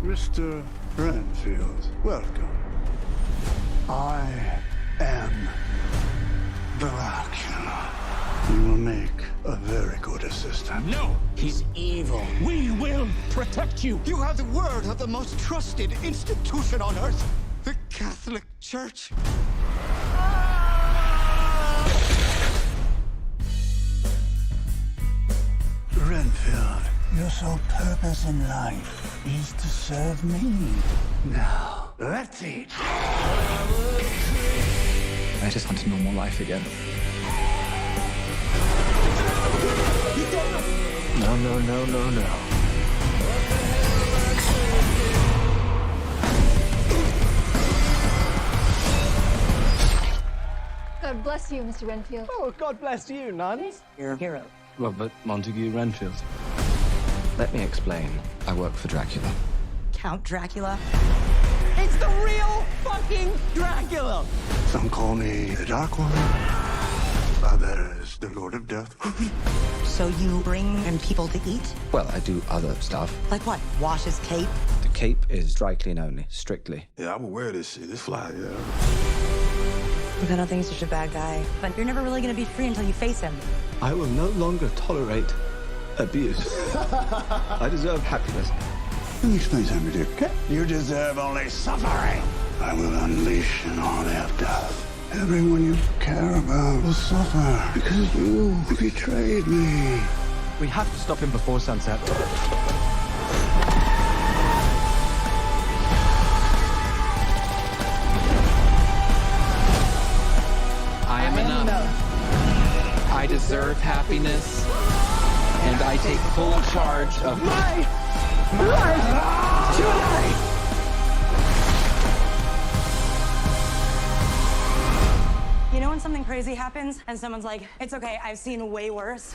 Mr. Renfield, welcome. I am Dracula. You will make a very good assistant. No! He's evil. We will protect you! You have the word of the most trusted institution on earth, the Catholic Church. Renfield, your sole purpose in life is to serve me. Now, let's eat. I just want a normal life again. No, no, no, no, no. God bless you, Mr. Renfield. Oh, God bless you, nuns. You're a hero. Robert Montague Renfield. Let me explain. I work for Dracula. Count Dracula? It's the real fucking Dracula. Some call me the Dark One. Others, the Lord of Death. So you bring in people to eat? Well, I do other stuff. Like what? Wash his cape? The cape is dry clean only, strictly. Yeah, I will wear this shit. This fly, yeah. Look, I don't think he's such a bad guy, but you're never really gonna be free until you face him. I will no longer tolerate abuse. I deserve happiness. Let me explain something to you, okay? You deserve only suffering. I will unleash an army of death. Everyone you care about will suffer because you betrayed me. We have to stop him before sunset. I am enough. I deserve happiness, and I take full charge of my life tonight. You know when something crazy happens and someone's like, it's okay, I've seen way worse?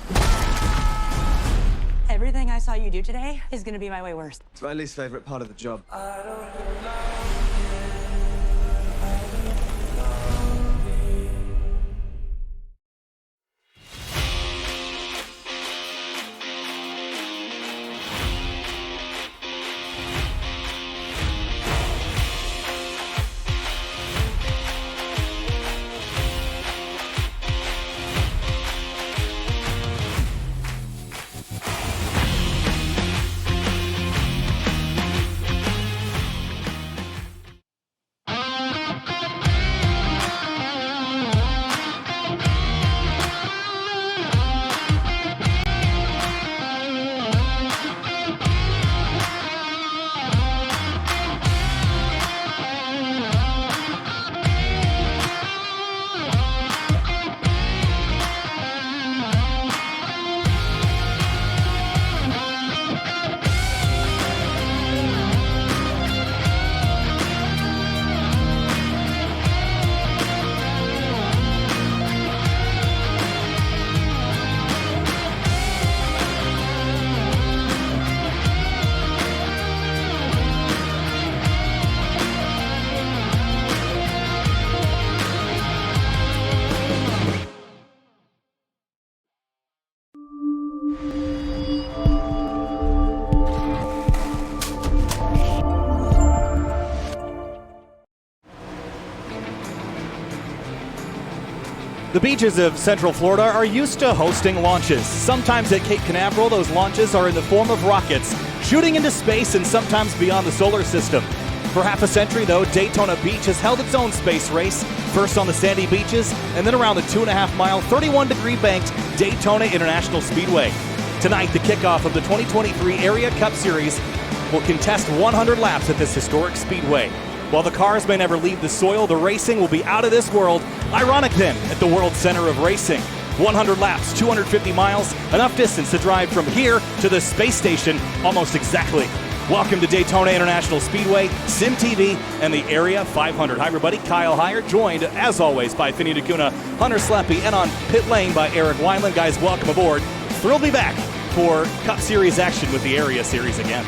Everything I saw you do today is gonna be my way worse. It's my least favorite part of the job. The beaches of Central Florida are used to hosting launches. Sometimes at Cape Canaveral, those launches are in the form of rockets, shooting into space and sometimes beyond the solar system. For half a century, though, Daytona Beach has held its own space race, first on the sandy beaches, and then around the 2.5-mile, 31-degree banked Daytona International Speedway. Tonight, the kickoff of the 2023 Area Cup Series will contest 100 laps at this historic speedway. While the cars may never leave the soil, the racing will be out of this world. Ironic then, at the world center of racing. 100 laps, 250 miles, enough distance to drive from here to the space station almost exactly. Welcome to Daytona International Speedway, Sim TV, and the Area 500. Hi everybody, Kyle Heyer, joined as always by Finney DeCuna, Hunter Sleppy, and on pit lane by Eric Wineland. Guys, welcome aboard. Thrilled to be back for Cup Series action with the Area Series again.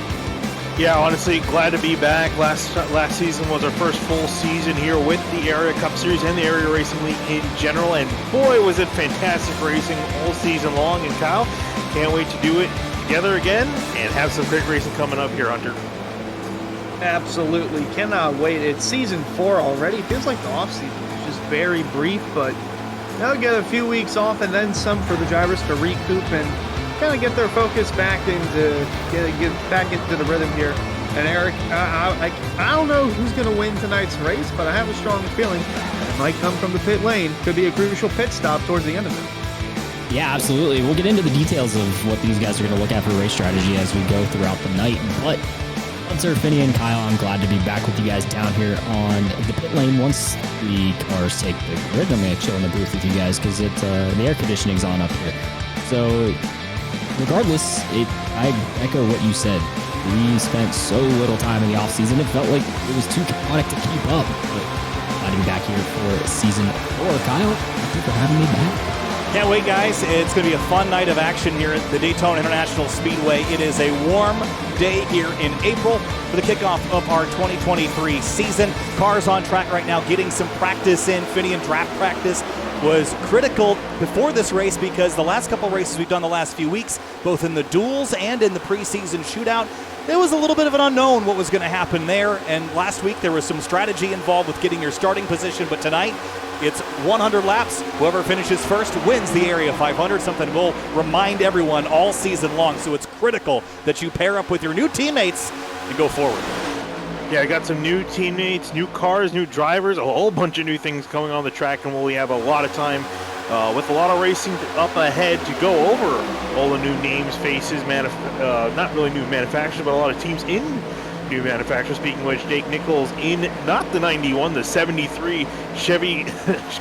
Yeah, honestly, glad to be back. Last season was our first full season here with the Area Cup Series and the Area Racing League in general, and boy, was it fantastic racing all season long. And Kyle, can't wait to do it together again and have some great racing coming up here, Hunter. Absolutely. Cannot wait. It's season 4 already. Feels like the off-season is just very brief, but they'll get a few weeks off and then some for the drivers to recoup and kind of get their focus back into get back into the rhythm here. And Eric, I don't know who's going to win tonight's race, but I have a strong feeling it might come from the pit lane. Could be a crucial pit stop towards the end of it. Yeah, absolutely. We'll get into the details of what these guys are going to look at for race strategy as we go throughout the night. But Hunter, Finney, and Kyle, I'm glad to be back with you guys down here on the pit lane. Once the cars take the grid, I'm going to chill in the booth with you guys because the air conditioning's on up here. So regardless, I echo what you said. We spent so little time in the offseason, it felt like it was too chaotic to keep up. But glad to be back here for season 4. Kyle, thank you for having me back. Can't wait, guys. It's going to be a fun night of action here at the Daytona International Speedway. It is a warm day here in April for the kickoff of our 2023 season. Cars on track right now, getting some practice in. Finney and draft practice was critical before this race because the last couple races we've done the last few weeks, both in the duels and in the preseason shootout, there was a little bit of an unknown what was going to happen there. And last week there was some strategy involved with getting your starting position, but tonight it's 100 laps. Whoever finishes first wins the Area 500, something we'll remind everyone all season long. So it's critical that you pair up with your new teammates and go forward. Yeah, I got some new teammates, new cars, new drivers, a whole bunch of new things coming on the track, and we have a lot of time with a lot of racing up ahead to go over all the new names, faces, not really new manufacturers, but a lot of teams in new manufacturers. Speaking of which, Jake Nichols in not the 91, the 73 Chevy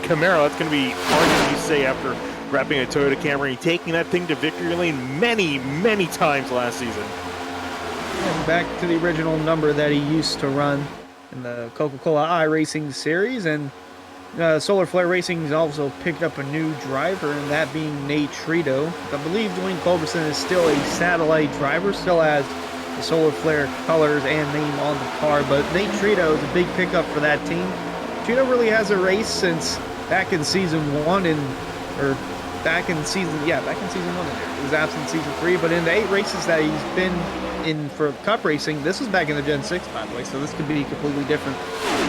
Camaro. That's going to be hard to say after wrapping a Toyota Camry, taking that thing to victory lane many, many times last season. And back to the original number that he used to run in the Coca-Cola iRacing series. And Solar Flare Racing has also picked up a new driver, and that being Nate Trito. I believe Dwayne Culberson is still a satellite driver, still has the Solar Flare colors and name on the car, but Nate Trito is a big pickup for that team. Trito really hasn't raced since back in season 1 back in season 1. He was absent season 3, but in the 8 races that he's been in for cup racing, this was back in the Gen 6, by the way, so this could be completely different.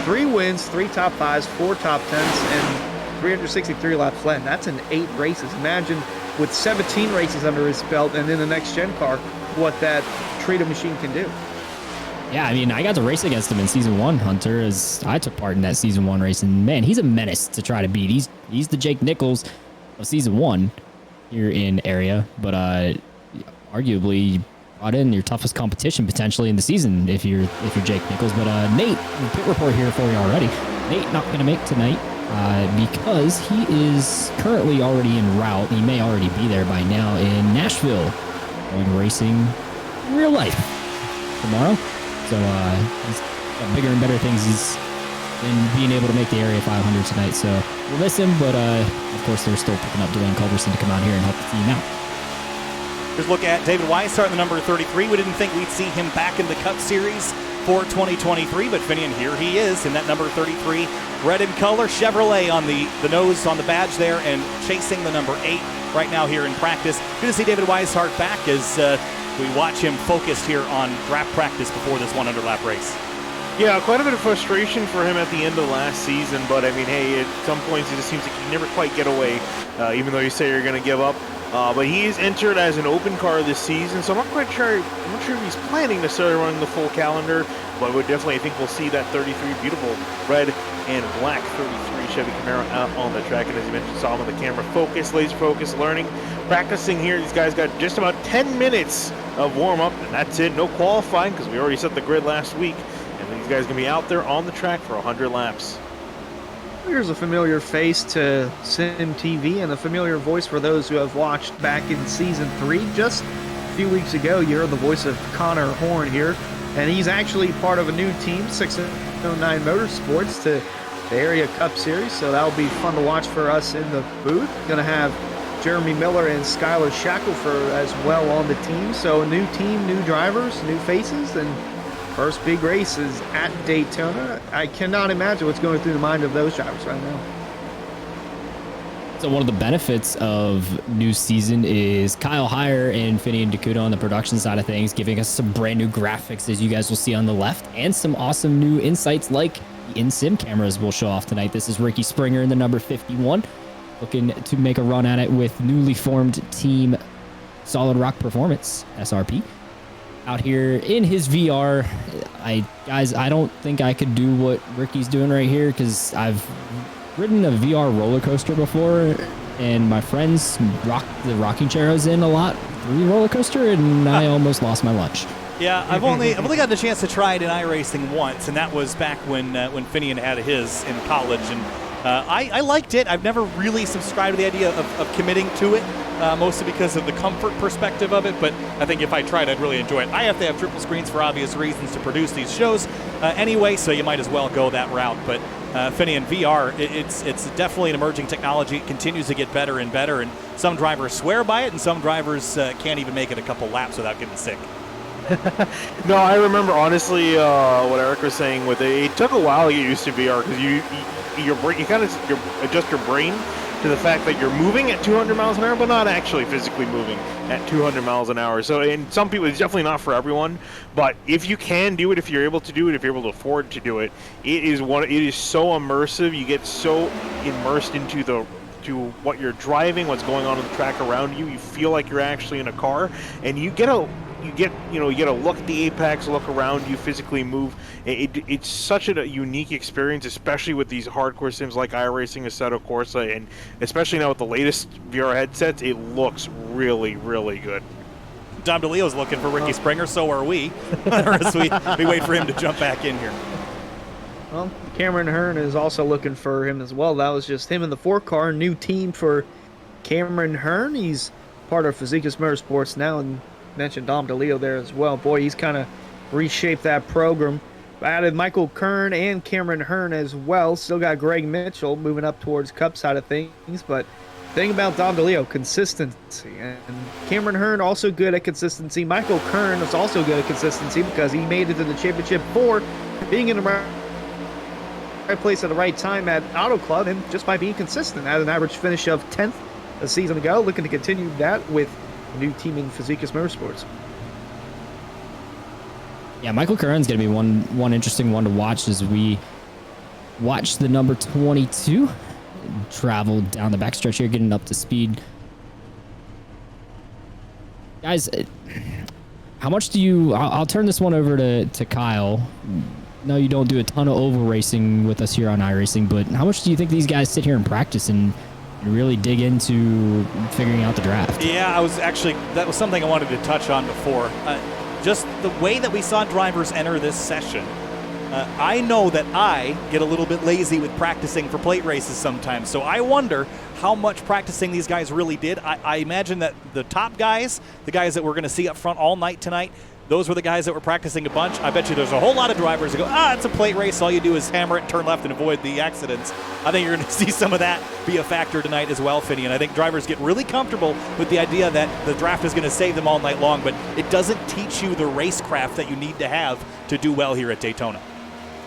3 wins, 3 top 5s, 4 top 10s, and 363 laps flat. That's in 8 races. Imagine with 17 races under his belt and in the next gen car, what that Trito machine can do. Yeah, I mean, I got to race against him in season 1, Hunter, as I took part in that season 1 race, and man, he's a menace to try to beat. He's the Jake Nichols of season 1 here in area, but arguably brought in your toughest competition potentially in the season if you're Jake Nichols. But Nate, pit report here for you already. Nate not going to make tonight because he is currently already en route. He may already be there by now in Nashville, going racing in real life tomorrow. So he's got bigger and better things than being able to make the Area 500 tonight. So we'll miss him, but of course they're still picking up Dwayne Culberson to come out here and help the team out. Here's a look at David Weishart in the number 33. We didn't think we'd see him back in the Cup Series for 2023, but Finney, and here he is in that number 33, red in color, Chevrolet on the nose, on the badge there, and chasing the number 8 right now here in practice. Good to see David Weishart back as we watch him focused here on draft practice before this 100-lap race. Yeah, quite a bit of frustration for him at the end of last season, but I mean, hey, at some points it just seems like you never quite get away, even though you say you're going to give up. But he is entered as an open car this season, so I'm not sure if he's planning necessarily running the full calendar, but I think we'll see that 33 beautiful red and black 33 Chevy Camaro out on the track. And as you mentioned, saw him on the camera, laser focus, learning, practicing here. These guys got just about 10 minutes of warm-up, and that's it. No qualifying because we already set the grid last week. And these guys are going to be out there on the track for 100 laps. Here's a familiar face to Sim TV and a familiar voice for those who have watched back in Season 3. Just a few weeks ago, you heard the voice of Connor Horn here, and he's actually part of a new team, 609 Motorsports, to the Area Cup Series, so that'll be fun to watch for us in the booth. Going to have Jeremy Miller and Skylar Shackelford as well on the team, so a new team, new drivers, new faces, and first big race is at Daytona. I cannot imagine what's going through the mind of those drivers right now. So one of the benefits of new season is Kyle Heyer and Finian Dakuda on the production side of things, giving us some brand new graphics, as you guys will see on the left, and some awesome new insights like the in-sim cameras will show off tonight. This is Ricky Springer in the number 51, looking to make a run at it with newly formed team Solid Rock Performance, SRP. Out here in his VR, I don't think I could do what Ricky's doing right here, because I've ridden a VR roller coaster before, and my friends rocked the rocking chair I was in a lot through the roller coaster, and I almost lost my lunch. Yeah, I've only gotten the chance to try it in iRacing once, and that was back when Finian had his in college, and I liked it. I've never really subscribed to the idea of committing to it, mostly because of the comfort perspective of it, but I think if I tried, I'd really enjoy it. I have to have triple screens for obvious reasons to produce these shows anyway, so you might as well go that route, but Finian VR, it's definitely an emerging technology. It continues to get better and better, and some drivers swear by it, and some drivers can't even make it a couple laps without getting sick. No, I remember honestly what Eric was saying with it. It took a while to get used to VR because you kind of adjust your brain to the fact that you're moving at 200 miles an hour, but not actually physically moving at 200 miles an hour. So, and some people, it's definitely not for everyone. But if you can do it, if you're able to do it, if you're able to afford to do it, it is so immersive. You get so immersed into what you're driving, what's going on the track around you. You feel like you're actually in a car, and you get a look at the apex, look around you, physically move. It's such a unique experience, especially with these hardcore sims like iRacing, Assetto Corsa, and especially now with the latest VR headsets, it looks really, really good. Dom DeLeo's looking for Ricky Springer, so are we. As we wait for him to jump back in here. Well, Cameron Hearn is also looking for him as well. That was just him in the 4-car, new team for Cameron Hearn. He's part of Fazikis Motorsports now, and mentioned Dom DeLeo there as well. Boy, he's kind of reshaped that program. Added Michael Kern and Cameron Hearn as well. Still got Greg Mitchell moving up towards Cup side of things. But thing about Dom DeLeo, consistency. And Cameron Hearn also good at consistency. Michael Kern is also good at consistency because he made it to the championship for being in the right place at the right time at Auto Club, and just by being consistent. Had an average finish of 10th a season ago. Looking to continue that with new team in Fazikis Motorsports. Yeah, Michael Curran's going to be one interesting one to watch as we watch the number 22 travel down the backstretch here, getting up to speed. Guys, how much do you... I'll turn this one over to Kyle. No, you don't do a ton of oval racing with us here on iRacing, but how much do you think these guys sit here and practice and really dig into figuring out the draft? Yeah, that was something I wanted to touch on before. Just the way that we saw drivers enter this session, I know that I get a little bit lazy with practicing for plate races sometimes, so I wonder how much practicing these guys really did. I imagine that the top guys, the guys that we're going to see up front all night tonight, those were the guys that were practicing a bunch. I bet you there's a whole lot of drivers that go, it's a plate race. All you do is hammer it, turn left, and avoid the accidents. I think you're going to see some of that be a factor tonight as well, Finney. And I think drivers get really comfortable with the idea that the draft is going to save them all night long, but it doesn't teach you the racecraft that you need to have to do well here at Daytona.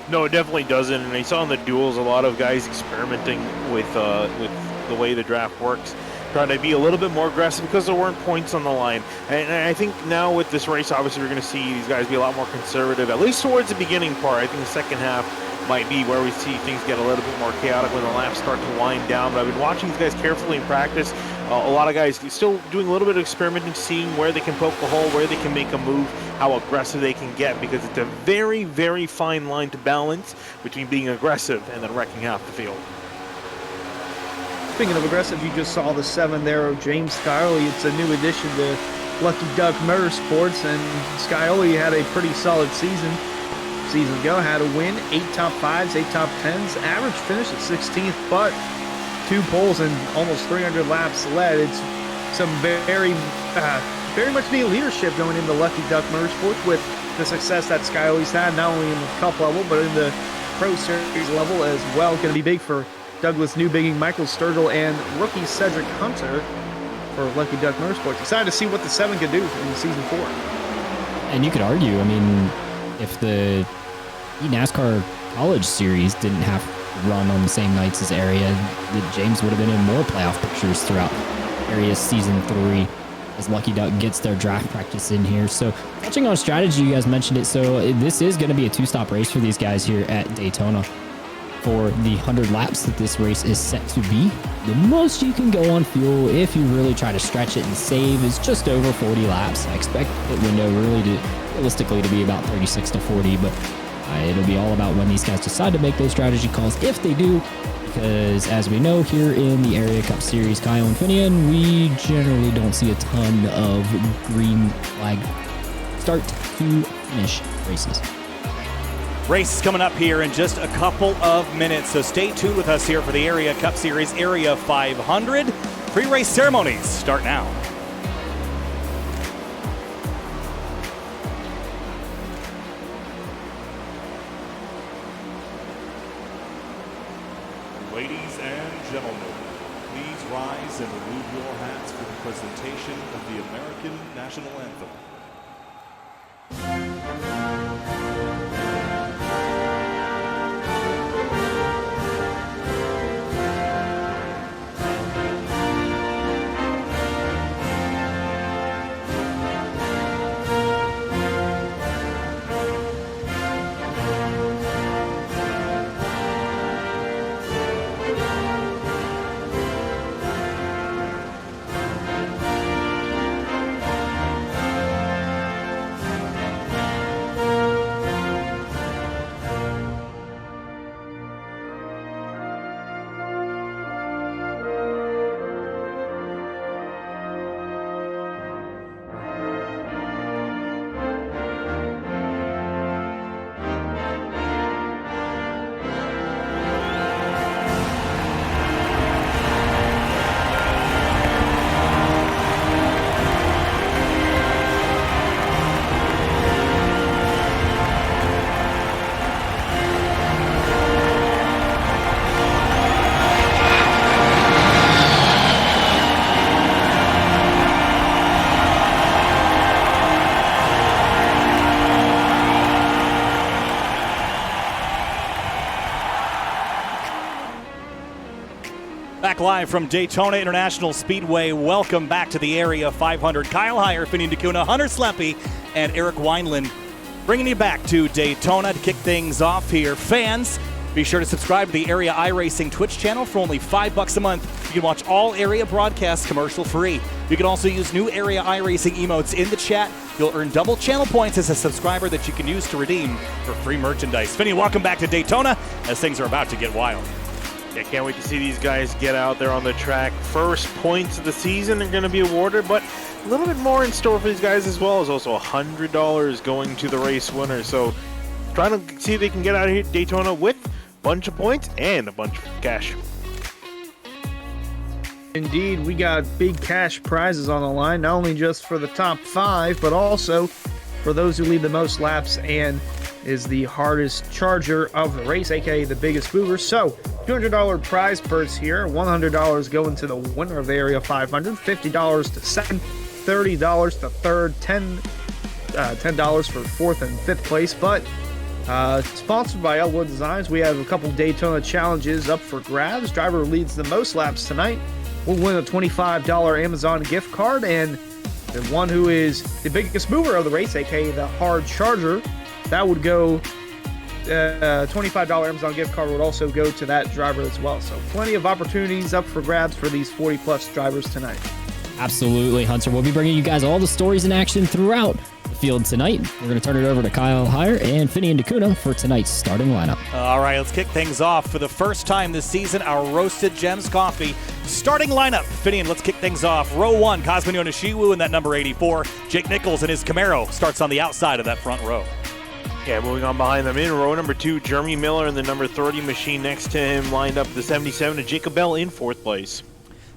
No, it definitely doesn't. And I saw in the duels a lot of guys experimenting with the way the draft works, trying to be a little bit more aggressive because there weren't points on the line. And I think now with this race, obviously we're going to see these guys be a lot more conservative, at least towards the beginning part. I think the second half might be where we see things get a little bit more chaotic when the laps start to wind down. But I've been watching these guys carefully in practice. A lot of guys still doing a little bit of experimenting, seeing where they can poke a hole, where they can make a move, how aggressive they can get, because it's a very, very fine line to balance between being aggressive and then wrecking half the field. Speaking of aggressive, you just saw the 7 there of James Scioli. It's a new addition to Lucky Duck Motorsports, and Scioli had a pretty solid season ago. Had a win, 8 top 5s, 8 top 10s, average finish at 16th, but 2 poles and almost 300 laps led. It's some very much needed leadership going into Lucky Duck Motorsports with the success that Scioli's had, not only in the Cup level, but in the Pro Series level as well. Going to be big for Douglas Newbigging, Michael Sturgill, and rookie Cedric Hunter for Lucky Duck Motorsports. Excited to see what the 7 can do in Season 4. And you could argue, I mean, if the NASCAR College Series didn't have run on the same nights as area, that James would have been in more playoff pictures throughout area season 3 as Lucky Duck gets their draft practice in here. So touching on strategy, you guys mentioned it. So this is going to be a 2-stop race for these guys here at Daytona. For the 100 laps that this race is set to be, the most you can go on fuel if you really try to stretch it and save is just over 40 laps. I expect the window realistically to be about 36 to 40, but it'll be all about when these guys decide to make those strategy calls, if they do, because as we know here in the Area Cup Series, Kyle and Finian, we generally don't see a ton of green flag start to finish races. Race is coming up here in just a couple of minutes, so stay tuned with us here for the Area Cup Series Area 500. Pre-race ceremonies start now. Ladies and gentlemen, please rise and remove your hats for the presentation of the American National Anthem. Back live from Daytona International Speedway. Welcome back to the Area 500. Kyle Heyer, Finian DeCuna, Hunter Sleppy, and Eric Wineland bringing you back to Daytona to kick things off here. Fans, be sure to subscribe to the Area iRacing Twitch channel for only $5 a month. You can watch all Area broadcasts commercial free. You can also use new Area iRacing emotes in the chat. You'll earn double channel points as a subscriber that you can use to redeem for free merchandise. Finian, welcome back to Daytona as things are about to get wild. Yeah, can't wait to see these guys get out there on the track. First points of the season are going to be awarded, but a little bit more in store for these guys as well. As also $100 going to the race winner. So trying to see if they can get out of here at Daytona with a bunch of points and a bunch of cash. Indeed, we got big cash prizes on the line, not only just for the top 5, but also for those who lead the most laps and is the hardest charger of the race, aka the biggest mover. So $200 prize purse here, $100 going to the winner of the Area 500, $50 to second, $30 to third, $10 for fourth and fifth place. But sponsored by Elwood Designs, we have a couple Daytona challenges up for grabs. Driver who leads the most laps tonight will win a $25 Amazon gift card, and the one who is the biggest mover of the race, aka the hard charger, that would go, $25 Amazon gift card would also go to that driver as well. So plenty of opportunities up for grabs for these 40-plus drivers tonight. Absolutely, Hunter. We'll be bringing you guys all the stories in action throughout the field tonight. We're going to turn it over to Kyle Heyer and Finian DeCuna for tonight's starting lineup. All right, let's kick things off. For the first time this season, our Roasted Gems Coffee starting lineup. Finian, let's kick things off. Row 1, Cosmo Nishiwu in that number 84. Jake Nichols in his Camaro starts on the outside of that front row. Yeah, moving on behind them in row number 2, Jeremy Miller in the number 30 machine next to him, lined up the 77, and Jacob Bell in 4th place.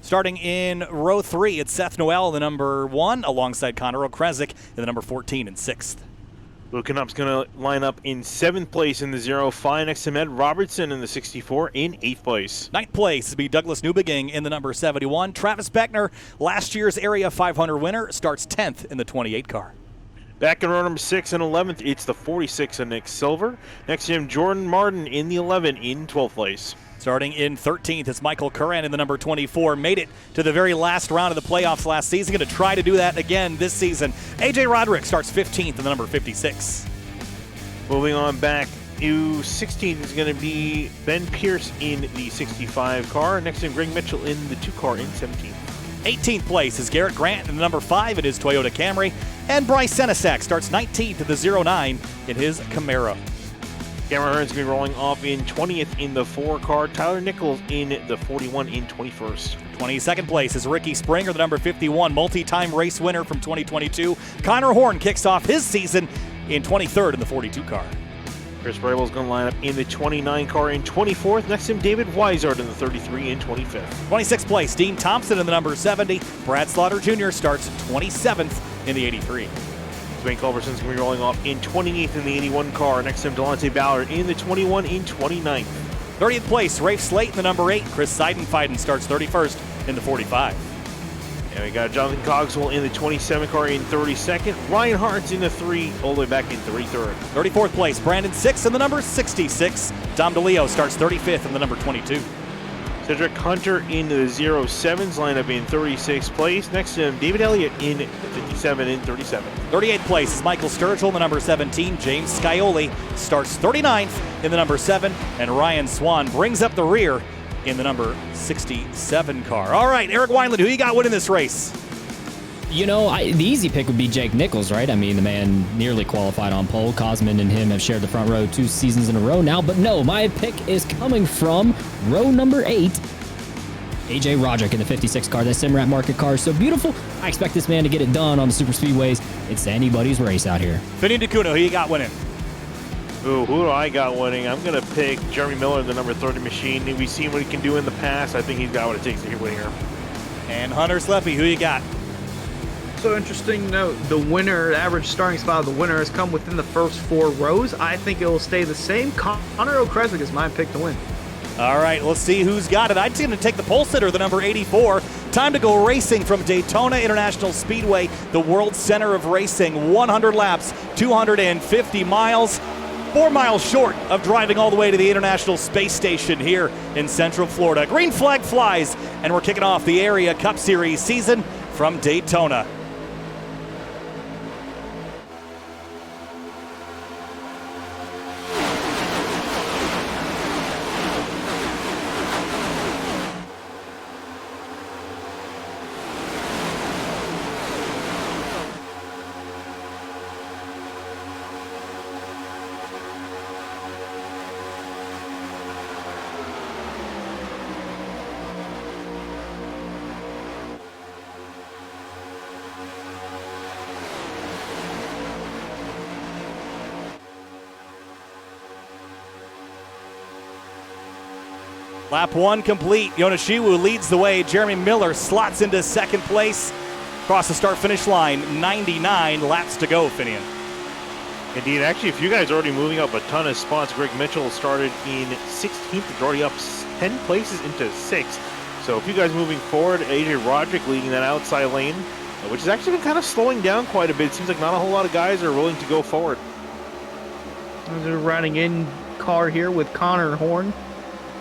Starting in row 3, it's Seth Noel in the number 1, alongside Connor Okrezik in the number 14 and 6th. Luke Knopf's going to line up in 7th place in the 05 next to Med Robertson in the 64 in 8th place. 9th place will be Douglas Newbeging in the number 71. Travis Beckner, last year's Area 500 winner, starts 10th in the 28 car. Back in row number 6 and 11th, it's the 46 of Nick Silver. Next to him, Jordan Martin in the 11 in 12th place. Starting in 13th, it's Michael Curran in the number 24. Made it to the very last round of the playoffs last season. Going to try to do that again this season. AJ Roderick starts 15th in the number 56. Moving on back to 16th is going to be Ben Pierce in the 65 car. Next to him, Greg Mitchell in the 2 car in 17th. 18th place is Garrett Grant in the number 5 in his Toyota Camry. And Bryce Senesac starts 19th in the 09 in his Camaro. Cameron Hearn's going to be rolling off in 20th in the 4 car. Tyler Nichols in the 41 in 21st. 22nd place is Ricky Springer, the number 51, multi-time race winner from 2022. Connor Horn kicks off his season in 23rd in the 42 car. Chris Brable's going to line up in the 29 car in 24th. Next to him, David Weisard in the 33 in 25th. 26th place, Dean Thompson in the number 70. Brad Slaughter Jr. starts 27th in the 83. Dwayne Culberson's going to be rolling off in 28th in the 81 car. Next to him, Delonte Ballard in the 21 in 29th. 30th place, Rafe Slate in the number 8. Chris Seidenfeiden starts 31st in the 45. And we got Jonathan Cogswell in the 27 car in 32nd. Ryan Hart's in the 3, all the way back in 33rd. 34th place, Brandon Six in the number 66. Dom DeLeo starts 35th in the number 22. Cedric Hunter in the 07s, line up in 36th place. Next to him, David Elliott in 57 and 37. 38th place is Michael Sturgill in the number 17. James Scioli starts 39th in the number 7. And Ryan Swan brings up the rear in the number 67 car. All right, Eric Wineland, who you got winning this race? You know, the easy pick would be Jake Nichols, right? I mean, the man nearly qualified on pole. Cosman and him have shared the front row 2 seasons in a row now. But no, my pick is coming from row number 8. AJ Roderick in the 56 car. That Simrat Market car is so beautiful. I expect this man to get it done on the super speedways. It's anybody's race out here. Finian DeCuno, who you got winning? Ooh, who do I got winning? I'm going to pick Jeremy Miller, the number 30 machine. We've seen what he can do in the past. I think he's got what it takes to get winning here. And Hunter Sleppy, who you got? So interesting note, the winner, average starting spot of the winner has come within the first 4 rows. I think it will stay the same. Connor O'Kreswick is my pick to win. All right, let's see who's got it. I'm going to take the pole sitter, the number 84. Time to go racing from Daytona International Speedway, the world center of racing. 100 laps, 250 miles. 4 miles short of driving all the way to the International Space Station here in Central Florida. Green flag flies, and we're kicking off the Area Cup Series season from Daytona. Lap 1 complete. Yonoshiwu leads the way. Jeremy Miller slots into second place. Across the start-finish line, 99 laps to go, Finian. Indeed, actually, if you guys are already moving up a ton of spots, Greg Mitchell started in 16th. He's already up 10 places into 6th. So if you guys moving forward, AJ Roderick leading that outside lane, which has actually been kind of slowing down quite a bit. Seems like not a whole lot of guys are willing to go forward. There's a running in car here with Connor Horn.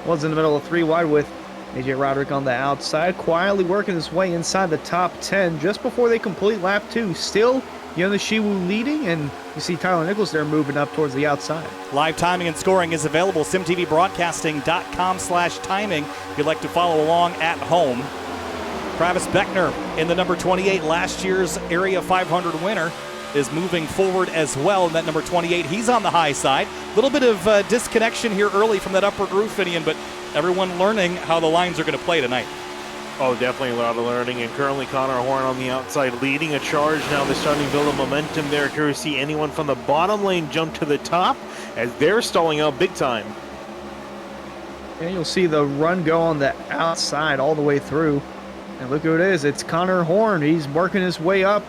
Was in the middle of 3 wide with AJ Roderick on the outside, quietly working his way inside the top 10 just before they complete lap 2. Still, Yonoshiwu leading, and you see Tyler Nichols there moving up towards the outside. Live timing and scoring is available. simtvbroadcasting.com/timing if you'd like to follow along at home. Travis Beckner in the number 28, last year's Area 500 winner, is moving forward as well in that number 28. He's on the high side. A little bit of disconnection here early from that upper groove, Finian, but everyone learning how the lines are going to play tonight. Oh, definitely a lot of learning, and currently Connor Horn on the outside leading a charge. Now they're starting to build a momentum there. Curious to see anyone from the bottom lane jump to the top as they're stalling out big time. And you'll see the run go on the outside all the way through. And look who it is. It's Connor Horn. He's working his way up.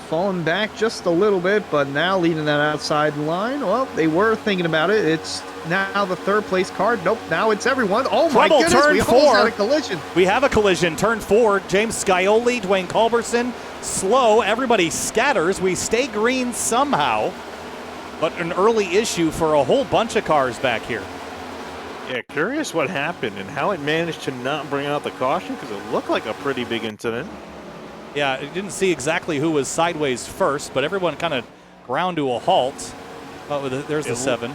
falling back just a little bit, but now leading that outside line. Well, they were thinking about it. It's now the third place car. Nope, now it's everyone. Oh my Trouble, goodness, turn we 4. almost had a collision. We have a collision. Turn 4. James Scioli, Dwayne Culberson, slow. Everybody scatters. We stay green somehow, but an early issue for a whole bunch of cars back here. Yeah, curious what happened and how it managed to not bring out the caution, because it looked like a pretty big incident. Yeah, I didn't see exactly who was sideways first, but everyone kind of ground to a halt. Oh, there's the 7.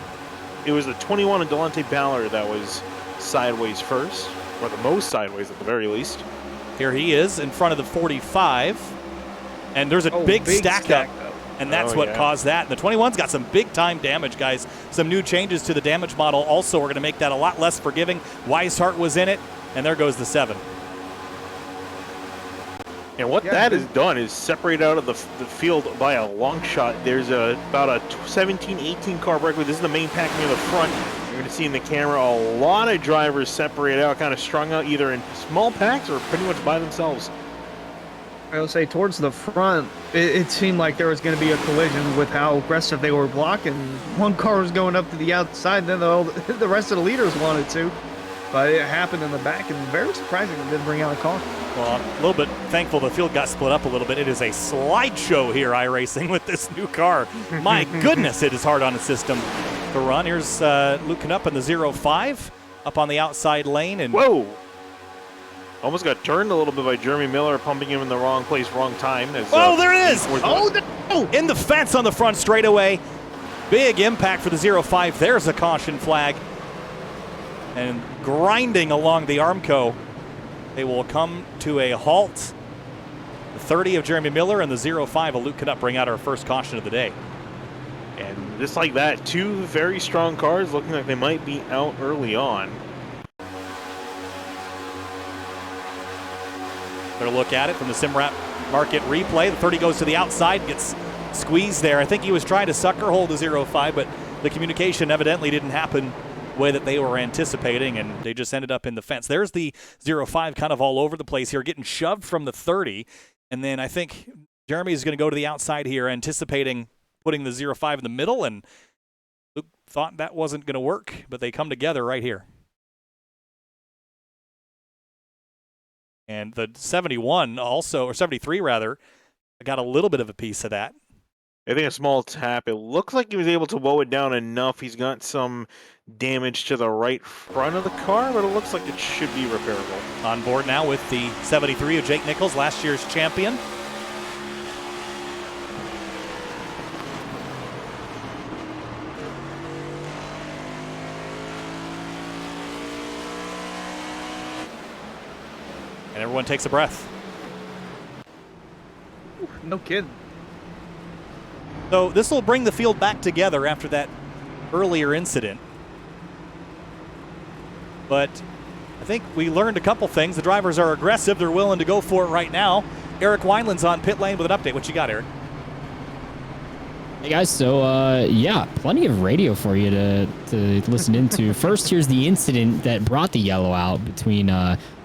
It was the 21 and Delonte Ballard that was sideways first, or the most sideways at the very least. Here he is in front of the 45, and there's a big stack up. And that's what caused that. And the 21's got some big-time damage, guys. Some new changes to the damage model also are going to make that a lot less forgiving. Weishart was in it, and there goes the 7. And what that has done is separate out of the field by a long shot. There's about a 17, 18 car breakaway. This is the main pack near the front. You're going to see in the camera a lot of drivers separate out, kind of strung out either in small packs or pretty much by themselves. I would say towards the front, it seemed like there was going to be a collision with how aggressive they were blocking. One car was going up to the outside, then the rest of the leaders wanted to. But it happened in the back, and very surprising it didn't bring out a car. Well, I'm a little bit thankful the field got split up a little bit. It is a slideshow here, iRacing, with this new car. My goodness, it is hard on the system to run. Here's Luke Knupp in the 0-5 up on the outside lane. And whoa! Almost got turned a little bit by Jeremy Miller, pumping him in the wrong place, wrong time. As, there it is! In the fence on the front straightaway. Big impact for the 0-5. There's a caution flag. And grinding along the Armco, they will come to a halt. The 30 of Jeremy Miller and the 0-5 of Luke Knupp bring out our first caution of the day. And just like that, two very strong cars looking like they might be out early on. Better look at it from the SimRap Market replay. The 30 goes to the outside, gets squeezed there. I think he was trying to sucker hold the 0-5, but the communication evidently didn't happen the way that they were anticipating, and they just ended up in the fence. There's the 0-5 kind of all over the place here, getting shoved from the 30, and then I think Jeremy is going to go to the outside here, anticipating putting the 0-5 in the middle, and Luke thought that wasn't going to work, but they come together right here. And the 71 also, or 73 rather, got a little bit of a piece of that. I think a small tap. It looks like he was able to woe it down enough. He's got some damage to the right front of the car, but it looks like it should be repairable. On board now with the 73 of Jake Nichols, last year's champion. And everyone takes a breath. No kidding. So this will bring the field back together after that earlier incident. But I think we learned a couple things. The drivers are aggressive. They're willing to go for it right now. Eric Wineland's on pit lane with an update. What you got, Eric? Hey guys, so yeah, plenty of radio for you to listen into. First, here's the incident that brought the yellow out between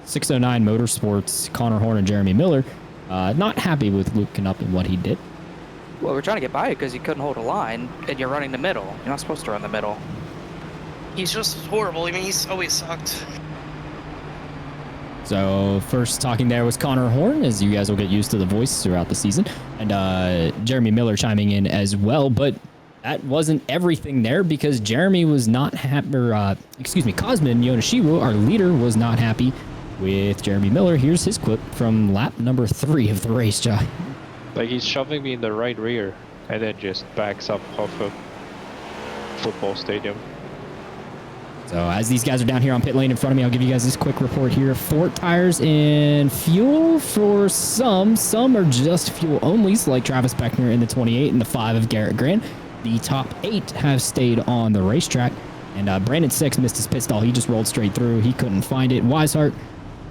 609 Motorsports, Connor Horn, and Jeremy Miller. Not happy with Luke Knupp and what he did. Well, we're trying to get by it because he couldn't hold a line, and you're running the middle. You're not supposed to run the middle. He's just horrible. I mean, he's always sucked. So first talking there was Connor Horn, as you guys will get used to the voice throughout the season, and Jeremy Miller chiming in as well. But that wasn't everything there, because Jeremy was not happy, Cosmin Yonishiwu, our leader, was not happy with Jeremy Miller. Here's his clip from lap number 3 of the race, Jai. Like, he's shoving me in the right rear and then just backs up off a football stadium. So as these guys are down here on pit lane in front of me, I'll give you guys this quick report here. 4 tires and fuel for some. Some are just fuel onlys, like Travis Beckner in the 28 and the 5 of Garrett Grant. The top 8 have stayed on the racetrack. And Brandon Six missed his pit stall. He just rolled straight through. He couldn't find it. Weishart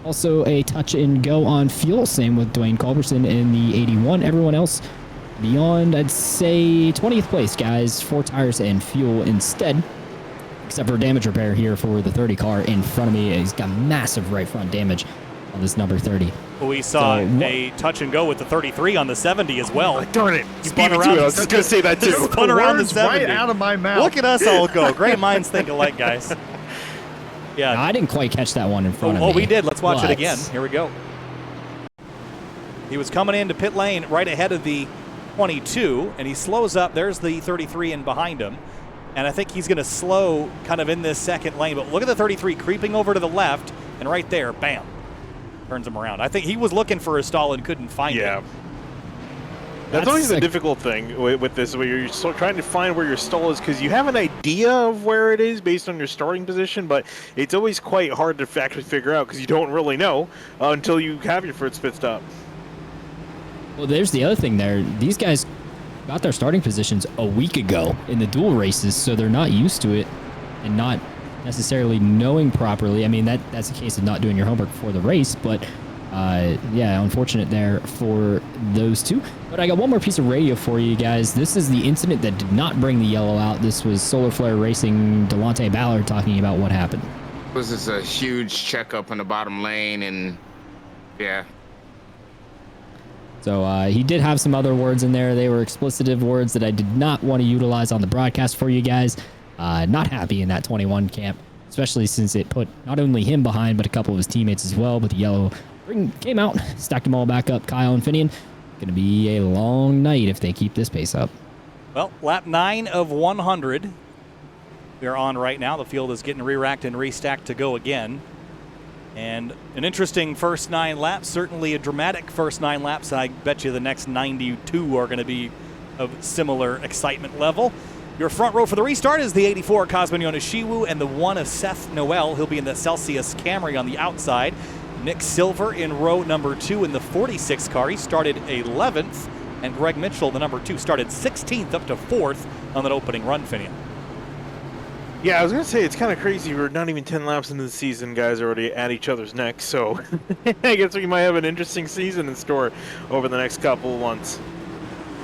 also a touch and go on fuel. Same with Dwayne Culberson in the 81. Everyone else beyond, I'd say, 20th place, guys. 4 tires and fuel instead. Except for damage repair here for the 30 car in front of me. He's got massive right front damage. on this number 30. We saw So, a touch and go with the 33 on the 70 as well. Oh, darn it. You Spun beat me around. to it. I was just going to say that too. Spun around the Words 70. right out of my mouth. Look at us all go. Great minds think alike, guys. Yeah. No, I didn't quite catch that one in front of me. Oh, we did. Let's watch it but- again. Here we go. He was coming into pit lane right ahead of the 22, and he slows up. There's the 33 in behind him. And I think he's going to slow kind of in this second lane. But look at the 33 creeping over to the left, and right there, bam, turns him around. I think he was looking for a stall and couldn't find it. That's always the difficult thing with this, where you're still trying to find where your stall is, because you have an idea of where it is based on your starting position, but it's always quite hard to actually figure out because you don't really know until you have your first pit stop. Well, there's the other thing there. These guys got their starting positions a week ago in the dual races, so they're not used to it and not necessarily knowing properly. I mean, that's a case of not doing your homework before the race, but yeah, unfortunate there for those two. But I got one more piece of radio for you guys. This is the incident that did not bring the yellow out. This was Solar Flare Racing Delonte Ballard talking about what happened. It was just a huge checkup in the bottom lane, and yeah. So he did have some other words in there. They were explicitive words that I did not want to utilize on the broadcast for you guys. Not happy in that 21 camp, especially since it put not only him behind, but a couple of his teammates as well. But the yellow came out, stacked them all back up. Kyle and Finian, going to be a long night if they keep this pace up. Well, lap 9 of 100. We're on right now. The field is getting re-racked and restacked to go again. And an interesting first 9 laps, certainly a dramatic first 9 laps. I bet you the next 92 are going to be of similar excitement level. Your front row for the restart is the 84 Cosminiona Shiwu and the 1 of Seth Noel. He'll be in the Celsius Camry on the outside. Nick Silver in row number 2 in the 46 car. He started 11th. And Greg Mitchell, the number 2, started 16th up to 4th on that opening run, Finian. Yeah, I was going to say, it's kind of crazy. We're not even 10 laps into the season. Guys are already at each other's necks. So I guess we might have an interesting season in store over the next couple of months.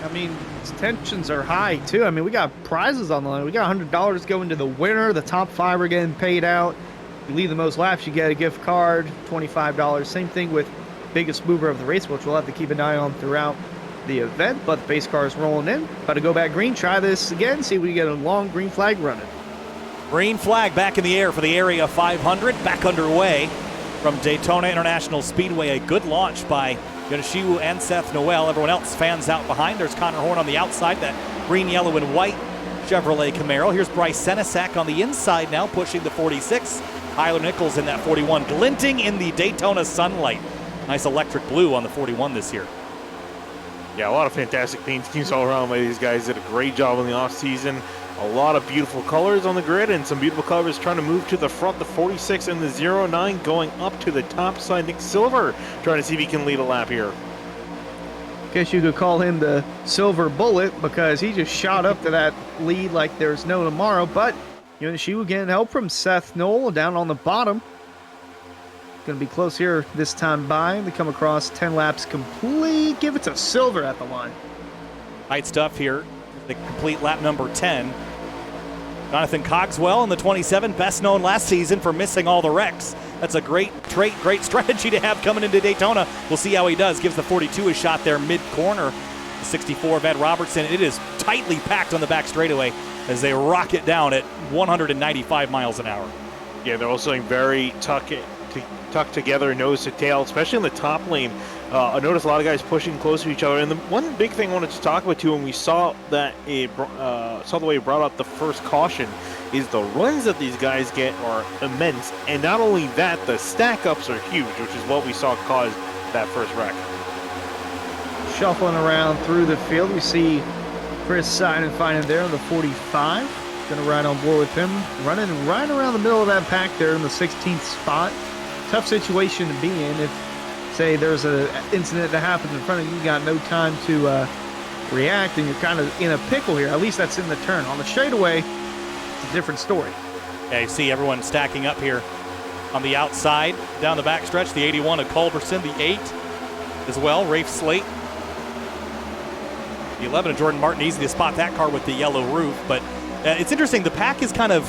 I mean, tensions are high, too. I mean, we got prizes on the line. We got $100 going to the winner. The top 5 are getting paid out. If you lead the most laps, you get a gift card, $25. Same thing with biggest mover of the race, which we'll have to keep an eye on throughout the event. But the base car is rolling in. About to go back green. Try this again. See if we get a long green flag running. Green flag back in the air for the Area 500. Back underway from Daytona International Speedway. A good launch by Yonoshiwu and Seth Noel. Everyone else fans out behind. There's Connor Horn on the outside. That green, yellow, and white Chevrolet Camaro. Here's Bryce Senesac on the inside now, pushing the 46. Tyler Nichols in that 41, glinting in the Daytona sunlight. Nice electric blue on the 41 this year. Yeah, a lot of fantastic paint schemes all around by these guys. Did a great job in the offseason. A lot of beautiful colors on the grid and some beautiful colors trying to move to the front. The 46 and the 09 going up to the top side. Nick Silver trying to see if he can lead a lap here. Guess you could call him the silver bullet because he just shot up to that lead like there's no tomorrow. But Yonoshiwu getting help from Seth Noel down on the bottom. Going to be close here this time by. They come across 10 laps complete. Give it to Silver at the line. Tight stuff here. The complete lap number 10. Jonathan Cogswell in the 27, best known last season for missing all the wrecks. That's a great trait, great strategy to have coming into Daytona. We'll see how he does. Gives the 42 a shot there mid-corner. The 64 of Ed Robertson. It is tightly packed on the back straightaway as they rock it down at 195 miles an hour. Yeah, they're also very tucked together, nose to tail, especially in the top lane. I noticed a lot of guys pushing close to each other. And the one big thing I wanted to talk about too, when we saw that saw the way he brought up the first caution, is the runs that these guys get are immense. And not only that, the stack ups are huge, which is what we saw cause that first wreck. Shuffling around through the field, we see Chris Simon finding there on the 45. Going to ride on board with him, running right around the middle of that pack there in the 16th spot. Tough situation to be in. If, say, there's an incident that happens in front of you, you got no time to react, and you're kind of in a pickle here. At least that's in the turn. On the straightaway, it's a different story. Yeah, you see everyone stacking up here on the outside, down the backstretch. The 81 of Culberson, the 8 as well, Rafe Slate. The 11 of Jordan Martin, easy to spot that car with the yellow roof. But it's interesting, the pack is kind of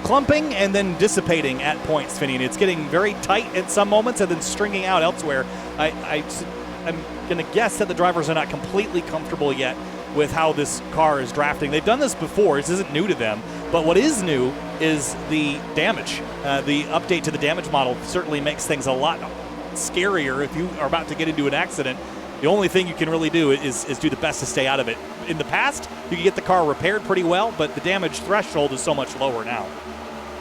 clumping and then dissipating at points, Finney. And it's getting very tight at some moments and then stringing out elsewhere. I'm going to guess that the drivers are not completely comfortable yet with how this car is drafting. They've done this before. This isn't new to them. But what is new is the damage. The update to the damage model certainly makes things a lot scarier if you are about to get into an accident. The only thing you can really do is do the best to stay out of it. In the past, you could get the car repaired pretty well, but the damage threshold is so much lower now.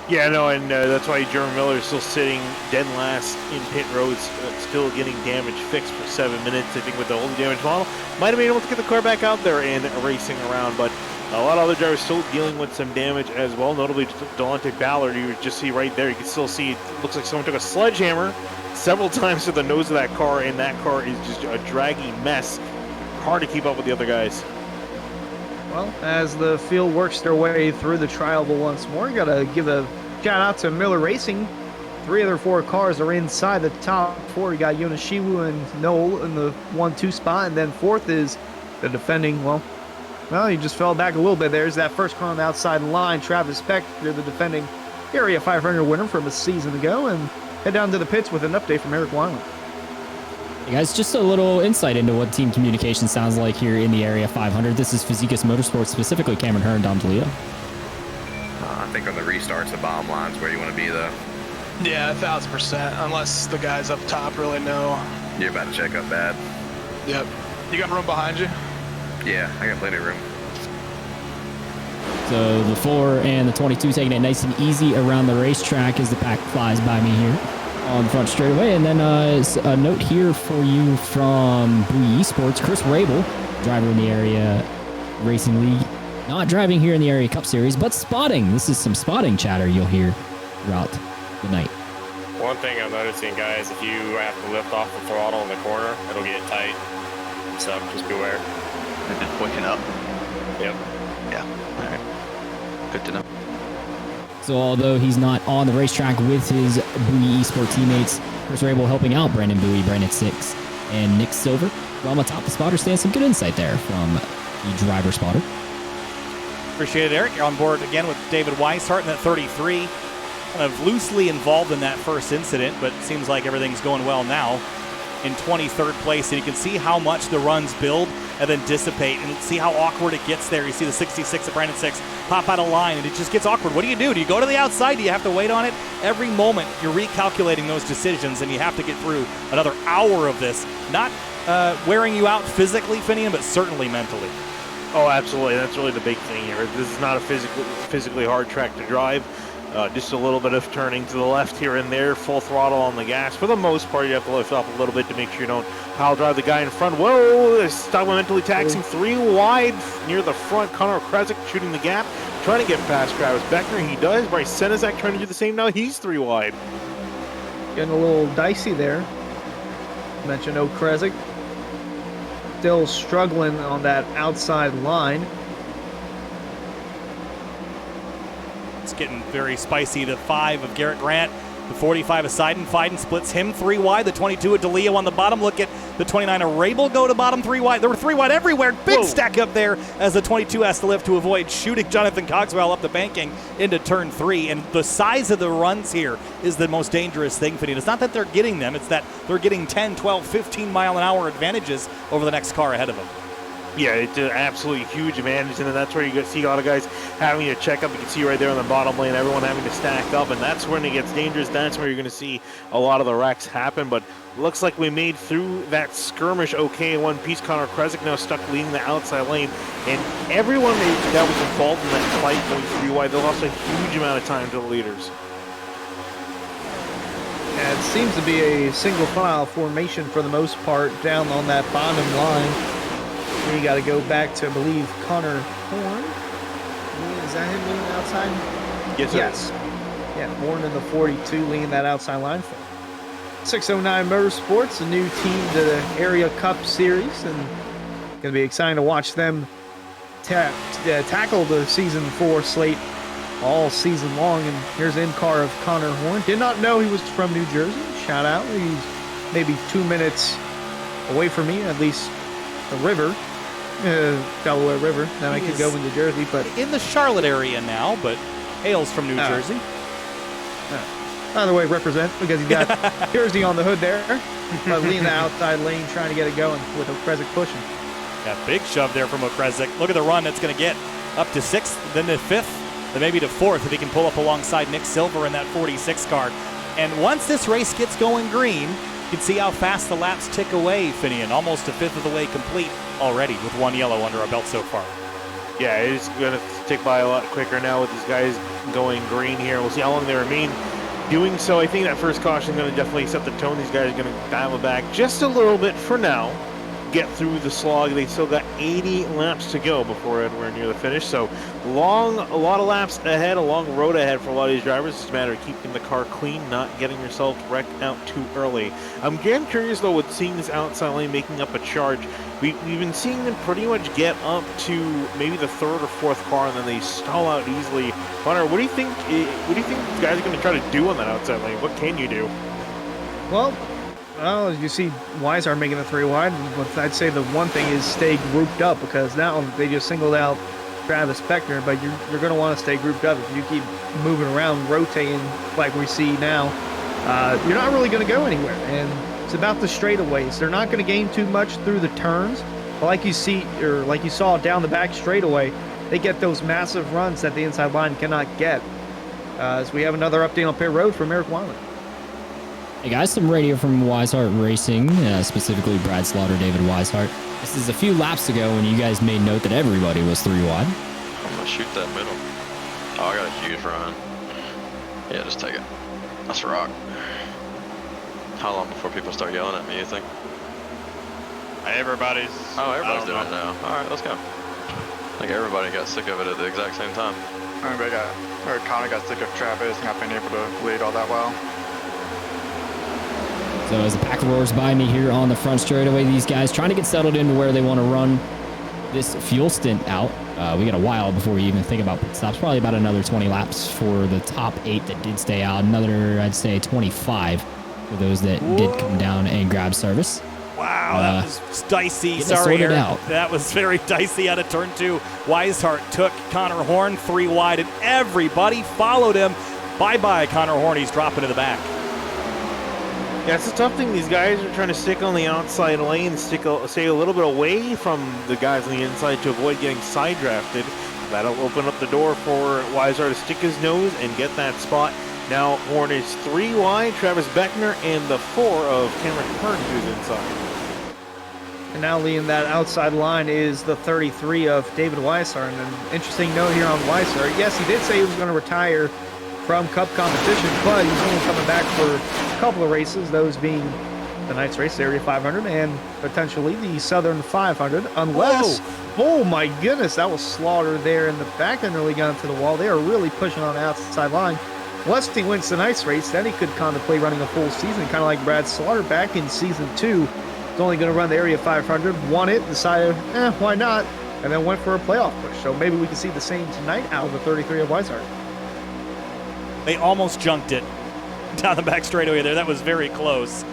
Yeah, no, and that's why Jeremy Miller is still sitting dead last in pit roads, still getting damage fixed for 7 minutes. I think with the older damage model, might have been able to get the car back out there and racing around, but a lot of other drivers still dealing with some damage as well, notably Delonte Ballard. You just see right there, you can still see, it looks like someone took a sledgehammer several times to the nose of that car, and that car is just a draggy mess. Hard to keep up with the other guys. Well, as the field works their way through the trioval once more, you got to give a shout out to Miller Racing. 3 of their 4 cars are inside the top 4. You got Yonishiwu and Noel in the 1-2 spot, and then 4th is the defending, well, he just fell back a little bit. There's that first car on the outside line. Travis Spector, the defending Area 500 winner from a season ago, and head down to the pits with an update from Eric Weiland. Hey guys, just a little insight into what team communication sounds like here in the Area 500. This is Physicus Motorsports, specifically Cameron Herr and Dom DeLeo. I think on the restarts, the bottom line's where you want to be, though. Yeah, 1000%, unless the guys up top really know. You're about to check up bad. Yep. You got room behind you? Yeah, I got plenty of room. So the 4 and the 22 taking it nice and easy around the racetrack as the pack flies by me here on the front straightaway. And then a note here for you from Bowie Esports. Chris Rabel, driver in the Area Racing League, not driving here in the Area Cup Series, but spotting. This is some spotting chatter you'll hear throughout the night. One thing I'm noticing, guys, if you have to lift off the throttle in the corner, it'll get tight. So just beware. And just pushing up. Yep. Yeah. All right. Good to know. So although he's not on the racetrack with his Bowie Esports teammates, Chris Rabel helping out Brandon Bowie, Brandon Six, and Nick Silver from atop the spotter stand. Some good insight there from the driver spotter. Appreciate it, Eric. You're on board again with David Weishart in that 33. Kind of loosely involved in that first incident, but it seems like everything's going well now. In 23rd place, and you can see how much the runs build and then dissipate, and see how awkward it gets there. You see the 66 of Brandon Six pop out of line, and it just gets awkward. What do? Do you go to the outside? Do you have to wait on it? Every moment you're recalculating those decisions, and you have to get through another hour of this. Not wearing you out physically, Finian, but certainly mentally. Oh, absolutely. That's really the big thing here. This is not a physically hard track to drive. Just a little bit of turning to the left here and there, full throttle on the gas. For the most part, you have to lift off a little bit to make sure you don't pile drive the guy in front. Whoa, stop mentally taxing 3 wide near the front. Connor Kresick shooting the gap, trying to get past Travis Beckner. He does. Bryce Senizak trying to do the same now. He's 3 wide. Getting a little dicey there. Mentioned Kresick. Still struggling on that outside line. It's getting very spicy. The 5 of Garrett Grant, the 45 of Seiden. Fiden splits him 3 wide. The 22 of DeLeo on the bottom. Look at the 29 of Rabel go to bottom 3 wide. There were 3 wide everywhere. Big stack up there as the 22 has to lift to avoid shooting Jonathan Cogswell up the banking into turn 3. And the size of the runs here is the most dangerous thing, Finny. It's not that they're getting them. It's that they're getting 10, 12, 15 mile an hour advantages over the next car ahead of them. Yeah, it's an absolutely huge advantage, and then that's where you see a lot of guys having to check up. You can see right there on the bottom lane, everyone having to stack up, and that's when it gets dangerous. That's where you're going to see a lot of the wrecks happen, but looks like we made through that skirmish okay in one piece. Connor Kresick now stuck leading the outside lane, and everyone that was involved in that fight going 3 wide, they lost a huge amount of time to the leaders. And it seems to be a single file formation for the most part down on that bottom line. You got to go back to, I believe, Connor Horn. Is that him leading outside? Yes, sir. Yes. Yeah, Horn in the 42 leading that outside line for 609 Motorsports, a new team to the Area Cup Series, and going to be exciting to watch them tackle the Season 4 slate all season long. And here's in-car of Connor Horn. Did not know he was from New Jersey. Shout out. He's maybe 2 minutes away from me, at least the river. Delaware River. Then I could go into Jersey, but in the Charlotte area now, but Hails from New Jersey. Either way, represent, because he's got Jersey on the hood there. Leading the outside lane, trying to get it going with Okresic pushing. Yeah, big shove there from Okresic. Look at the run that's going to get up to 6th, then to 5th, then maybe to 4th if he can pull up alongside Nick Silver in that 46 car. And once this race gets going green, you can see how fast the laps tick away, Finian. Almost a 5th of the way complete already with 1 yellow under our belt so far. Yeah, it's going to tick by a lot quicker now with these guys going green here. We'll see how long they remain doing so. I think that first caution is going to definitely set the tone. These guys are going to dial it back just a little bit for now. Get through the slog. They still got 80 laps to go before we're near the finish. So a lot of laps ahead, a long road ahead for a lot of these drivers. It's a matter of keeping the car clean, not getting yourself wrecked out too early. I'm getting curious though with seeing this outside lane making up a charge. We've been seeing them pretty much get up to maybe the 3rd or 4th car, and then they stall out easily. Hunter, what do you think? What do you think these guys are going to try to do on that outside lane? What can you do? Well, you see Weishart making the 3 wide, but I'd say the one thing is stay grouped up, because now they just singled out Travis Beckner, but you're going to want to stay grouped up. If you keep moving around, rotating like we see now, you're not really going to go anywhere. And it's about the straightaways. They're not going to gain too much through the turns, but like you saw down the back straightaway, they get those massive runs that the inside line cannot get. As we have another update on pit road from Eric Weiland. Hey guys, some radio from Weishart Racing, specifically Brad Slaughter, David Weishart. This is a few laps ago when you guys made note that everybody was 3 wide. I'm gonna shoot that middle. Oh, I got a huge run. Yeah, just take it. That's a rock. How long before people start yelling at me, you think? Everybody's doing it now. All right, let's go. I think everybody got sick of it at the exact same time. Connor got sick of Travis not being able to lead all that well. So as the pack roars by me here on the front straightaway, these guys trying to get settled into where they want to run this fuel stint out. We got a while before we even think about pit stops. Probably about another 20 laps for the top 8 that did stay out. Another, I'd say, 25 for those that did come down and grab service. Wow, that was dicey. Sorry, Eric. That was very dicey out of turn 2. Weishart took Connor Horn 3 wide, and everybody followed him. Bye-bye, Connor Horn. He's dropping to the back. Yeah, it's a tough thing. These guys are trying to stick on the outside lane, stay a little bit away from the guys on the inside to avoid getting side drafted. That'll open up the door for Weishart to stick his nose and get that spot. Now Horn is 3 wide, Travis Beckner, and the 4 of Cameron Kern, who's inside. And now leading that outside line is the 33 of David Weishart. And an interesting note here on Weishart. Yes, he did say he was going to retire from Cup competition, but he's only coming back for a couple of races, those being the Knights Race Area 500 and potentially the Southern 500, unless, oh my goodness, that was Slaughter there in the back and nearly got into the wall. They are really pushing on the outside line. Unless he wins the Knights Race, then he could contemplate running a full season, kind of like Brad Slaughter back in Season 2. He's only going to run the Area 500, won it, decided, why not, and then went for a playoff push. So maybe we can see the same tonight out of the 33 of Weishart. They almost junked it down the back straightaway there. That was very close,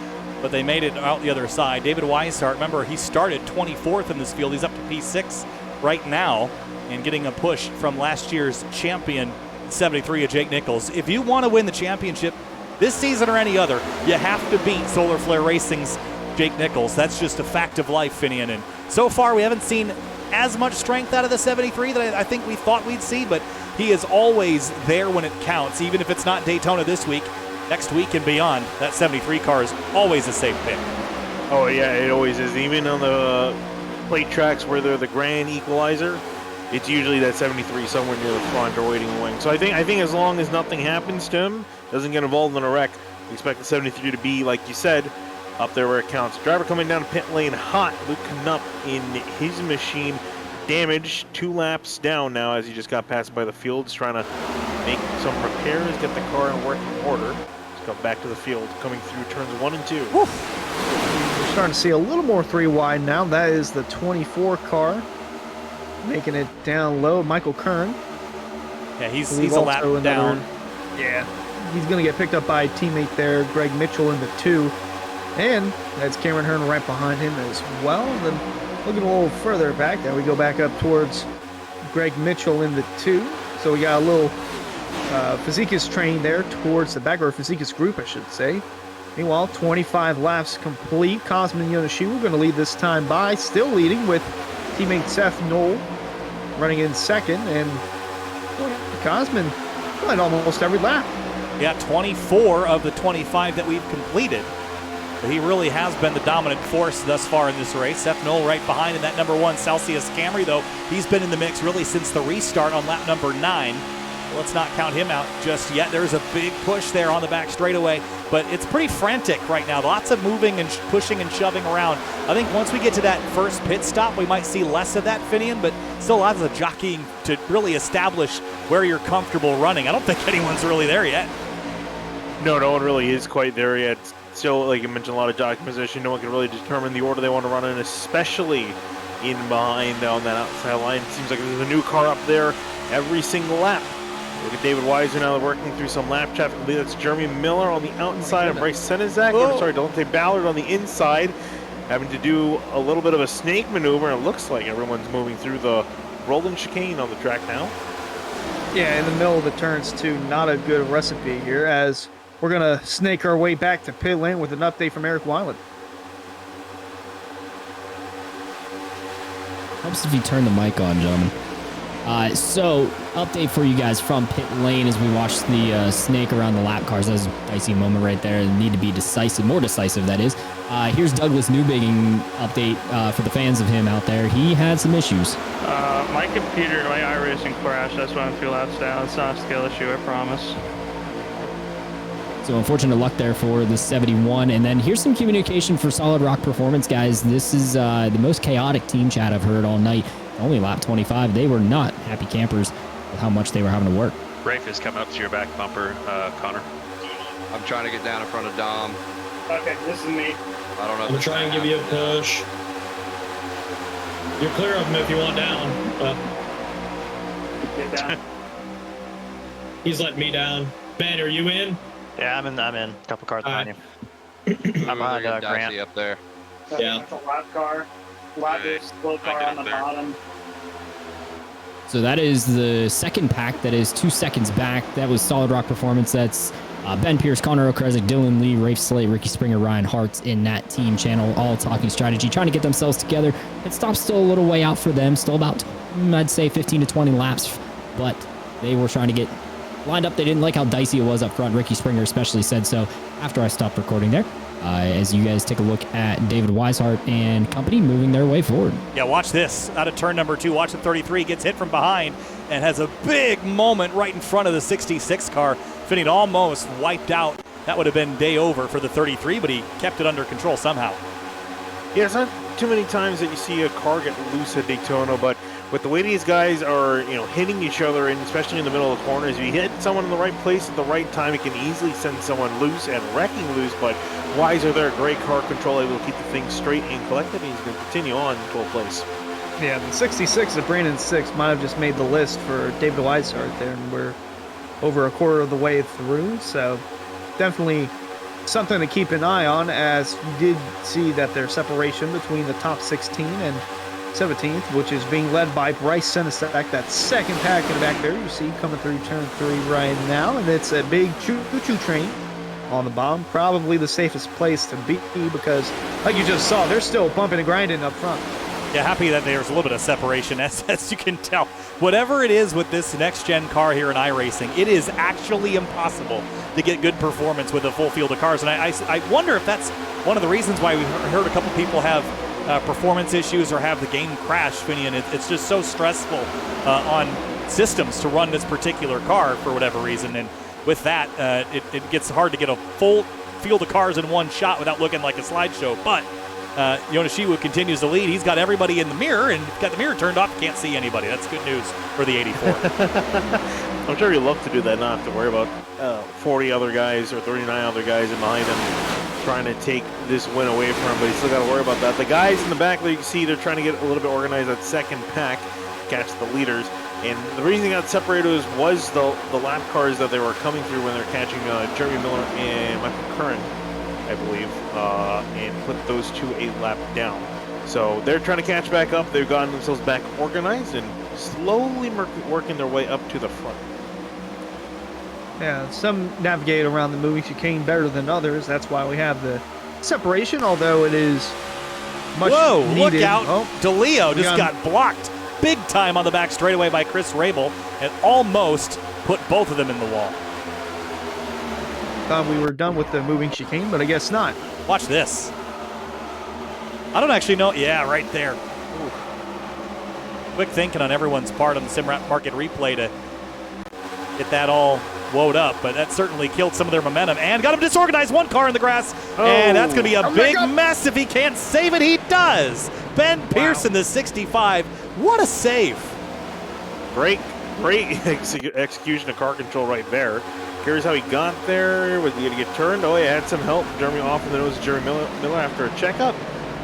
but they made it out the other side. David Weishart, remember, he started 24th in this field. He's up to P6 right now and getting a push from last year's champion, 73 of Jake Nichols. If you want to win the championship this season or any other, you have to beat Solar Flare Racing's Jake Nichols. That's just a fact of life, Finian. And so far, we haven't seen as much strength out of the 73 that I think we thought we'd see, but he is always there when it counts, even if it's not Daytona this week, next week and beyond. That 73 car is always a safe pick. Oh yeah, it always is. Even on the plate tracks where they're the grand equalizer, it's usually that 73 somewhere near the front or waiting wing. So I think as long as nothing happens to him, doesn't get involved in a wreck, we expect the 73 to be, like you said, up there where it counts. Driver coming down pit lane hot. Luke Knupp in his machine. Damage 2 laps down now as he just got passed by the field. He's trying to make some repairs, get the car in working order. Let's go back to the field, coming through turns 1 and 2. Woo. We're starting to see a little more 3 wide now. That is the 24 car, making it down low. Michael Kern. Yeah, he's a lap down. Yeah, he's going to get picked up by a teammate there, Greg Mitchell in the 2. And that's Cameron Hearn right behind him as well. Then looking a little further back, now we go back up towards Greg Mitchell in the 2. So we got a little Fazekas train there towards the back, or Fazekas group, I should say. Meanwhile, 25 laps complete. Cosman Yonoshiwu going to lead this time by, still leading with teammate Seth Knoll running in second, and Cosman led almost every lap. Yeah, 24 of the 25 that we've completed. But he really has been the dominant force thus far in this race. Seth Knoll right behind in that number 1 Celsius Camry, though he's been in the mix really since the restart on lap number 9. Let's not count him out just yet. There's a big push there on the back straightaway, but it's pretty frantic right now. Lots of moving and pushing and shoving around. I think once we get to that first pit stop, we might see less of that, Finian, but still lots of jockeying to really establish where you're comfortable running. I don't think anyone's really there yet. No one really is quite there yet. Still, like you mentioned, a lot of jockey position. No one can really determine the order they want to run in, especially in behind on that outside line. It seems like there's a new car up there every single lap. Look at David Weiser now working through some lap traffic. I believe that's Jeremy Miller on the outside and Bryce Senizak, or sorry, Dante Ballard on the inside, having to do a little bit of a snake maneuver. And it looks like everyone's moving through the rolling chicane on the track now. Yeah, in the middle of the turns too, not a good recipe here, as we're going to snake our way back to pit lane with an update from Eric Weiland. Helps if you turn the mic on, gentlemen. So, update for you guys from pit lane as we watch the snake around the lap cars. That was a dicey moment right there. Need to be decisive, more decisive, that is. Here's Douglas Newbigging update for the fans of him out there. He had some issues. My computer, my iRacing crashed. That's why I'm a few laps down. It's not a skill issue, I promise. So unfortunate luck there for the 71. And then here's some communication for Solid Rock Performance, guys. This is the most chaotic team chat I've heard all night. Only lap 25. They were not happy campers with how much they were having to work. Rafe is coming up to your back bumper, Connor. I'm trying to get down in front of Dom. Okay, this is me. I don't know. I'm trying to give you a push. You're clear of him if you want down. Get down. He's letting me down. Ben, are you in? Yeah, I'm in. A couple cars behind you. I'm behind Grant. Up there. Yeah. It's a lap car. Lap is slow car on the bottom. So that is the second pack. That is 2 seconds back. That was Solid Rock Performance. That's Ben Pierce, Connor O'Kresick, Dylan Lee, Rafe Slate, Ricky Springer, Ryan Hartz in that team channel, all talking strategy, trying to get themselves together. Pit stop's still a little way out for them. Still about, I'd say, 15 to 20 laps. But they were trying to get lined up. They didn't like how dicey it was up front. Ricky Springer especially said so after I stopped recording there. As you guys take a look at David Weishart and company moving their way forward. Yeah, watch this. Out of turn number 2, watch the 33. Gets hit from behind and has a big moment right in front of the 66 car. Finney almost wiped out. That would have been day over for the 33, but he kept it under control somehow. Yeah, it's not too many times that you see a car get loose at Daytona, but with the way these guys are, hitting each other, and especially in the middle of the corners, if you hit someone in the right place at the right time, it can easily send someone loose and wrecking loose. But Weiser there, great car control, able to keep the thing straight and collected, and he's going to continue on in 12th place. Yeah, the 66 of Brandon 6 might have just made the list for David Weishart there, and we're over a quarter of the way through, so definitely something to keep an eye on, as you did see that there's separation between the top 16 and 17th, which is being led by Bryce Senizak. That second pack in the back there, you see coming through turn 3 right now, and it's a big choo-choo train on the bottom. Probably the safest place to be, because like you just saw, they're still bumping and grinding up front. Yeah, happy that there's a little bit of separation, as you can tell. Whatever it is with this next-gen car here in iRacing, it is actually impossible to get good performance with a full field of cars. And I wonder if that's one of the reasons why we heard a couple people have performance issues or have the game crash, Finian. It's just so stressful on systems to run this particular car for whatever reason. And with that, it gets hard to get a full field of cars in one shot without looking like a slideshow. But Yonoshiwu continues to lead. He's got everybody in the mirror, and got the mirror turned off. Can't see anybody. That's good news for the 84. I'm sure he'd love to do that, not have to worry about 40 other guys or 39 other guys in behind him trying to take this win away from him, but he's still got to worry about that. The guys in the back there, you can see they're trying to get a little bit organized. That second pack, catch the leaders. And the reason they got separated was the lap cars that they were coming through when they're catching Jeremy Miller and Michael Curran, I believe, and put those two a lap down. So they're trying to catch back up. They've gotten themselves back organized and slowly working their way up to the front. Yeah, some navigate around the moving chicane better than others. That's why we have the separation, although it is much Whoa, needed. look out. Oh, DeLeo just got blocked big time on the back straightaway by Chris Rabel and almost put both of them in the wall. Thought we were done with the moving chicane, but I guess not. Watch this. I don't actually know. Yeah, right there. Ooh. Quick thinking on everyone's part on the Sim Market replay to get that all woed up, but that certainly killed some of their momentum and got him disorganized. One car in the grass, and that's going to be a big mess if he can't save it. He does. Ben Pearson, the 65. What a save. Great execution of car control right there. Here's how he got there. Was he going to get turned? Oh, he had some help. Jeremy off in the nose of Jerry Miller after a checkup.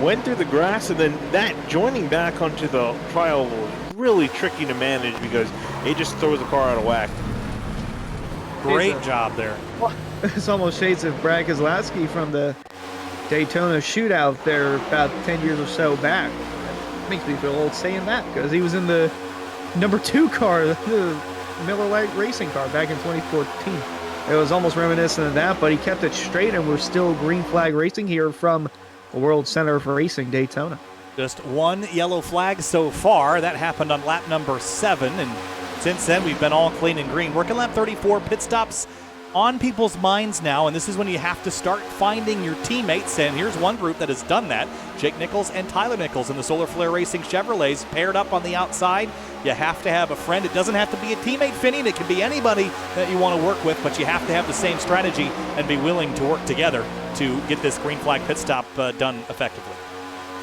Went through the grass, and then that joining back onto the trial was really tricky to manage because it just throws the car out of whack. Great job there. It's almost shades of Brad Keselowski from the Daytona shootout there about 10 years or so back. That makes me feel old saying that because he was in the number 2 car, the Miller Lite racing car back in 2014. It was almost reminiscent of that, but he kept it straight, and we're still green flag racing here from the World Center for Racing, Daytona. Just one yellow flag so far. That happened on lap number 7, and since then we've been all clean and green. Working lap 34, pit stops on people's minds now, and this is when you have to start finding your teammates, and here's one group that has done that. Jake Nichols and Tyler Nichols in the Solar Flare Racing Chevrolets paired up on the outside. You have to have a friend. It doesn't have to be a teammate, Finney. It can be anybody that you want to work with, but you have to have the same strategy and be willing to work together to get this green flag pit stop done effectively.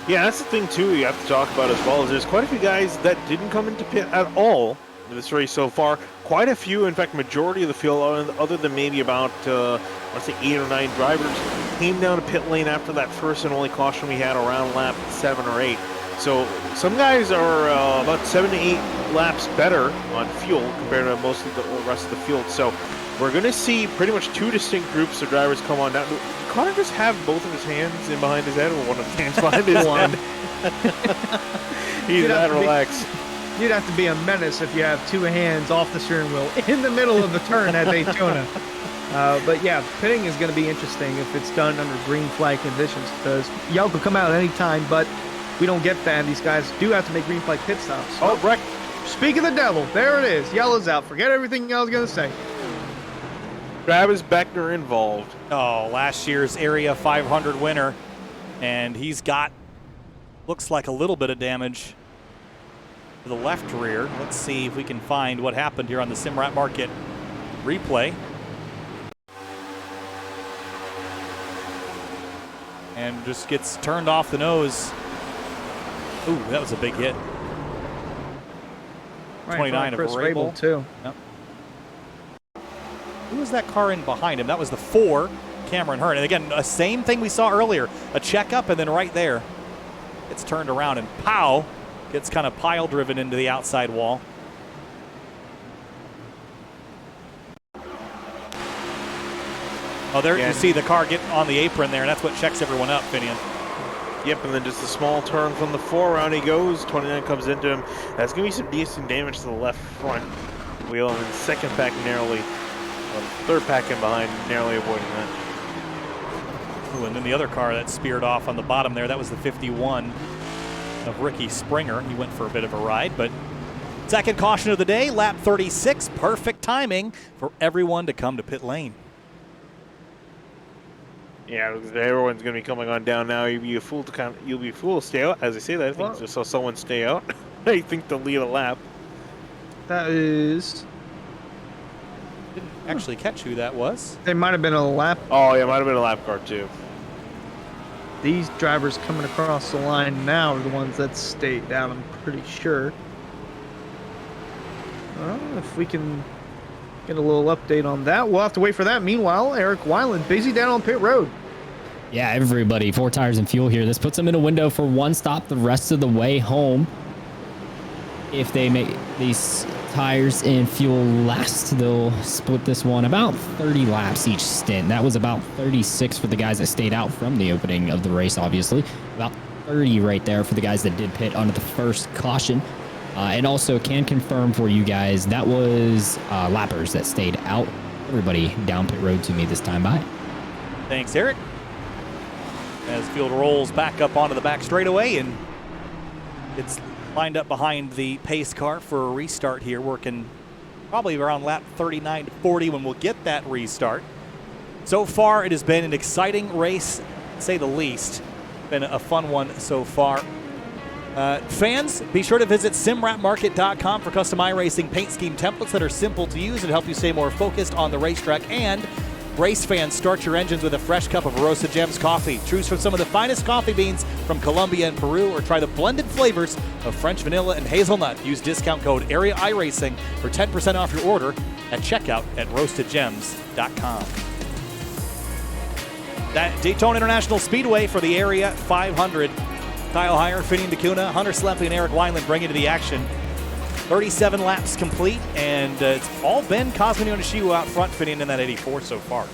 Yeah, that's the thing, too, you have to talk about as well, is there's quite a few guys that didn't come into pit at all in this race so far. Quite a few, in fact, majority of the field, other than maybe about, let's say, 8 or 9 drivers, came down to pit lane after that first and only caution we had around lap 7 or 8. So some guys are about 7 to 8 laps better on fuel compared to most of the rest of the field. So we're going to see pretty much 2 distinct groups of drivers come on down. Connor just have both of his hands in behind his head, or one of his hands behind his head? He's that relaxed. You'd have to be a menace if you have 2 hands off the steering wheel in the middle of the turn at Daytona. But yeah, pitting is going to be interesting if it's done under green flag conditions because yellow could come out anytime, but we don't get that. These guys do have to make green flag pit stops. Oh, Breck. Speak of the devil, there it is. Yellow's out. Forget everything I was going to say. Travis Beckner involved. Oh, last year's Area 500 winner, and he's got, looks like a little bit of damage to the left rear. Let's see if we can find what happened here on the Simrat Market replay. And just gets turned off the nose. Ooh, that was a big hit. Right, 29 of Chris Rabel Rabel too. Yep. Who was that car in behind him? That was the 4, Cameron Hearn. And again, the same thing we saw earlier. A checkup, and then right there, it's turned around, and pow, gets kind of pile driven into the outside wall. Oh, there you see the car get on the apron there, and that's what checks everyone up, Finian. Yep, and then just a small turn from the 4, around he goes. 29 comes into him. That's going to be some decent damage to the left front wheel, and then second pack narrowly, third pack in behind, narrowly avoiding that. Ooh, and then the other car that speared off on the bottom there, that was the 51 of Ricky Springer. He went for a bit of a ride, but second caution of the day, lap 36. Perfect timing for everyone to come to pit lane. Yeah, everyone's going to be coming on down now. You'll be a fool to stay out. As I say that, I think just saw someone stay out. I think to lead a lap. That is. Didn't actually catch who that was. They might have been a lap. Oh, yeah, might have been a lap car too. These drivers coming across the line now are the ones that stayed out, I'm pretty sure. Well, if we can get a little update on that, we'll have to wait for that. Meanwhile, Eric Weiland busy down on pit road. Yeah, everybody, 4 tires and fuel here. This puts them in a window for 1 stop the rest of the way home. If they make these tires and fuel last, they'll split this one about 30 laps each stint. That was about 36 for the guys that stayed out from the opening of the race, obviously. About 30 right there for the guys that did pit onto the first caution. And also can confirm for you guys, that was lappers that stayed out everybody down pit road to me this time by. Thanks, Eric. As field rolls back up onto the back straightaway, and it's lined up behind the pace car for a restart here, working probably around lap 39 to 40 when we'll get that restart. So far, it has been an exciting race, to say the least. Been a fun one so far. Fans, be sure to visit simwrapmarket.com for custom iRacing paint scheme templates that are simple to use and help you stay more focused on the racetrack. And race fans, start your engines with a fresh cup of Roasted Gems coffee. Choose from some of the finest coffee beans from Colombia and Peru, or try the blended flavors of French vanilla and hazelnut. Use discount code Area iRacing for 10% off your order at checkout at roastedgems.com. That Daytona International Speedway for the Area 500. Kyle Heyer, Finian DeCuna, Hunter Schleppe, and Eric Wineland bring you to the action. 37 laps complete, and it's all been Cosmin Yoneshiwu out front, Finian in that 84 so far.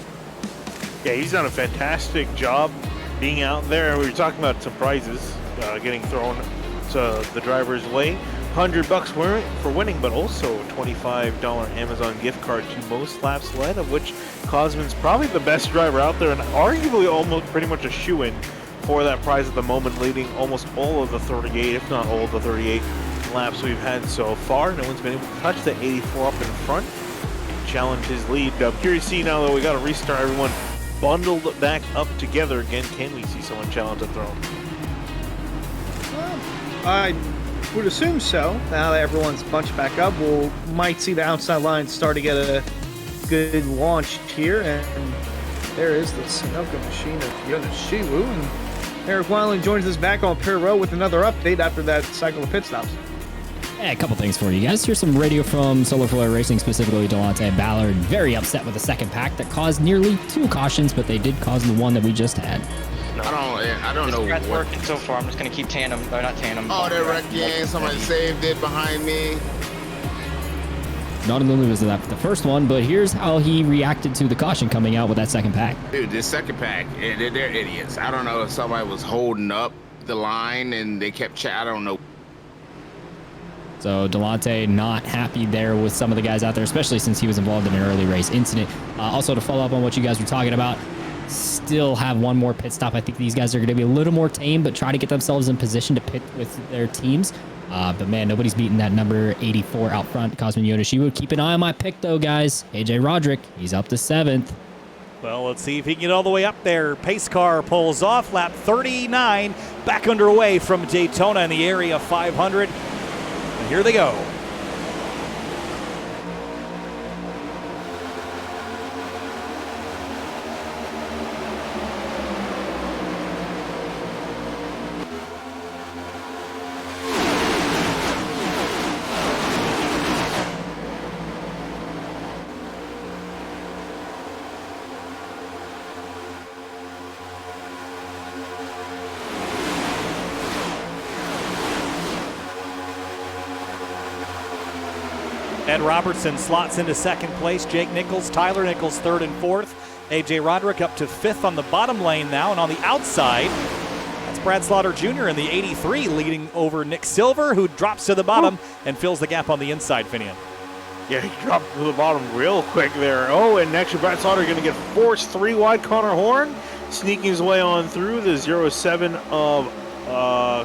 Yeah, he's done a fantastic job being out there. We were talking about some prizes getting thrown to the driver's way. $100 for winning, but also a $25 Amazon gift card to most laps led, of which Cosmin's probably the best driver out there and arguably almost pretty much a shoo-in for that prize at the moment, leading almost all of the 38, if not all of the 38 laps we've had so far. No one's been able to touch the 84 up in front, challenge his lead. I'm curious to see now that we got to restart everyone bundled back up together again. Can we see someone challenge the throne? I would assume so. Now that everyone's bunched back up, we might see the outside line start to get a good launch here. And there is the Sunoco machine of Yoneshiwu. And Eric Wineland joins us back on pit row with another update after that cycle of pit stops. Yeah, a couple things for you guys. Here's some radio from Solar Flare Racing, specifically Delonte Ballard. Very upset with the second pack that caused nearly 2 cautions, but they did cause the one that we just had. I don't know That's what. working so far. I'm just gonna keep tandem, or not tandem. Oh, they're wrecking. Somebody saved it behind me. Not only was that the first one, but here's how he reacted to the caution coming out with that second pack. Dude, this second pack, they're idiots. I don't know if somebody was holding up the line and they kept I don't know. So Delonte not happy there with some of the guys out there, especially since he was involved in an early race incident. Also, to follow up on what you guys were talking about, still have one more pit stop. I think these guys are going to be a little more tame, but try to get themselves in position to pit with their teams. But man, nobody's beating that number 84 out front, Cosmin Yoneshiwu. Keep an eye on my pick though, guys. AJ Roderick, he's up to 7th. Well, let's see if he can get all the way up there. Pace car pulls off, lap 39, back underway from Daytona in the Area 500. And here they go. Ed Robertson slots into second place. Jake Nichols, Tyler Nichols, 3rd and 4th. AJ Roderick up to 5th on the bottom lane now. And on the outside, that's Brad Slaughter Jr. in the 83, leading over Nick Silver, who drops to the bottom and fills the gap on the inside, Finian. Yeah, he dropped to the bottom real quick there. Oh, and actually Brad Slaughter going to get forced 3 wide. Connor Horn sneaking his way on through. The 07 of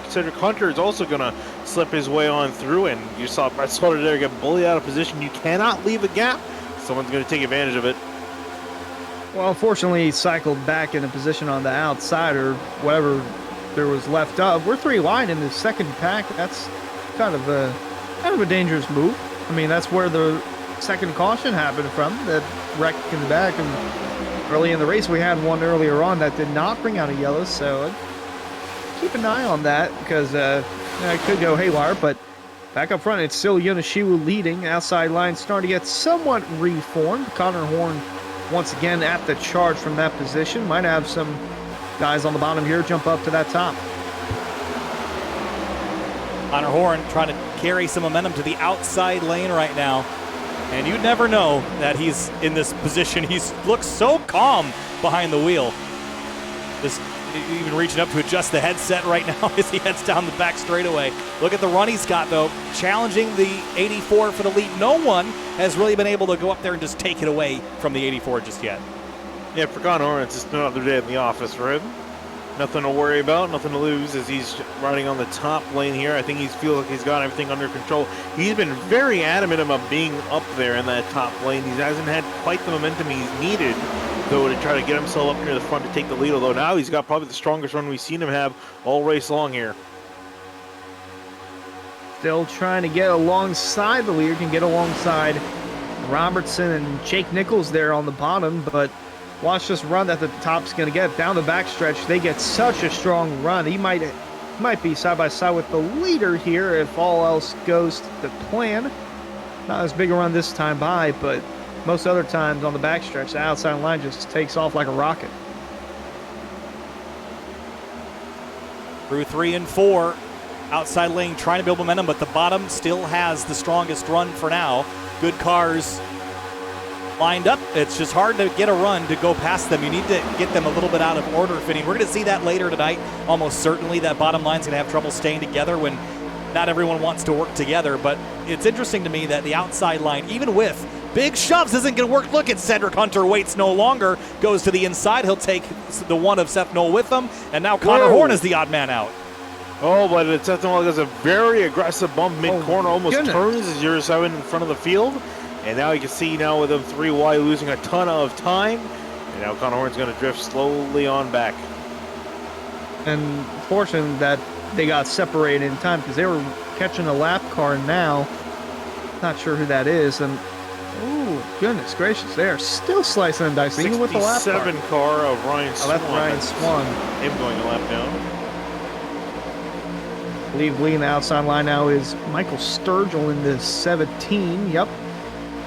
Cedric Hunter is also going to slip his way on through, and you saw Brad Slaughter there get bullied out of position. You cannot leave a gap. Someone's going to take advantage of it. Well, unfortunately, he cycled back in a position on the outside or whatever there was left of. We're 3 wide in the second pack. That's kind of a dangerous move. I mean, that's where the second caution happened from, that wreck in the back. And early in the race, we had one earlier on that did not bring out a yellow, so keep an eye on that because it could go haywire. But back up front, it's still Yoneshiwu leading. Outside line starting to get somewhat reformed. Connor Horn once again at the charge from that position. Might have some guys on the bottom here jump up to that top. Connor Horn trying to carry some momentum to the outside lane right now. And you'd never know that he's in this position. He looks so calm behind the wheel. even reaching up to adjust the headset right now as he heads down the back straightaway. Look at the run he's got, though, challenging the 84 for the lead. No one has really been able to go up there and just take it away from the 84 just yet. Yeah, for Connor Horn, it's just another day in the office for him. Nothing to worry about, nothing to lose as he's riding on the top lane here. I think he feels like he's got everything under control. He's been very adamant about being up there in that top lane. He hasn't had quite the momentum he's needed, though, to try to get himself up near the front to take the lead, although now he's got probably the strongest run we've seen him have all race long here. Still trying to get alongside the leader, can get alongside Robertson and Jake Nichols there on the bottom, but watch this run that the top's going to get. Down the backstretch, they get such a strong run. He might be side by side with the leader here if all else goes to plan. Not as big a run this time by, but most other times on the backstretch, the outside line just takes off like a rocket. Through 3 and 4, outside lane trying to build momentum, but the bottom still has the strongest run for now. Good cars lined up. It's just hard to get a run to go past them. You need to get them a little bit out of order fitting. We're going to see that later tonight. Almost certainly that bottom line's going to have trouble staying together when not everyone wants to work together. But it's interesting to me that the outside line, even with big shoves, isn't going to work. Look at Cedric Hunter, waits no longer, goes to the inside. He'll take the one of Seth Knoll with him, and now Connor Horn is the odd man out. Oh, but Seth Knoll does a very aggressive bump mid-corner, almost turns his 07 in front of the field. And now you can see now with them 3 wide, losing a ton of time. And now Connor Horn's going to drift slowly on back. And fortunate that they got separated in time because they were catching a lap car now. Not sure who that is. And, oh, goodness gracious, they are still slicing and dicing, even with the lap car. 67 car of Ryan Swan. That's Ryan Swan. Him going a lap down. I believe leading the outside line now is Michael Sturgill in the 17. Yep.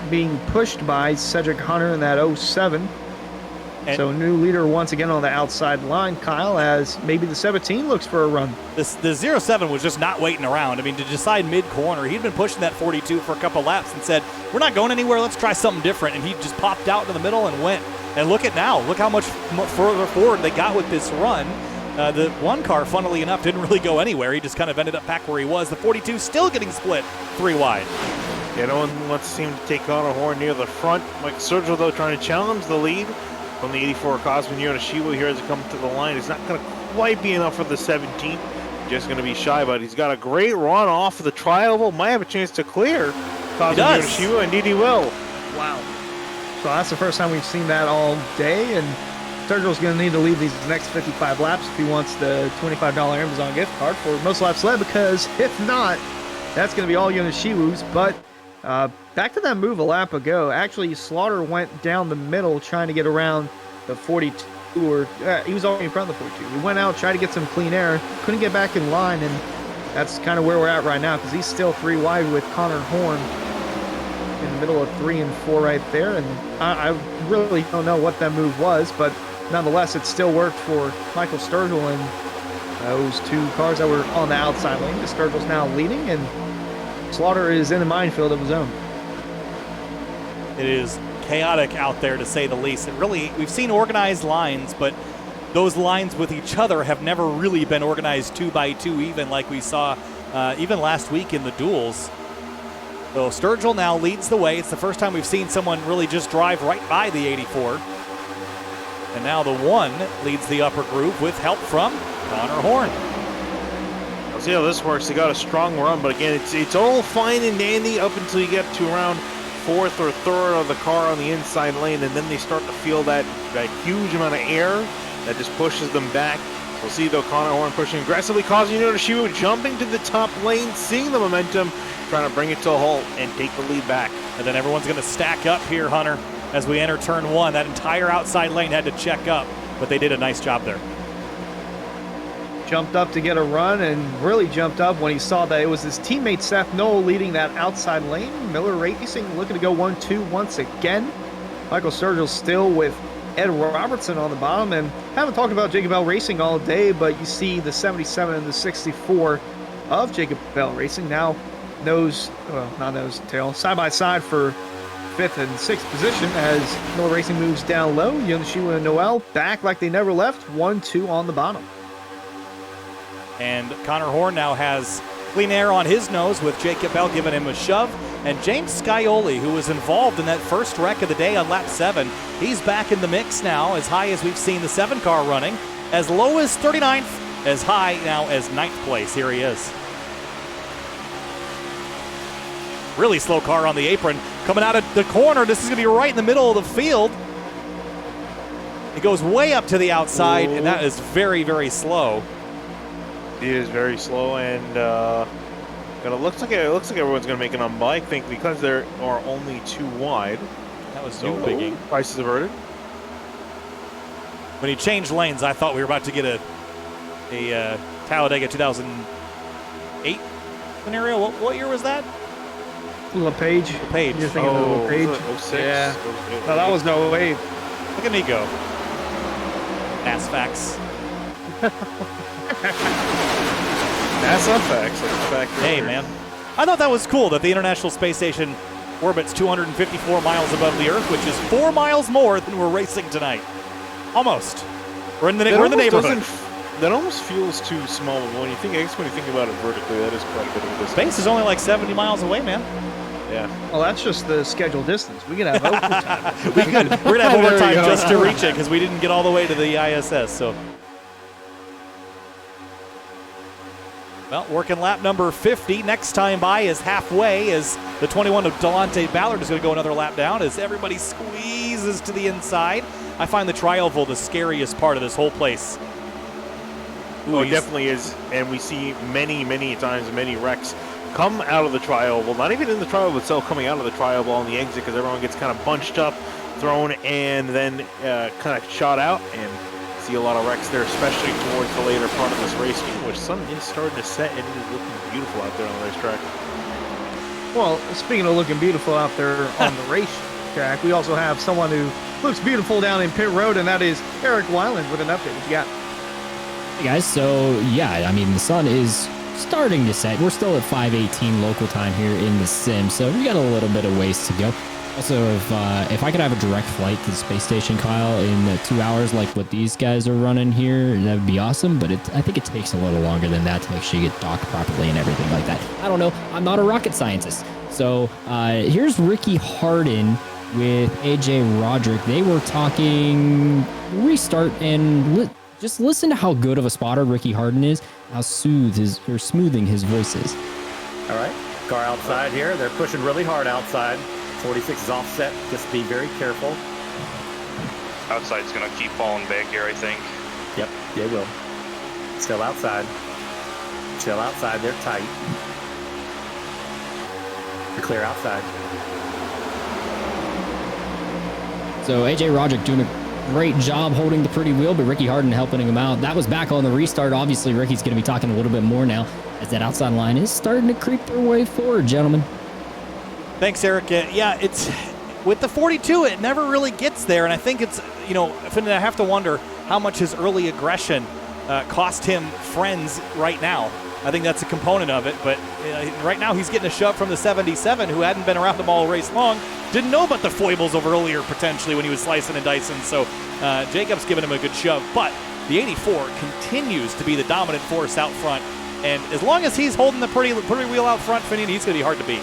Being pushed by Cedric Hunter in that 07. And so new leader once again on the outside line, Kyle, as maybe the 17 looks for a run. The 07 was just not waiting around. I mean, to decide mid-corner, he'd been pushing that 42 for a couple laps and said, we're not going anywhere, let's try something different. And he just popped out in the middle and went. And look at now, look how much further forward they got with this run. The one car, funnily enough, didn't really go anywhere. He just kind of ended up back where he was. The 42 still getting split 3 wide. Yeah, no one wants to seem to take Connor Horn near the front. Mike Sergio, though, trying to challenge the lead from the 84 Cosman Yoneshiba here as it comes to the line. It's not going to quite be enough for the 17. Just going to be shy, but he's got a great run off of the tri-oval. Might have a chance to clear Cosman Yoneshiba, and indeed he will. Wow. So that's the first time we've seen that all day, and Sergio's going to need to leave these next 55 laps if he wants the $25 Amazon gift card for most laps led, because if not, that's going to be all Yoneshiba's. But back to that move a lap ago. Actually, Slaughter went down the middle trying to get around the 42, or he was already in front of the 42. He went out, tried to get some clean air, couldn't get back in line, and that's kind of where we're at right now because he's still 3 wide with Connor Horn in the middle of 3 and 4 right there. And I really don't know what that move was, but nonetheless, it still worked for Michael Sturgill and those 2 cars that were on the outside lane. Sturgill's now leading, and Slaughter is in a minefield of his own. It is chaotic out there, to say the least. And really, we've seen organized lines, but those lines with each other have never really been organized 2 by 2, even like we saw even last week in the duels. So Sturgill now leads the way. It's the first time we've seen someone really just drive right by the 84. And now the 1 leads the upper group with help from Connor Horn. We'll see how this works. They got a strong run, but again, it's all fine and dandy up until you get to around 4th or 3rd of the car on the inside lane, and then they start to feel that huge amount of air that just pushes them back. We'll see, though, Connor Horn pushing aggressively, causing Yoneshiba jumping to the top lane, seeing the momentum, trying to bring it to a halt and take the lead back. And then everyone's going to stack up here, Hunter, as we enter turn 1. That entire outside lane had to check up, but they did a nice job there. Jumped up to get a run and really jumped up when he saw that it was his teammate Seth Knoll leading that outside lane. Miller Racing looking to go 1-2 once again. Michael Sturgill still with Ed Robertson on the bottom, and haven't talked about Jacob Bell Racing all day, but you see the 77 and the 64 of Jacob Bell Racing now not nose tail, side by side for 5th and 6th position as Miller Racing moves down low. Yonoshiwa and Noel back like they never left. 1-2 on the bottom. And Connor Horn now has clean air on his nose with Jacob Bell giving him a shove. And James Scioli, who was involved in that first wreck of the day on lap 7, he's back in the mix now, as high as we've seen the 7 car running. As low as 39th, as high now as 9th place. Here he is. Really slow car on the apron. Coming out of the corner, this is going to be right in the middle of the field. It goes way up to the outside, and that is very, very slow. It is very slow, and it looks like everyone's going to make it on bike. I think because there are only 2 wide. That was so new bigging. Prices averted. When he changed lanes, I thought we were about to get a Talladega 2008 scenario. What year was that? LePage. LePage. You're thinking of LePage? 06. Yeah. No, that was no way. Look at me go. Ass facts. That's not facts. Hey, man. I thought that was cool that the International Space Station orbits 254 miles above the Earth, which is 4 miles more than we're racing tonight. Almost. We're in the neighborhood. That almost feels too small. When you think about it vertically, that is quite a bit of a distance. Space is only like 70 miles away, man. Yeah. Well, that's just the scheduled distance. We can have overtime. We're gonna have overtime just to reach it because we didn't get all the way to the ISS. So, well, working lap number 50. Next time by is halfway as the 21 of Delonte Ballard is going to go another lap down as everybody squeezes to the inside. I find the tri-oval the scariest part of this whole place. Oh, it definitely is, and we see many times many wrecks come out of the tri-oval, not even in the tri-oval itself, coming out of the tri-oval on the exit because everyone gets kind of bunched up, thrown, and then kind of shot out, and see a lot of wrecks there, especially towards the later part of this race, which sun is starting to set, and it is looking beautiful out there on the racetrack. Well, speaking of looking beautiful out there on the racetrack, we also have someone who looks beautiful down in pit road, and that is Eric Weiland with an update. What you got? Hey guys, so yeah, I mean the sun is starting to set. We're still at 5:18 local time here in the sim, so we got a little bit of ways to go. Also, if I could have a direct flight to the space station, Kyle, in 2 hours like what these guys are running here, that would be awesome. But I think it takes a little longer than that to make sure you get docked properly and everything like that. I don't know. I'm not a rocket scientist. So here's Ricky Harden with AJ Roderick. They were talking restart and just listen to how good of a spotter Ricky Harden is, how smoothing his voice is. All right, car outside here. They're pushing really hard outside. 46 is offset. Just be very careful. Outside's going to keep falling back here, I think. Yep, they will. Still outside. Still outside. They're tight. You're clear outside. So AJ Roderick doing a great job holding the pretty wheel, but Ricky Harden helping him out. That was back on the restart. Obviously, Ricky's going to be talking a little bit more now as that outside line is starting to creep their way forward, gentlemen. Thanks, Eric. Yeah, it's with the 42, it never really gets there, and I think it's, I have to wonder how much his early aggression cost him friends right now. I think that's a component of it, but right now he's getting a shove from the 77 who hadn't been around him all race long, didn't know about the foibles of earlier potentially when he was slicing and dicing, so Jacob's giving him a good shove, but the 84 continues to be the dominant force out front, and as long as he's holding the pretty wheel out front, Finian, he's going to be hard to beat.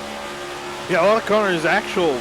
Yeah, a lot of Connor's actual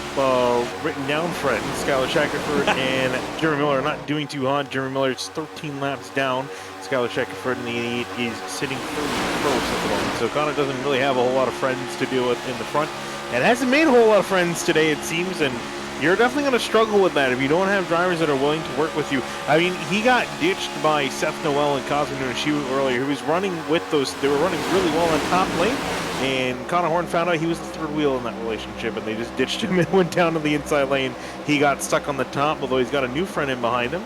written down friends, Skylar Shackelford and Jeremy Miller, are not doing too hot. Jeremy Miller is 13 laps down. Skylar Shackelford in the 88 is sitting 31st at the moment. So Connor doesn't really have a whole lot of friends to deal with in the front. And hasn't made a whole lot of friends today, it seems, and you're definitely going to struggle with that if you don't have drivers that are willing to work with you. I mean, he got ditched by Seth Noel and Cosmo Nunishiu earlier. He was running with those. They were running really well on top lane, and Connor Horn found out he was the third wheel in that relationship, and they just ditched him and went down to the inside lane. He got stuck on the top, although he's got a new friend in behind him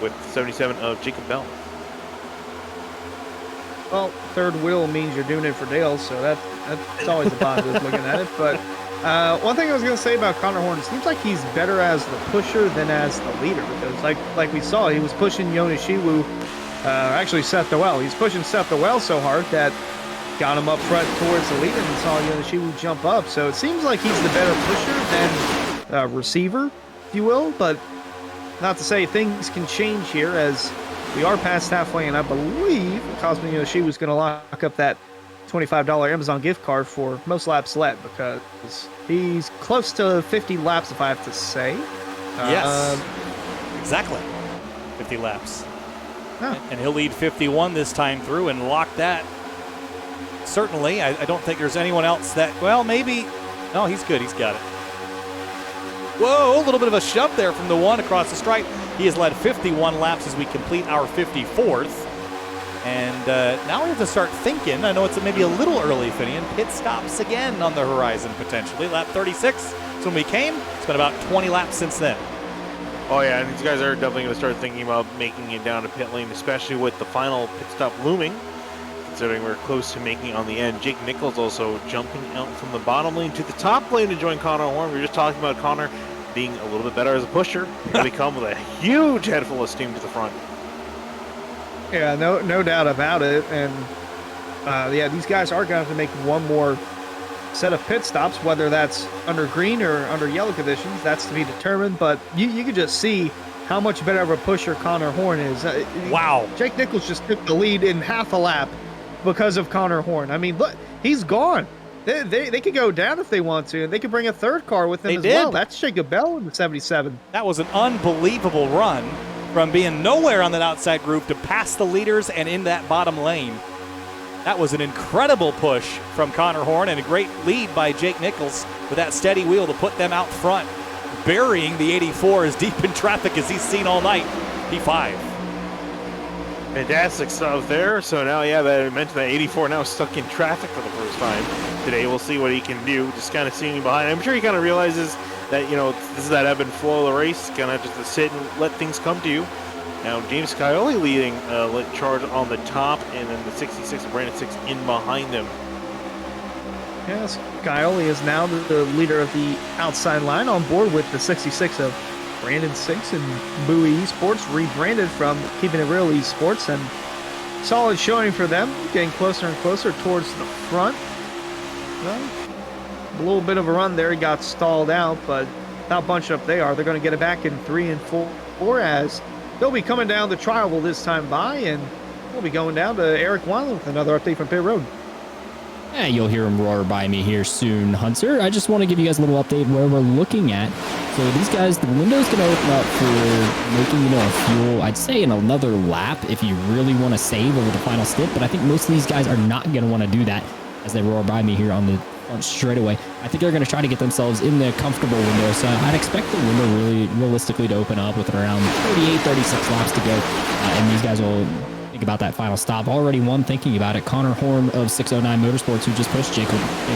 with 77 of Jacob Bell. Well, third wheel means you're doing it for Dale, so that's always a positive looking at it. But one thing I was going to say about Connor Horn, it seems like he's better as the pusher than as the leader, because like we saw, he was pushing Yonoshiwu, actually Seth Noel. He's pushing Seth Noel so hard that got him up front towards the leader and saw Yonoshiwu jump up. So it seems like he's the better pusher than receiver, if you will. But not to say things can change here, as we are past halfway, and I believe Cosmo Yoshi was going to lock up that $25 Amazon gift card for most laps let, because he's close to 50 laps, if I have to say. Yes, exactly. 50 laps. And he'll lead 51 this time through and lock that. Certainly, I don't think there's anyone else that, well, maybe. No, he's good. He's got it. Whoa, a little bit of a shove there from the one across the stripe. He has led 51 laps as we complete our 54th. And now we have to start thinking. I know it's maybe a little early, Finian. Pit stops again on the horizon, potentially. Lap 36 is when we came. It's been about 20 laps since then. Oh yeah, and these guys are definitely going to start thinking about making it down to pit lane, especially with the final pit stop looming, considering we're close to making on the end. Jake Nichols also jumping out from the bottom lane to the top lane to join Connor Horn. We were just talking about Connor being a little bit better as a pusher. He'll become with a huge head full of steam to the front. Yeah, no doubt about it. And yeah, these guys are going to have to make one more set of pit stops, whether that's under green or under yellow conditions. That's to be determined. But you can just see how much better of a pusher Connor Horn is. Wow. Jake Nichols just took the lead in half a lap because of Connor Horn. I mean, look, he's gone. They could go down if they want to, and they could bring a third car with them well. That's Jacob Bell in the 77. That was an unbelievable run from being nowhere on that outside group to pass the leaders and in that bottom lane. That was an incredible push from Connor Horn and a great lead by Jake Nichols with that steady wheel to put them out front, burying the 84 as deep in traffic as he's seen all night. P5. Fantastic stuff there. So now, yeah, I mentioned that 84 now stuck in traffic for the first time today. We'll see what he can do. Just kind of seeing him behind. I'm sure he kind of realizes that, you know, this is that ebb and flow of the race. Kind of just to sit and let things come to you. Now, James Scioli leading charge on the top, and then the 66 of Brandon 6 in behind them. Yes, Scioli is now the leader of the outside line, on board with the 66 of Brandon 6 and Bowie Esports, rebranded from Keeping It Real Esports, and solid showing for them, getting closer and closer towards the front. Well, a little bit of a run there, he got stalled out, but how bunched up they are. They're going to get it back in 3 and 4 as they'll be coming down the Tribal this time by, and we'll be going down to Eric Wineland with another update from Pit Road. Yeah, you'll hear him roar by me here soon, Hunter. I just want to give you guys a little update where we're looking at. So these guys, the window's going to open up for making, you know, a fuel, I'd say in another lap if you really want to save over the final stint, but I think most of these guys are not going to want to do that as they roar by me here on the front straightaway. I think they're going to try to get themselves in the comfortable window, so I'd expect the window really realistically to open up with around 38, 36 laps to go, and these guys will think about that final stop. Already one thinking about it. Connor Horn of 609 Motorsports, who just pushed Jake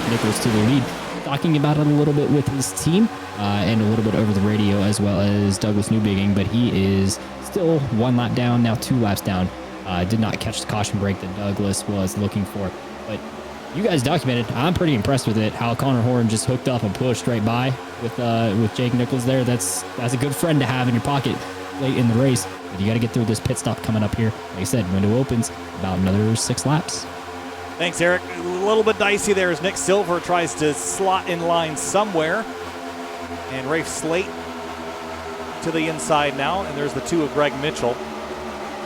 Nichols to the lead, talking about it a little bit with his team and a little bit over the radio, as well as Douglas Newbigging, but he is still 1 lap down, now 2 laps down. Did not catch the caution brake that Douglas was looking for, but you guys documented. I'm pretty impressed with it, how Connor Horn just hooked up and pushed right by with Jake Nichols there. That's a good friend to have in your pocket late in the race. But you got to get through this pit stop coming up here. Like I said, window opens about another 6 laps. Thanks, Eric. A little bit dicey there as Nick Silver tries to slot in line somewhere. And Rafe Slate to the inside now. And there's the 2 of Greg Mitchell.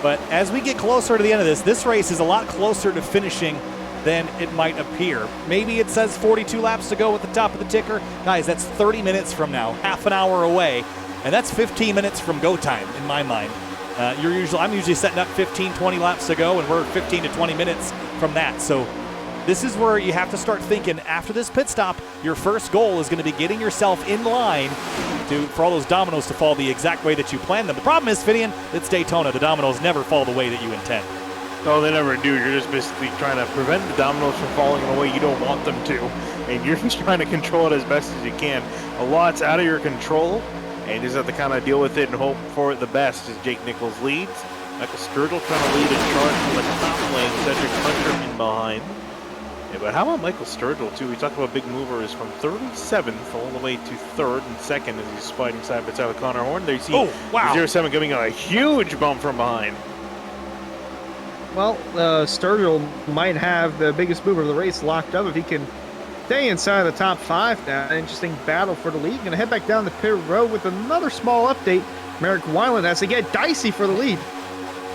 But as we get closer to the end of this race is a lot closer to finishing than it might appear. Maybe it says 42 laps to go at the top of the ticker. Guys, that's 30 minutes from now, half an hour away. And that's 15 minutes from go time in my mind. I'm usually setting up 15, 20 laps to go, and we're 15 to 20 minutes from that. So this is where you have to start thinking after this pit stop, your first goal is going to be getting yourself in line for all those dominoes to fall the exact way that you planned them. The problem is, Finian, it's Daytona. The dominoes never fall the way that you intend. No, they never do. You're just basically trying to prevent the dominoes from falling in a way you don't want them to. And you're just trying to control it as best as you can. A lot's out of your control, and you just have to kind of deal with it and hope for the best as Jake Nichols leads. Michael Sturgill trying to lead and charge from the top lane. Cedric Hunter in behind. Yeah, but how about Michael Sturgill, too? We talked about big movers from 37th all the way to 3rd and 2nd as he's fighting side by side with Connor Horn. There you see 07 giving a huge bump from behind. Well, Sturgill might have the biggest mover of the race locked up if he can stay inside the top 5 now. Interesting battle for the lead. Gonna head back down the pit road with another small update. Merrick Weiland has to get dicey for the lead.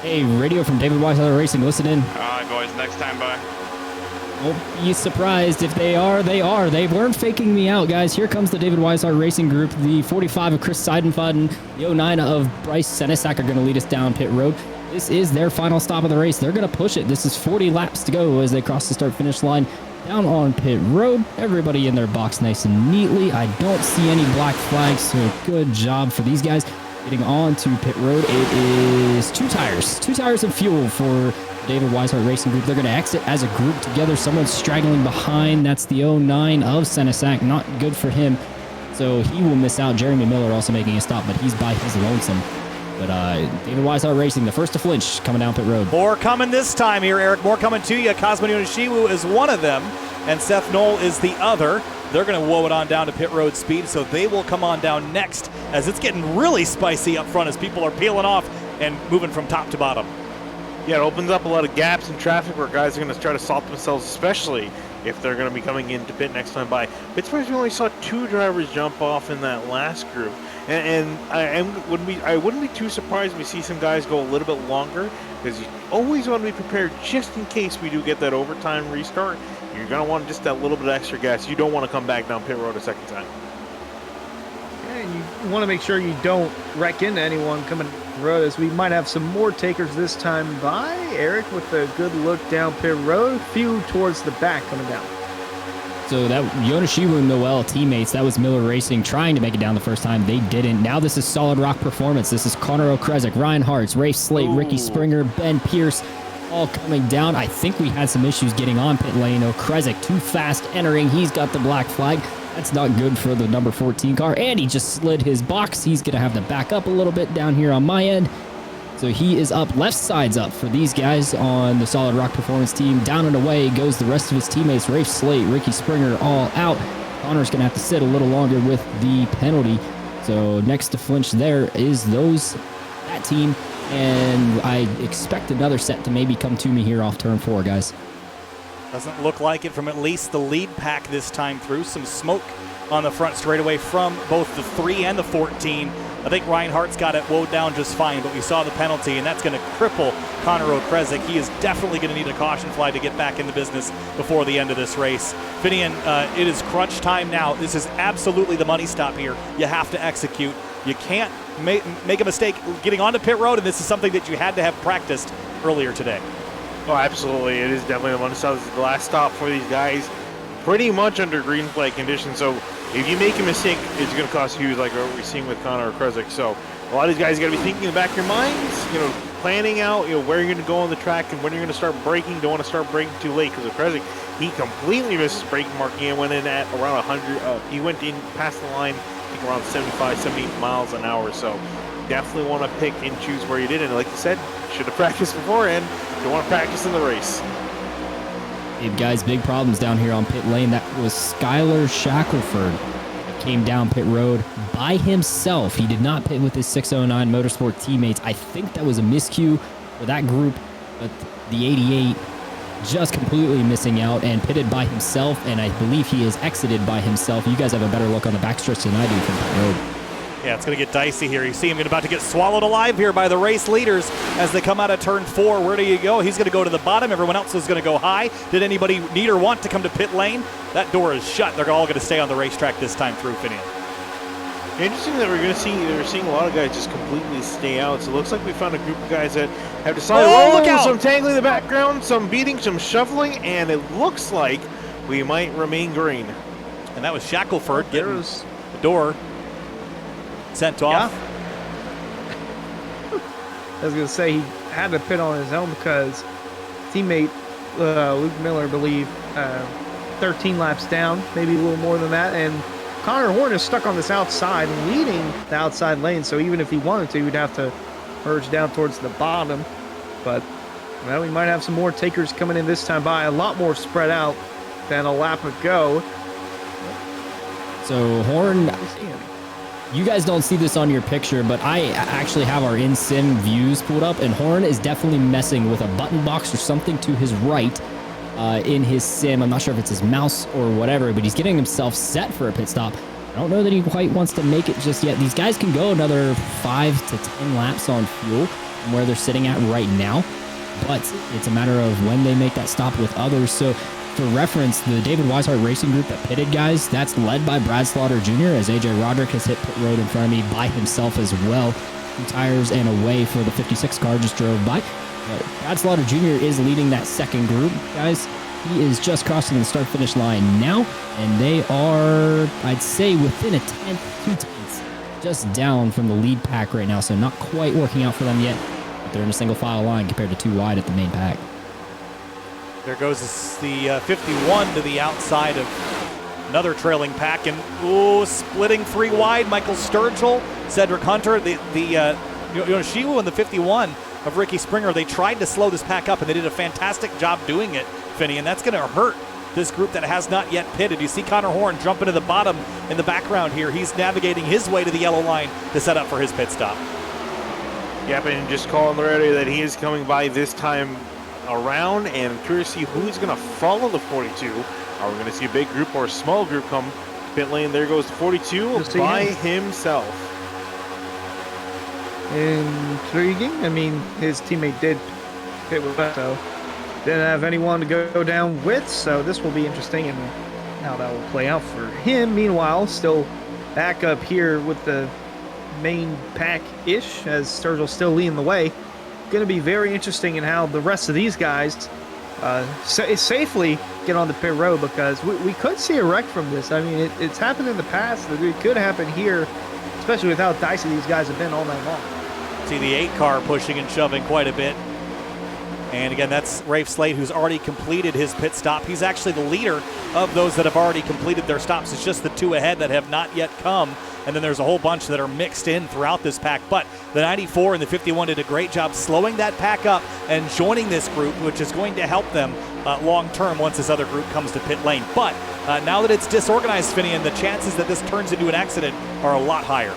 Hey, radio from David Weishauser Racing. Listen in. All right, boys. Next time, bye. Won't be surprised if they are. They are. They weren't faking me out, guys. Here comes the David Weishauser Racing Group. The 45 of Chris Seidenfaden, the 09 of Bryce Senesac are going to lead us down pit road. This is their final stop of the race. They're going to push it. This is 40 laps to go as they cross the start-finish line down on pit road. Everybody in their box nice and neatly. I don't see any black flags, so good job for these guys. Getting on to pit road, it is 2 tires of fuel for David Weishauser Racing Group. They're going to exit as a group together. Someone's straggling behind. That's the 09 of Senesac. Not good for him. So he will miss out. Jeremy Miller also making a stop, but he's by his lonesome. But David Weishauser Racing, the first to flinch, coming down pit road. More coming this time here, Eric. More coming to you. Cosmo Yonishiwu is one of them, and Seth Knoll is the other. They're going to woe it on down to pit road speed, so they will come on down next as it's getting really spicy up front as people are peeling off and moving from top to bottom. Yeah, it opens up a lot of gaps in traffic where guys are going to try to salt themselves, especially if they're going to be coming into pit next time by. Pittsburgh, we only saw 2 drivers jump off in that last group. And I wouldn't be too surprised if we see some guys go a little bit longer, because you always want to be prepared just in case we do get that overtime restart. You're going to want just that little bit of extra gas. You don't want to come back down pit road a second time. And you want to make sure you don't wreck into anyone coming road, as we might have some more takers this time by. Eric with a good look down pit road, few towards the back coming down. So that Yonishiwu and Noel teammates, that was Miller Racing trying to make it down the first time. They didn't. Now this is Solid Rock Performance. This is Connor O'Krezek, Ryan Hartz, Rafe Slate, Ricky Springer, Ben Pierce, all coming down. I think we had some issues getting on pit lane. O'Krezek too fast entering. He's got the black flag. That's not good for the number 14 car. And he just slid his box. He's going to have to back up a little bit down here on my end. So he is up. Left side's up for these guys on the Solid Rock Performance team. Down and away goes the rest of his teammates. Rafe Slate, Ricky Springer all out. Connor's going to have to sit a little longer with the penalty. So next to flinch there is that team. And I expect another set to maybe come to me here off turn 4, guys. Doesn't look like it from at least the lead pack this time through. Some smoke on the front straightaway from both the 3 and the 14. I think Ryan Hart's got it woed down just fine, but we saw the penalty, and that's going to cripple Connor O'Krezek. He is definitely going to need a caution flag to get back in the business before the end of this race. Finian, it is crunch time now. This is absolutely the money stop here. You have to execute. You can't make a mistake getting onto pit road, and this is something that you had to have practiced earlier today. Oh, absolutely. It is definitely the money stop. This is the last stop for these guys, pretty much under green flag conditions. So if you make a mistake, it's going to cost you, like what we're seeing with Connor O'Krezek. So a lot of these guys got to be thinking in the back of your minds, planning out, where you're going to go on the track and when you're going to start braking. Don't want to start braking too late, because O'Krezek, he completely misses braking marking and went in at around 100. He went in past the line, I think around 75, 78 miles an hour. So definitely want to pick and choose where you did. And like you said, should have practiced beforehand. You want to practice in the race. Hey guys, big problems down here on pit lane. That was Skylar Shackelford. Came down pit road by himself. He did not pit with his 609 Motorsport teammates. I think that was a miscue for that group, but the 88 just completely missing out and pitted by himself, and I believe he is exited by himself. You guys have a better look on the backstretch than I do from pit road. Yeah, it's going to get dicey here. You see him about to get swallowed alive here by the race leaders as they come out of turn 4. Where do you go? He's going to go to the bottom. Everyone else is going to go high. Did anybody need or want to come to pit lane? That door is shut. They're all going to stay on the racetrack this time through, Finian. Interesting that we're seeing a lot of guys just completely stay out. So it looks like we found a group of guys that have decided, look out! Some tangling in the background, some beating, some shuffling, and it looks like we might remain green. And that was Shackelford getting the door sent off. Yeah. I was going to say he had to pit on his own because teammate Luke Miller, I believe, 13 laps down, maybe a little more than that, and Connor Horn is stuck on this outside, leading the outside lane, so even if he wanted to, he'd have to merge down towards the bottom. But, well, we might have some more takers coming in this time by, a lot more spread out than a lap ago. So Horn, you guys don't see this on your picture, but I actually have our in-sim views pulled up, and Horn is definitely messing with a button box or something to his right. in his sim. I'm not sure if it's his mouse or whatever, but he's getting himself set for a pit stop. I don't know that he quite wants to make it just yet. These guys can go another 5 to 10 laps on fuel from where they're sitting at right now, but it's a matter of when they make that stop with others. So for reference, the David Weishart Racing Group that pitted guys, that's led by Brad Slaughter Jr. as AJ Roderick has hit pit road in front of me by himself as well. 2 tires and away for the 56 car just drove by. Brad Slaughter Jr. is leading that second group, guys. He is just crossing the start-finish line now, and they are, I'd say, within a tenth, 2 tenths, just down from the lead pack right now, so not quite working out for them yet, but they're in a single-file line compared to 2 wide at the main pack. There goes the 51 to the outside of another trailing pack, and splitting 3 wide. Michael Sturgill, Cedric Hunter, the Yonoshiwu and the 51 of Ricky Springer. They tried to slow this pack up, and they did a fantastic job doing it, Finney, and that's going to hurt this group that has not yet pitted. You see Connor Horn jump into the bottom in the background here. He's navigating his way to the yellow line to set up for his pit stop. Yep, and just calling the radio that he is coming by this time around, and curious to see who's going to follow the 42. Are we going to see a big group or a small group come pit lane? There goes the 42 by himself. Intriguing. I mean, his teammate did pit with that, so didn't have anyone to go down with, so this will be interesting and how that will play out for him. Meanwhile, still back up here with the main pack-ish as Sturgill's still leading the way. Going to be very interesting in how the rest of these guys safely get on the pit road, because we could see a wreck from this. I mean, it's happened in the past. It could happen here, especially with how dicey these guys have been all night long. See the 8 car pushing and shoving quite a bit. And again, that's Rafe Slade, who's already completed his pit stop. He's actually the leader of those that have already completed their stops. It's just the 2 ahead that have not yet come. And then there's a whole bunch that are mixed in throughout this pack. But the 94 and the 51 did a great job slowing that pack up and joining this group, which is going to help them long term once this other group comes to pit lane. But now that it's disorganized, Finian, the chances that this turns into an accident are a lot higher.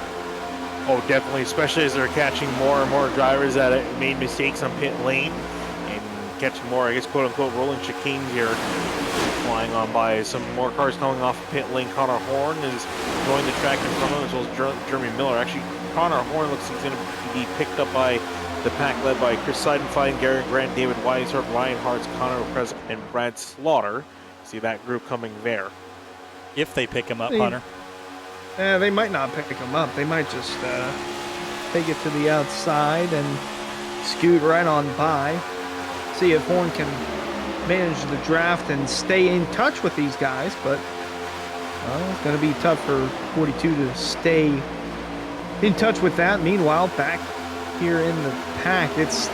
Oh, definitely, especially as they're catching more and more drivers that made mistakes on pit lane and catching more, I guess, quote-unquote, rolling chicanes here. Flying on by some more cars coming off pit lane. Connor Horn is going the track in front of him, as well as Jeremy Miller. Actually, Connor Horn looks like he's going to be picked up by the pack led by Chris Seidenfein, Gary Grant, David Weishart, Ryan Hartz, Connor Krez, and Brad Slaughter. See that group coming there. If they pick him up, Hunter. They might not pick him up. They might just take it to the outside and scoot right on by. See if Horn can manage the draft and stay in touch with these guys, but it's going to be tough for 42 to stay in touch with that. Meanwhile, back here in the pack, it's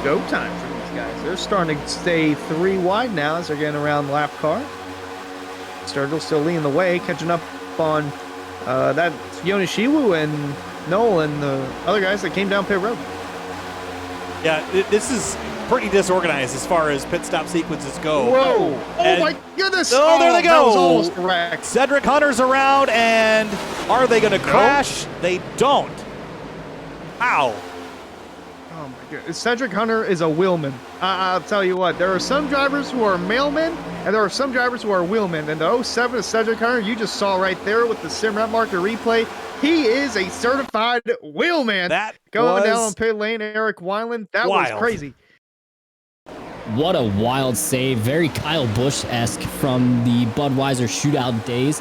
go time for these guys. They're starting to stay 3 wide now as they're getting around the lap car. Sturgill still leading the way, catching up on that Yonoshiwu and Noel and the other guys that came down pit road. Yeah, this is pretty disorganized as far as pit stop sequences go. Whoa! Oh my goodness! Oh, there they go! That was almost correct. Cedric Hunter's around, and are they going to crash? They don't. How? Oh my goodness! Cedric Hunter is a wheelman. I'll tell you what. There are some drivers who are mailmen, and there are some drivers who are wheelmen. And the 07 of Cedric Hunter, you just saw right there with the sim rep marker replay. He is a certified wheelman. That going down on pit lane, Eric Weiland. That was crazy. What a wild save. Very Kyle Busch-esque from the Budweiser shootout days.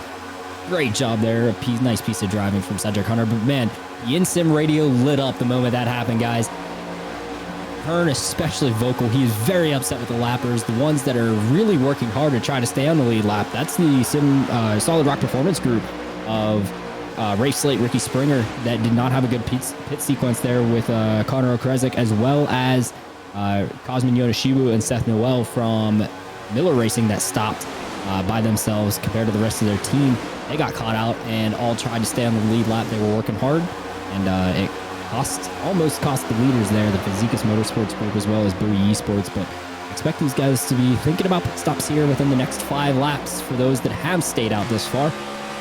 Great job there. Nice piece of driving from Cedric Hunter. But man, the in-sim radio lit up the moment that happened, guys. Hearn especially vocal. He is very upset with the lappers, the ones that are really working hard to try to stay on the lead lap. That's the Solid Rock Performance group of Rafe Slate, Ricky Springer, that did not have a good pit sequence there with Connor Okrezik, as well as Cosmin Yonoshiwu and Seth Noel from Miller Racing that stopped by themselves compared to the rest of their team. They got caught out and all tried to stay on the lead lap. They were working hard, and it almost cost the leaders there, the Fazekas Motorsports group as well as Bowie Esports. But expect these guys to be thinking about pit stops here within the next 5 laps for those that have stayed out this far.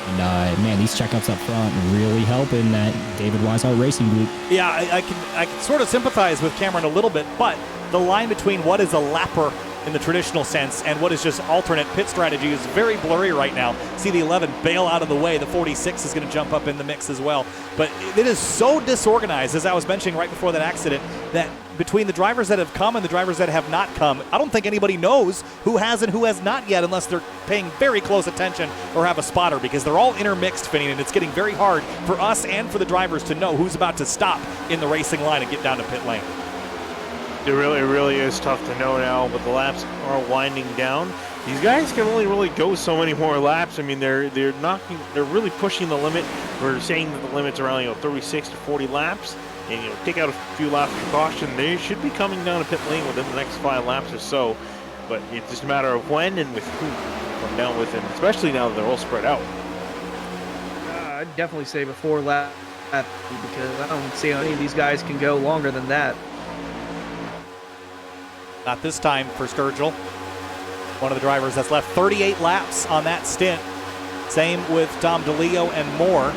And man, these checkups up front really help in that David Weishart Racing group. Yeah, I can sort of sympathize with Cameron a little bit, but the line between what is a lapper in the traditional sense, and what is just alternate pit strategy is very blurry right now. See the 11 bail out of the way. The 46 is going to jump up in the mix as well. But it is so disorganized, as I was mentioning right before that accident, that between the drivers that have come and the drivers that have not come, I don't think anybody knows who has and who has not yet unless they're paying very close attention or have a spotter, because they're all intermixed, Finney, and it's getting very hard for us and for the drivers to know who's about to stop in the racing line and get down to pit lane. It really is tough to know now, but the laps are winding down. These guys can only really go so many more laps. I mean, they're really pushing the limit. We're saying that the limit's around 36 to 40 laps, and take out a few laps of caution. They should be coming down to pit lane within the next 5 laps or so. But it's just a matter of when and with who come down with, and especially now that they're all spread out. I'd definitely say before lap, because I don't see how any of these guys can go longer than that. Not this time for Sturgill. One of the drivers that's left 38 laps on that stint. Same with Dom DeLeo and Moore.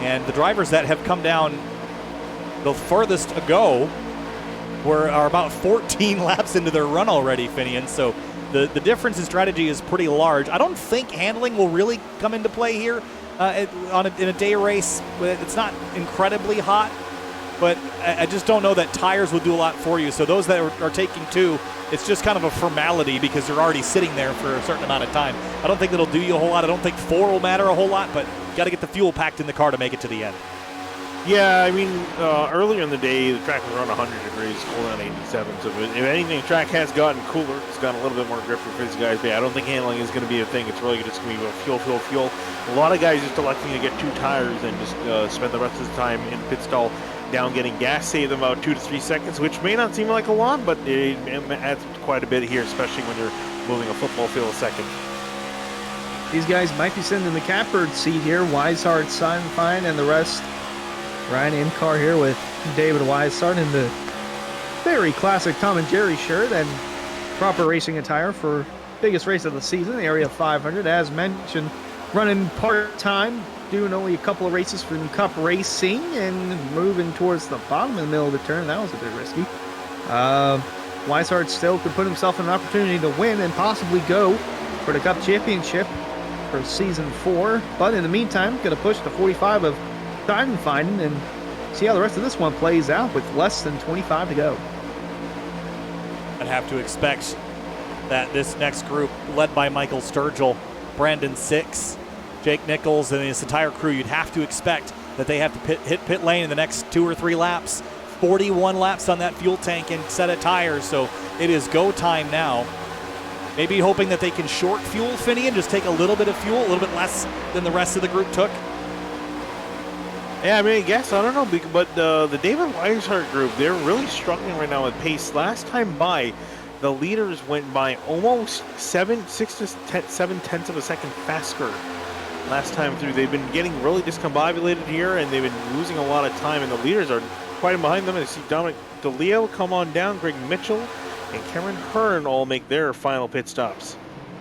And the drivers that have come down the furthest ago are about 14 laps into their run already, Finian. So the difference in strategy is pretty large. I don't think handling will really come into play here in a day race. It's not incredibly hot. But I just don't know that tires will do a lot for you. So those that are taking 2, it's just kind of a formality because you're already sitting there for a certain amount of time. I don't think that'll do you a whole lot. I don't think 4 will matter a whole lot, but you got to get the fuel packed in the car to make it to the end. Yeah, I mean, earlier in the day, the track was around 100 degrees, cool down 87. So if anything, the track has gotten cooler. It's gotten a little bit more grip for these guys. But yeah, I don't think handling is going to be a thing. It's really just going to be fuel. A lot of guys just electing to get 2 tires and just spend the rest of the time in pit stall down getting gas, save them about 2 to 3 seconds, which may not seem like a lot, but it adds quite a bit here, especially when you're moving a football field a second. These guys might be sitting in the catbird seat here. Weishart, Fine, and the rest. Ryan in car here with David Weishart in the very classic Tom and Jerry shirt and proper racing attire for biggest race of the season, the Area 500. As mentioned, running part-time, doing only a couple of races from Cup Racing and moving towards the bottom of the middle of the turn. That was a bit risky. Weishart still could put himself in an opportunity to win and possibly go for the Cup Championship for Season 4. But in the meantime, going to push the 45 of time finding and see how the rest of this one plays out with less than 25 to go. I'd have to expect that this next group, led by Michael Sturgill, Brandon Six, Jake Nichols, and his entire crew, you'd have to expect that they have to hit pit lane in the next 2 or 3 laps. 41 laps on that fuel tank and set of tires, so it is go time now. Maybe hoping that they can short fuel, Finney, and just take a little bit of fuel, a little bit less than the rest of the group took. Yeah, I mean, I guess, I don't know, but the David Weishart group, they're really struggling right now with pace. Last time by, the leaders went by almost 7 tenths of a second faster. Last time through, they've been getting really discombobulated here, and they've been losing a lot of time, and the leaders are quite behind them. And I see Dominic DeLeo come on down, Greg Mitchell, and Cameron Hearn all make their final pit stops.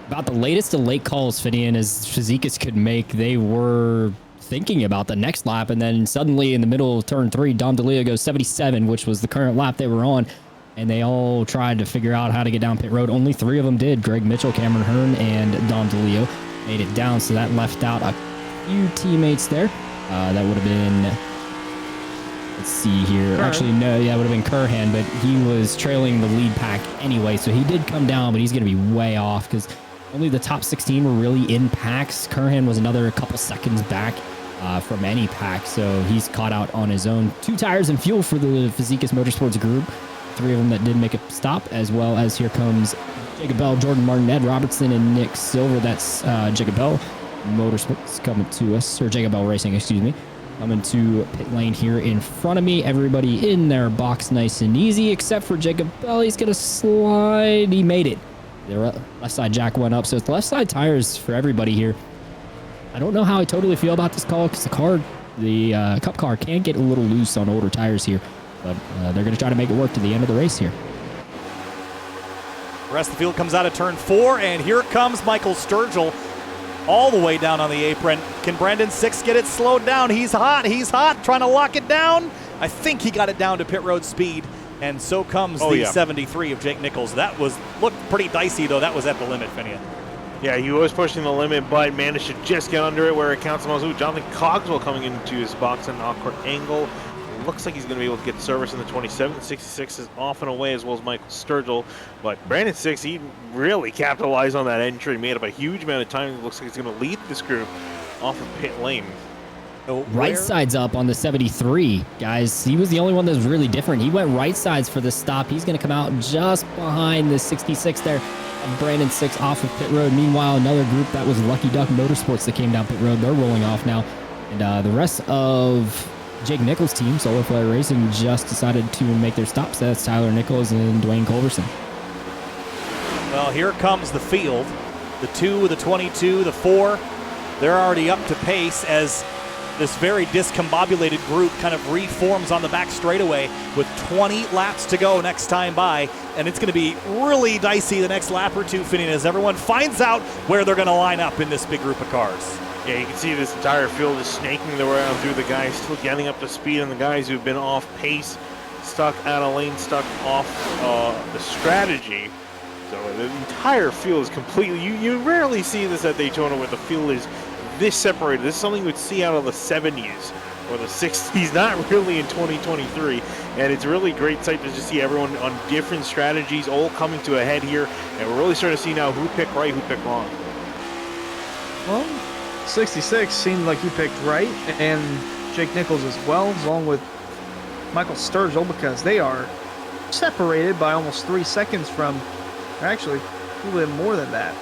About the latest of late calls, Finian, as Fazekas could make, they were thinking about the next lap, and then suddenly in the middle of turn 3, Dom DeLeo goes 77, which was the current lap they were on, and they all tried to figure out how to get down pit road. Only 3 of them did. Greg Mitchell, Cameron Hearn, and Dom DeLeo made it down, so that left out a few teammates there. That would have been, let's see here. Curran. Actually, no, yeah, it would have been Curhan, but he was trailing the lead pack anyway, so he did come down, but he's going to be way off because only the top 16 were really in packs. Curhan was another couple seconds back from any pack, so he's caught out on his own. 2 tires and fuel for the Fazekas Motorsports group. 3 of them that did make a stop, as well as here comes Jacob Bell, Jordan Martin, Ed Robertson, and Nick Silver. That's Jacob Bell Motorsports coming to us, or Jacob Bell Racing, excuse me, coming to pit lane here in front of me. Everybody in their box nice and easy, except for Jacob Bell. He's going to slide. He made it. The left side jack went up, so it's left side tires for everybody here. I don't know how I totally feel about this call because the Cup car can get a little loose on older tires here, but they're going to try to make it work to the end of the race here. The rest of the field comes out of turn 4, and here comes Michael Sturgill all the way down on the apron. Can Brandon Six get it slowed down? He's hot, trying to lock it down. I think he got it down to pit road speed. and so comes the 73 of Jake Nichols. That looked pretty dicey, though. That was at the limit, Finian. Yeah, he was pushing the limit, but managed to just get under it where it counts the most. Ooh, Jonathan Cogswell coming into his box at an awkward angle. Looks like he's going to be able to get service in the 27. 66 is off and away, as well as Michael Sturgill. But Brandon Six, he really capitalized on that entry, made up a huge amount of time. It looks like he's going to lead this group off of pit lane. So right sides up on the 73, guys. He was the only one that was really different. He went right sides for this stop. He's going to come out just behind the 66 there. Brandon Six off of pit road. Meanwhile, another group that was Lucky Duck Motorsports that came down pit road. They're rolling off now. And the rest of Jake Nichols' team, Solar Flare Racing, just decided to make their stop sets. Tyler Nichols and Dwayne Culverson. Well, here comes the field. The 2, the 22, the 4. They're already up to pace as this very discombobulated group kind of reforms on the back straightaway with 20 laps to go next time by. And it's going to be really dicey the next lap or two, Finian, as everyone finds out where they're going to line up in this big group of cars. Yeah, you can see this entire field is snaking their way on through. The guys still getting up to speed, and the guys who've been off pace, stuck out of lane, stuck off the strategy. So the entire field is completely, you rarely see this at Daytona where the field is this separated. This is something you would see out of the 70s or the 60s, not really in 2023. And it's a really great sight to just see everyone on different strategies all coming to a head here. And we're really starting to see now who picked right, who picked wrong. Well, 66 seemed like he picked right, and Jake Nichols as well, along with Michael Sturgill, because they are separated by almost 3 seconds from, actually, a little bit more than that.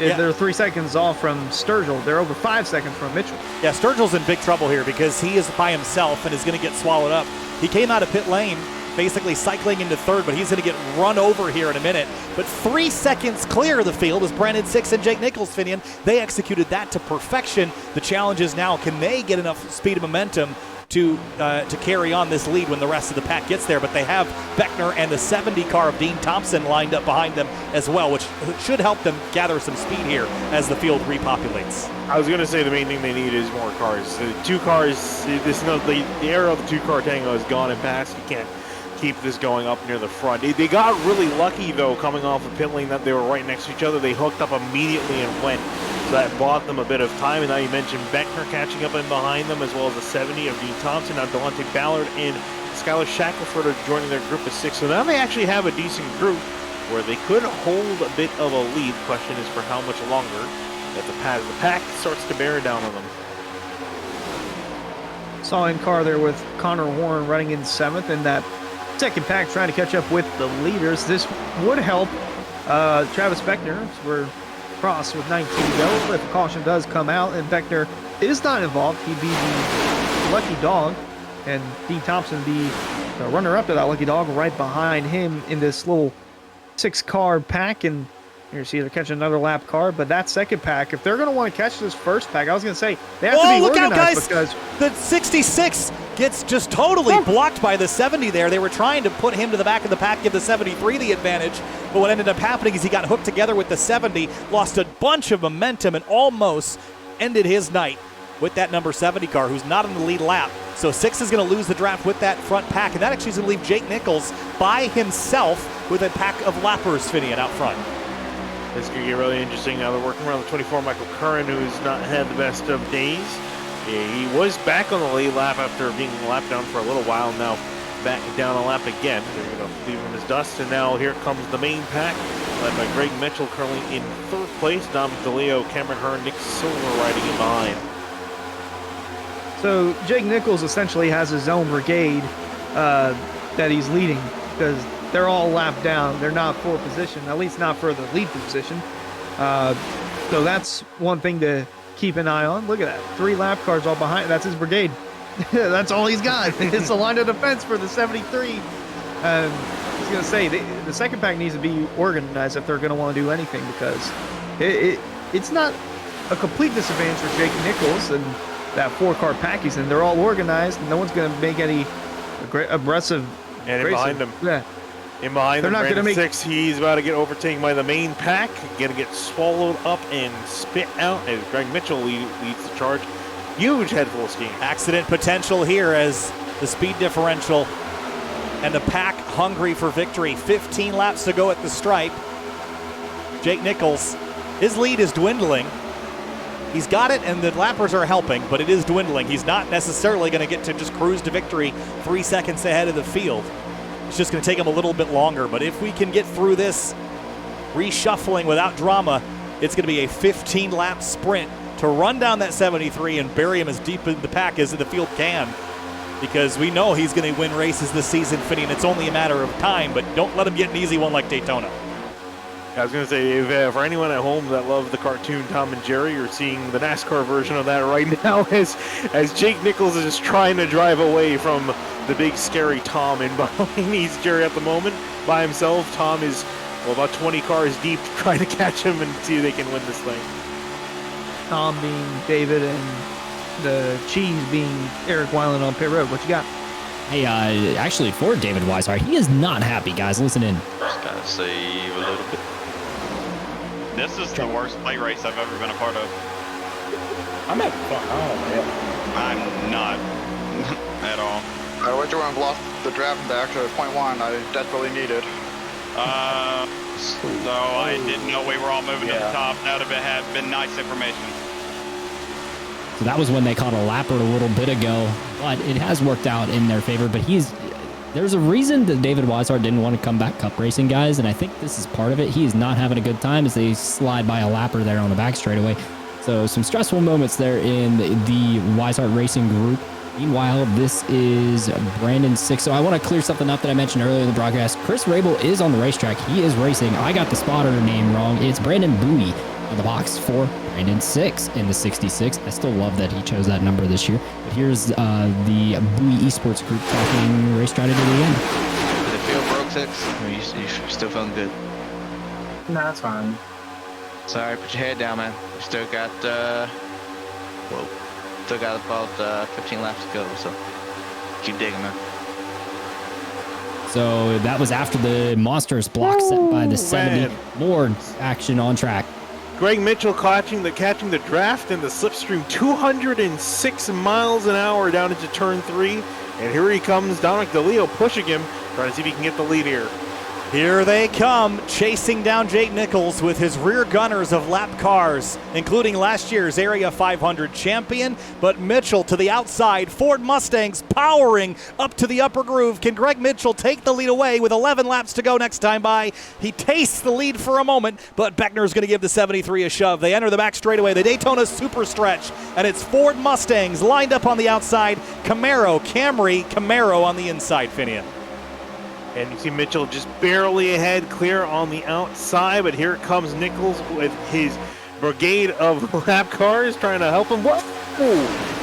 Yeah. They're 3 seconds off from Sturgill. They're over 5 seconds from Mitchell. Yeah, Sturgill's in big trouble here because he is by himself and is going to get swallowed up. He came out of pit lane basically cycling into third, but he's going to get run over here in a minute. But 3 seconds clear of the field is Brandon Six and Jake Nichols, Finian. They executed that to perfection. The challenge is now, can they get enough speed and momentum to carry on this lead when the rest of the pack gets there? But they have Beckner and the 70 car of Dean Thompson lined up behind them as well, which should help them gather some speed here as the field repopulates. I was going to say the main thing they need is more cars. The 2 cars, the era of the 2-car tango is gone and past. You can't keep this going up near the front. They got really lucky, though, coming off of pit lane that they were right next to each other. They hooked up immediately and went. So that bought them a bit of time. And now you mentioned Beckner catching up in behind them, as well as the 70 of Dean Thompson. Now Delonte Ballard and Skylar Shackelford are joining their group of 6. So now they actually have a decent group where they could hold a bit of a lead. Question is for how much longer that the pack starts to bear down on them. Saw in car there with Connor Warren running in 7th, and that second pack trying to catch up with the leaders. This would help Travis Beckner. We're cross with 19 to go. If a caution does come out and Beckner is not involved, he'd be the lucky dog, and Dean Thompson be the runner-up to that lucky dog right behind him in this little 6-car pack. And you see they're catching another lap car, but that second pack, if they're going to want to catch this first pack, I was going to say they have to be look organized, out, guys! Because the 66 gets just totally blocked by the 70 there. They were trying to put him to the back of the pack, give the 73 the advantage, but what ended up happening is he got hooked together with the 70, lost a bunch of momentum, and almost ended his night with that number 70 car, who's not in the lead lap. So Six is going to lose the draft with that front pack, and that actually is going to leave Jake Nichols by himself with a pack of lappers, Finian, out front. This could get really interesting. Now they're working around the 24, Michael Curran, who's not had the best of days. Yeah, he was back on the lead lap after being lapped down for a little while. Now back down a lap again. They're going to leave him his dust. And now here comes the main pack, led by Greg Mitchell currently in 3rd place. Dom DeLeo, Cameron Hearn, Nick Silver riding in behind. So Jake Nichols essentially has his own brigade that he's leading, because they're all lapped down. They're not for position, at least not for the lead position. So that's one thing to keep an eye on. Look at that. 3 lap cars all behind. That's his brigade. That's all he's got. It's a line of defense for the 73. I was going to say, the second pack needs to be organized if they're going to want to do anything, because it's not a complete disadvantage for Jake Nichols and that 4-car pack he's in. They're all organized, and no one's going to make any aggressive. And behind them. Yeah. In behind them, Brandon Six, he's about to get overtaken by the main pack. Going to get swallowed up and spit out as Greg Mitchell leads the charge. Huge head full of steam. Accident potential here as the speed differential and the pack hungry for victory. 15 laps to go at the stripe. Jake Nichols, his lead is dwindling. He's got it, and the lappers are helping, but it is dwindling. He's not necessarily going to get to just cruise to victory 3 seconds ahead of the field. It's just going to take him a little bit longer, but if we can get through this reshuffling without drama, it's going to be a 15-lap sprint to run down that 73 and bury him as deep in the pack as the field can, because we know he's going to win races this season, Finney, and it's only a matter of time, but don't let him get an easy one like Daytona. I was going to say, if, for anyone at home that loved the cartoon Tom and Jerry, you're seeing the NASCAR version of that right now as Jake Nichols is just trying to drive away from the big scary Tom in behind. He's Jerry at the moment by himself. Tom is about 20 cars deep trying to catch him and see if they can win this thing. Tom being David and the cheese being Eric Weiland on pit road. What you got? Hey, actually, for David Weishart, he is not happy, guys. Listen in. Just gotta save a little bit. This is the worst play race I've ever been a part of. I'm having fun. Oh, man. I'm not at all. I wish I would have lost the draft back to .1 I desperately needed. So I didn't know we were all moving to the top. That would have been nice information. So that was when they caught a lapper a little bit ago, but it has worked out in their favor. But there's a reason that David Weishart didn't want to come back cup racing, guys, and I think this is part of it. He is not having a good time as they slide by a lapper there on the back straightaway. So some stressful moments there in the Weishart Racing group. Meanwhile, this is Brandon 6. So I want to clear something up that I mentioned earlier in the broadcast. Chris Rabel is on the racetrack. He is racing. I got the spotter name wrong. It's Brandon Bowie on the box for Brandon 6 in the 66. I still love that he chose that number this year. But here's the Bowie Esports group talking race strategy at the end. Did it feel broke, 6? Or you still feeling good? No, that's fine. Sorry, put your head down, man. We still got, still got about 15 laps to go, so keep digging, man. So that was after the monstrous block set by the 70. Man. More action on track. Greg Mitchell catching the draft in the slipstream 206 miles an hour down into turn 3. And here he comes, Dominic DeLeo pushing him, trying to see if he can get the lead here. Here they come, chasing down Jake Nichols with his rear gunners of lap cars, including last year's Area 500 champion. But Mitchell to the outside, Ford Mustangs powering up to the upper groove. Can Greg Mitchell take the lead away with 11 laps to go next time by? He tastes the lead for a moment, but Beckner's going to give the 73 a shove. They enter the back straightaway, the Daytona super stretch, and it's Ford Mustangs lined up on the outside, Camry, Camaro on the inside, Finian. And you see Mitchell just barely ahead, clear on the outside, but here comes Nichols with his brigade of lap cars trying to help him. Whoa!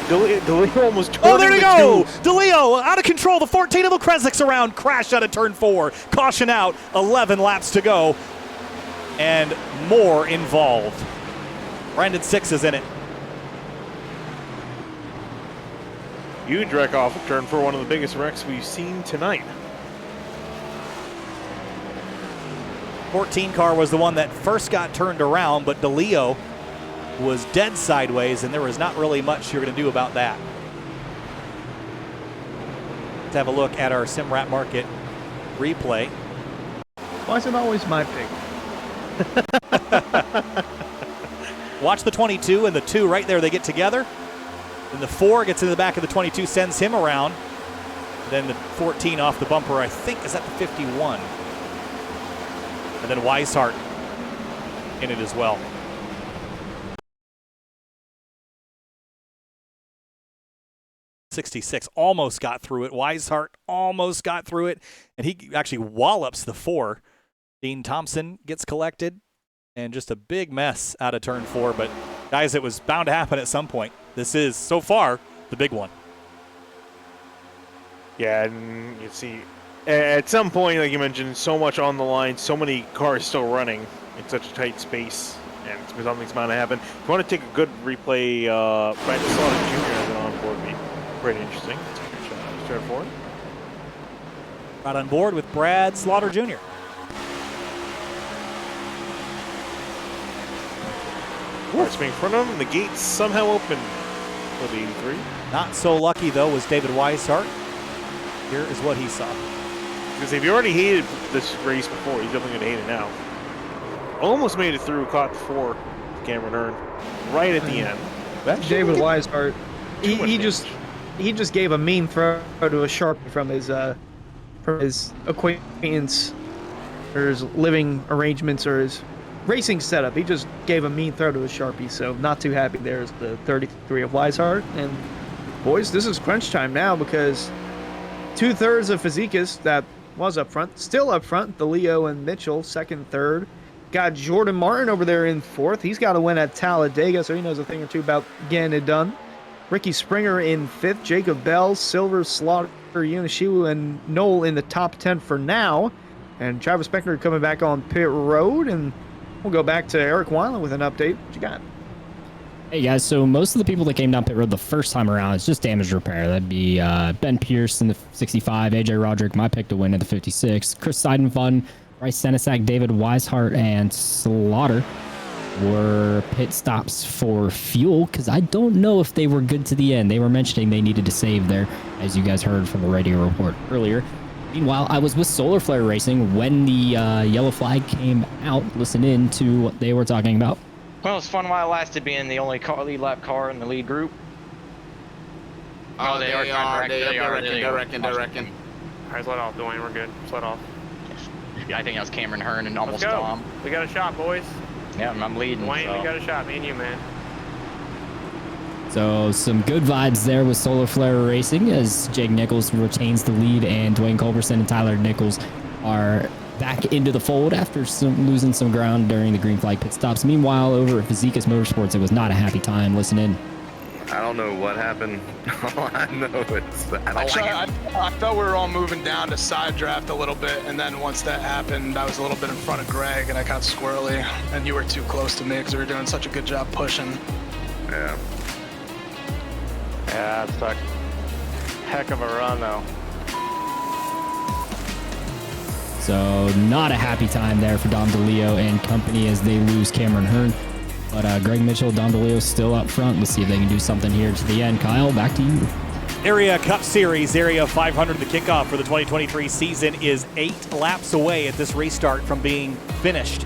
DeLeo almost turned. Oh, there we go! DeLeo out of control. The 14 of the Kresniks around, crashed out of turn 4. Caution out, 11 laps to go, and more involved. Brandon 6 is in it. Huge wreck off of turn 4, one of the biggest wrecks we've seen tonight. 14 car was the one that first got turned around, but DeLeo was dead sideways, and there was not really much you're going to do about that. Let's have a look at our SimRat Market replay. Why is it always my pick? Watch the 22 and the 2 right there. They get together. Then the 4 gets into the back of the 22, sends him around. Then the 14 off the bumper, I think, is that the 51? And then Weishart in it as well. '66 almost got through it. Weishart almost got through it, and he actually wallops the 4. Dean Thompson gets collected, and just a big mess out of turn 4. But guys, it was bound to happen at some point. This is, so far, the big one. Yeah, and you see, at some point, like you mentioned, so much on the line, so many cars still running in such a tight space, and something's bound to happen. If you want to take a good replay, Brad Slaughter Jr. has it on board me. Pretty interesting. Straight forward. Right on board with Brad Slaughter Jr. Cars in front of him, the gates somehow open for the 83. Not so lucky, though, was David Weishart. Here is what he saw. Because if you already hated this race before, he's definitely going to hate it now. Almost made it through, caught the 4, Cameron Hearn, right at the end. David Weishart, he just gave a mean throw to a Sharpie from his acquaintance or his living arrangements or his racing setup. He just gave a mean throw to a Sharpie, so not too happy there's the 33 of Weishart. And boys, this is crunch time now because 2/3 of Fazekas that was up front, still up front, the Leo and Mitchell, second, third. Got Jordan Martin over there in 4th. He's got to win at Talladega, so he knows a thing or two about getting it done. Ricky Springer in 5th. Jacob Bell, Silver, Slaughter, Yunishiwu, and Knoll in the top 10 for now. And Travis Beckner coming back on pit road. And we'll go back to Eric Weiland with an update. What you got? Hey guys, so most of the people that came down pit road the first time around, it's just damage repair. That'd be Ben Pierce in the 65, AJ Roderick, my pick to win at the 56, Chris Seidenfun, Bryce Senesac, David Weishart, and Slaughter were pit stops for fuel because I don't know if they were good to the end. They were mentioning they needed to save there, as you guys heard from the radio report earlier. Meanwhile, I was with Solar Flare Racing when the yellow flag came out. Listen in to what they were talking about. Well, it's fun while it lasted being the only lead lap car in the lead group. Oh, they are. They're wrecking. All right, let off, Dwayne. We're good. Let off. I think that was Cameron Hearn and almost Let's go. Dom. We got a shot, boys. Yeah, I'm leading. Dwayne, so. we got a shot. Me and you, man. So some good vibes there with Solar Flare Racing as Jake Nichols retains the lead and Dwayne Culberson and Tyler Nichols are back into the fold after losing some ground during the green flag pit stops. Meanwhile, over at Fazekas Motorsports, it was not a happy time. Listen in. I don't know what happened. All I know is I felt we were all moving down to side draft a little bit, and then once that happened, I was a little bit in front of Greg, and I got squirrely, and you were too close to me because we were doing such a good job pushing. Yeah. Yeah, it's a heck of a run, though. So not a happy time there for Dom DeLeo and company as they lose Cameron Hearn. But Greg Mitchell, Dom DeLeo still up front. Let's see if they can do something here to the end. Kyle, back to you. Area Cup Series, Area 500, the kickoff for the 2023 season is 8 laps away at this restart from being finished.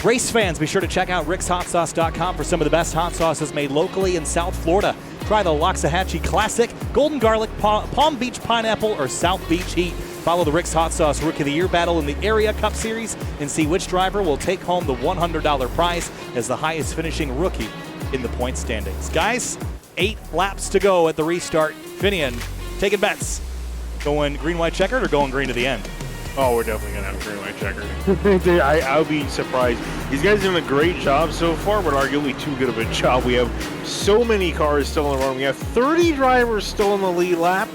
Race fans, be sure to check out rickshotsauce.com for some of the best hot sauces made locally in South Florida. Try the Loxahatchee Classic, Golden Garlic, Palm Beach Pineapple, or South Beach Heat. Follow the Rick's Hot Sauce Rookie of the Year battle in the Area Cup Series and see which driver will take home the $100 prize as the highest finishing rookie in the point standings. Guys, 8 laps to go at the restart. Finian, taking bets. Going green, white, checkered or going green to the end? Oh, we're definitely going to have a green, white, checkered. I'll be surprised. These guys are doing a great job so far, but arguably too good of a job. We have so many cars still in the run. We have 30 drivers still in the lead lap.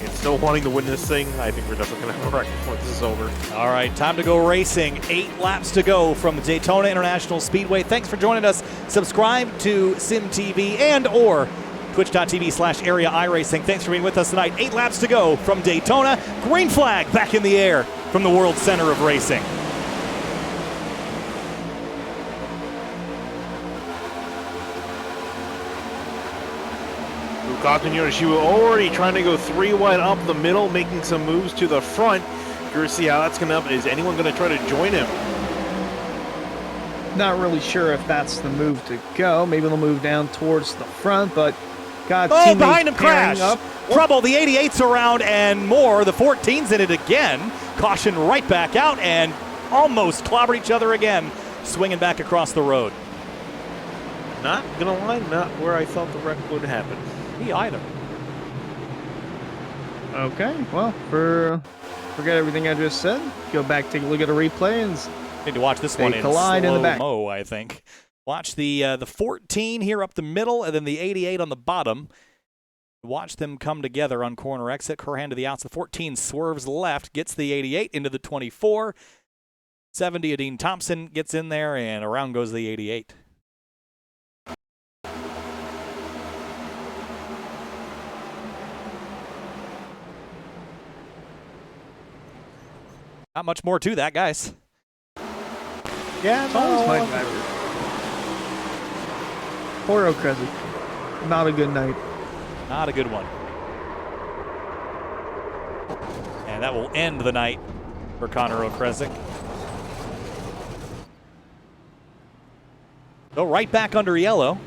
And still wanting to win this thing. I think we're definitely going to have a wreck before this is over. All right, time to go racing. 8 laps to go from the Daytona International Speedway. Thanks for joining us. Subscribe to SimTV and or twitch.tv/Area iRacing. Thanks for being with us tonight. 8 laps to go from Daytona. Green flag back in the air from the World Center of Racing. Kaken Yonishiwu already trying to go 3 wide up the middle, making some moves to the front. Curious to see how that's going to happen. Is anyone going to try to join him? Not really sure if that's the move to go. Maybe they'll move down towards the front, but got behind him, crash. Trouble, the 88's around and more. The 14's in it again. Caution right back out and almost clobbered each other again, swinging back across the road. Not going to lie, not where I thought the wreck would happen. He eyed him. Okay, well, forget everything I just said. Go back, take a look at a replay, and need to watch this one in slow-mo, I think. Watch the 14 here up the middle, and then the 88 on the bottom. Watch them come together on corner exit. Curhan to the outs. The 14 swerves left, gets the 88 into the 24. 70, Adine Thompson gets in there, and around goes the 88. Not much more to that, guys. Yeah, it's always my driver. Poor O'Cressy. Not a good night. Not a good one. And that will end the night for Connor Okrezik. Go right back under yellow.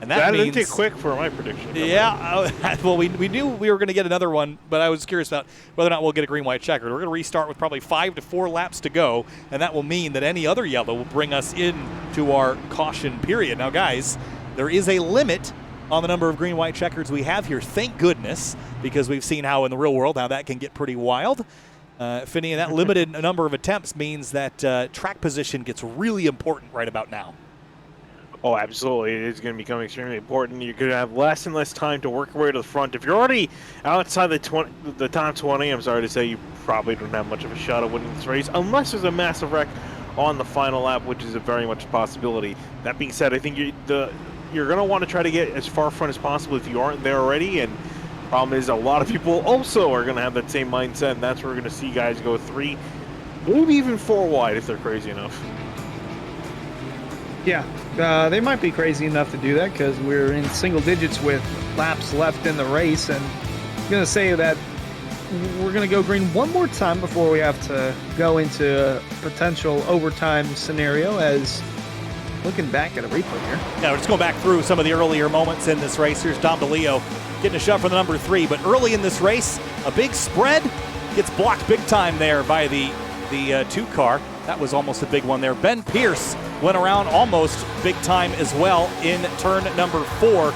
And that means, didn't get quick for my prediction. Yeah, well, we knew we were going to get another one, but I was curious about whether or not we'll get a green-white checkered. We're going to restart with probably 5 to 4 laps to go, and that will mean that any other yellow will bring us into our caution period. Now, guys, there is a limit on the number of green-white checkers we have here. Thank goodness, because we've seen how in the real world how that can get pretty wild. Finney, that limited number of attempts means that track position gets really important right about now. Oh, absolutely. It is going to become extremely important. You're going to have less and less time to work your way to the front. If you're already outside the top 20, I'm sorry to say you probably don't have much of a shot at winning this race, unless there's a massive wreck on the final lap, which is a very much a possibility. That being said, I think you're going to want to try to get as far front as possible if you aren't there already. And the problem is a lot of people also are going to have that same mindset, and that's where we're going to see guys go 3, maybe even 4 wide if they're crazy enough. Yeah, they might be crazy enough to do that because we're in single digits with laps left in the race. And I'm going to say that we're going to go green one more time before we have to go into a potential overtime scenario, as looking back at a replay here. Yeah, we're just going back through some of the earlier moments in this race. Here's Dom DeLeo getting a shove for the number 3. But early in this race, a big spread gets blocked big time there by the 2 car. That was almost a big one there. Ben Pierce went around almost big time as well in turn number 4.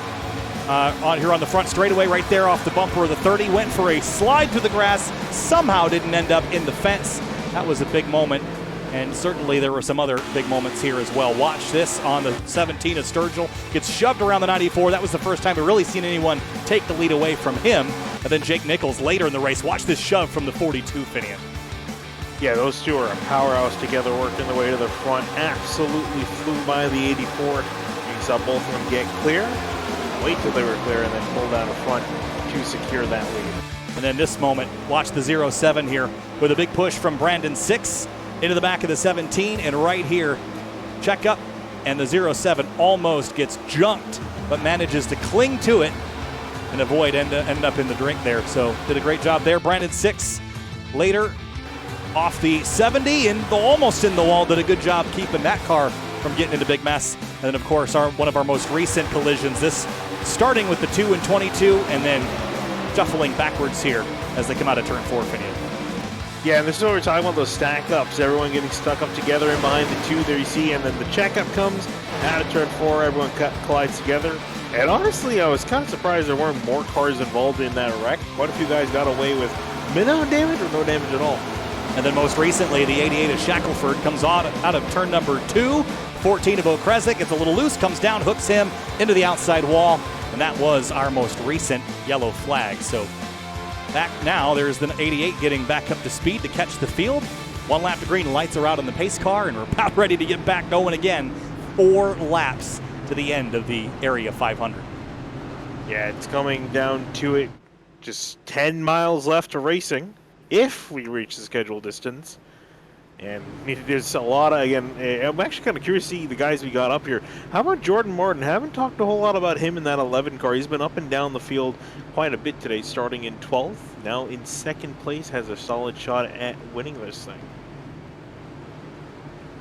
On the front straightaway right there off the bumper of the 30. Went for a slide through the grass. Somehow didn't end up in the fence. That was a big moment. And certainly there were some other big moments here as well. Watch this on the 17 of Sturgill. Gets shoved around the 94. That was the first time we've really seen anyone take the lead away from him. And then Jake Nichols later in the race. Watch this shove from the 42, Finian. Yeah, those two are a powerhouse together, working their way to the front. Absolutely flew by the 84. You saw both of them get clear, wait till they were clear, and then pull down the front to secure that lead. And then this moment, watch the 07 here with a big push from Brandon 6 into the back of the 17, and right here, check up, and the 07 almost gets junked, but manages to cling to it and avoid end up in the drink there. So did a great job there. Brandon 6 later off the 70 and almost in the wall, did a good job keeping that car from getting into big mess. And then, of course, one of our most recent collisions, this starting with the 2 and 22 and then shuffling backwards here as they come out of turn 4, Finian. Yeah, and this is what we're talking about, those stack ups, everyone getting stuck up together in behind the 2 there you see, and then the checkup comes out of turn 4, everyone collides together. And honestly, I was kind of surprised there weren't more cars involved in that wreck. Quite a few guys got away with minimum damage or no damage at all. And then most recently, the 88 of Shackelford comes out of turn number 2. 14 of Okrezik gets a little loose, comes down, hooks him into the outside wall. And that was our most recent yellow flag. So back now, there's the 88 getting back up to speed to catch the field. 1 lap to green, lights are out on the pace car, and we're about ready to get back going again. 4 laps to the end of the Area 500. Yeah, it's coming down to it. Just 10 miles left to racing, if we reach the scheduled distance. And there's a lot of, again, I'm actually kind of curious to see the guys we got up here. How about Jordan Martin? Haven't talked a whole lot about him in that 11 car. He's been up and down the field quite a bit today, starting in 12th. Now in 2nd place, has a solid shot at winning this thing.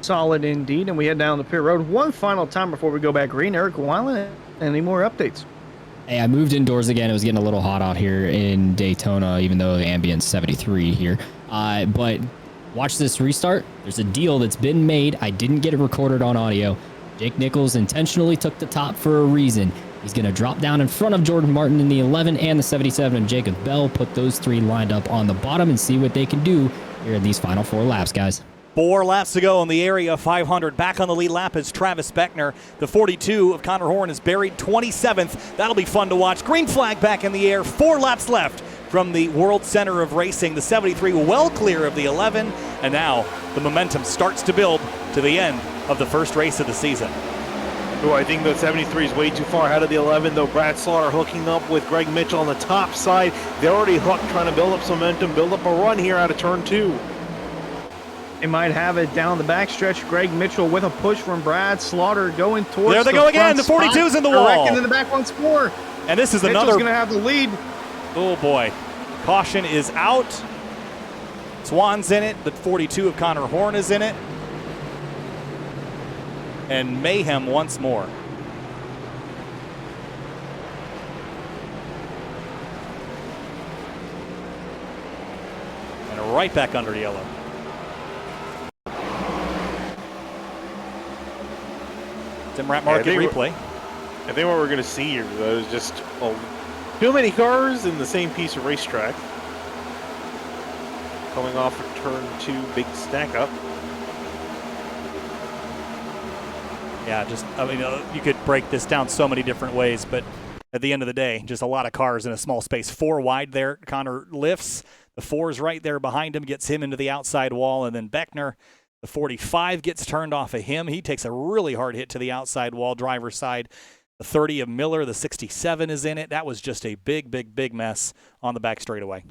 Solid indeed, and we head down the pit road one final time before we go back green. Eric Weiland, any more updates? Hey, I moved indoors again. It was getting a little hot out here in Daytona, even though the ambient's 73 here. But watch this restart. There's a deal that's been made. I didn't get it recorded on audio. Jake Nichols intentionally took the top for a reason. He's going to drop down in front of Jordan Martin in the 11 and the 77, and Jacob Bell put those 3 lined up on the bottom and see what they can do here in these final 4 laps, guys. 4 laps to go in the Area 500. Back on the lead lap is Travis Beckner. The 42 of Connor Horn is buried 27th. That'll be fun to watch. Green flag back in the air. 4 laps left from the World Center of Racing. The 73 well clear of the 11. And now the momentum starts to build to the end of the first race of the season. Oh, I think the 73 is way too far ahead of the 11, though. Brad Slaughter hooking up with Greg Mitchell on the top side. They're already hooked, trying to build up some momentum, build up a run here out of turn 2. They might have it down the backstretch. Greg Mitchell with a push from Brad Slaughter going towards there they go again. The 42's in the wall. In the back once more. And this is Mitchell's another. going to have the lead. Oh boy. Caution is out. Swan's in it. The 42 of Connor Horn is in it. And mayhem once more. And right back under yellow. Tim Rat Market replay. I think what we're going to see here, though, is just too many cars in the same piece of racetrack. Coming off of turn 2, big stack up. Yeah, just, I mean, you could break this down so many different ways, but at the end of the day, just a lot of cars in a small space. 4 wide there. Connor lifts. The 4 is right there behind him, gets him into the outside wall, and then Beckner, the 45 gets turned off of him. He takes a really hard hit to the outside wall, driver's side. The 30 of Miller, the 67 is in it. That was just a big, big, big mess on the back straightaway.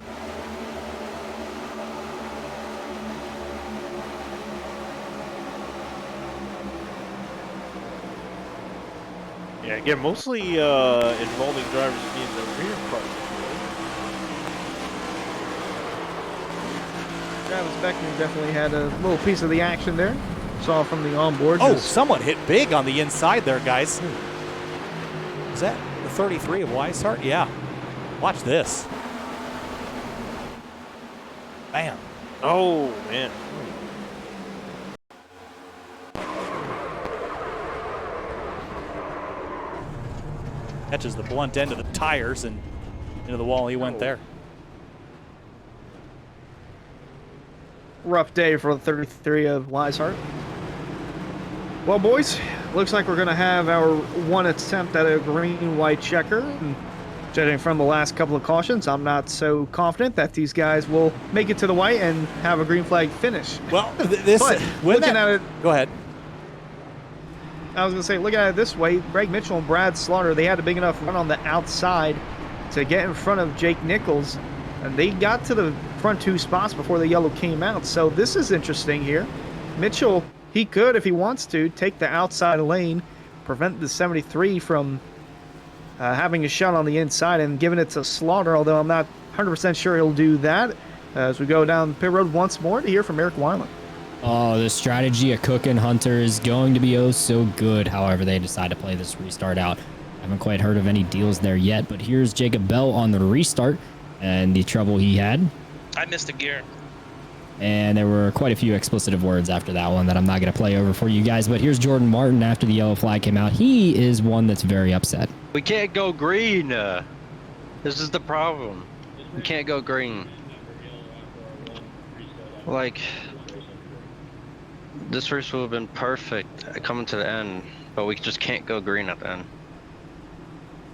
Yeah, again, mostly involving drivers in the rear part. Travis Beckner definitely had a little piece of the action there. Saw from the onboard. Oh, someone hit big on the inside there, guys. Is that the 33 of Weishart? Yeah. Watch this. Bam. Oh, man. Catches the blunt end of the tires and into the wall. He went there. Rough day for the 33 of Weishart. Well, boys, looks like we're going to have our one attempt at a green-white checker. And judging from the last couple of cautions, I'm not so confident that these guys will make it to the white and have a green flag finish. Well, this looking at it, go ahead. I was going to say, looking at it this way, Greg Mitchell and Brad Slaughter, they had a big enough run on the outside to get in front of Jake Nichols, and they got to the front 2 spots before the yellow came out. So this is interesting here. Mitchell, he could, if he wants to, take the outside lane, prevent the 73 from having a shot on the inside and giving it to Slaughter, although I'm not 100% sure he'll do that. As we go down pit road once more to hear from Eric Weiland. Oh, the strategy of Cook and Hunter is going to be oh so good. However, they decide to play this restart out. I haven't quite heard of any deals there yet, but here's Jacob Bell on the restart and the trouble he had. I missed a gear. And there were quite a few explicitive words after that one that I'm not going to play over for you guys. But here's Jordan Martin after the yellow flag came out. He is one that's very upset. We can't go green. This is the problem. We can't go green. Like, this race would have been perfect coming to the end, but we just can't go green at the end.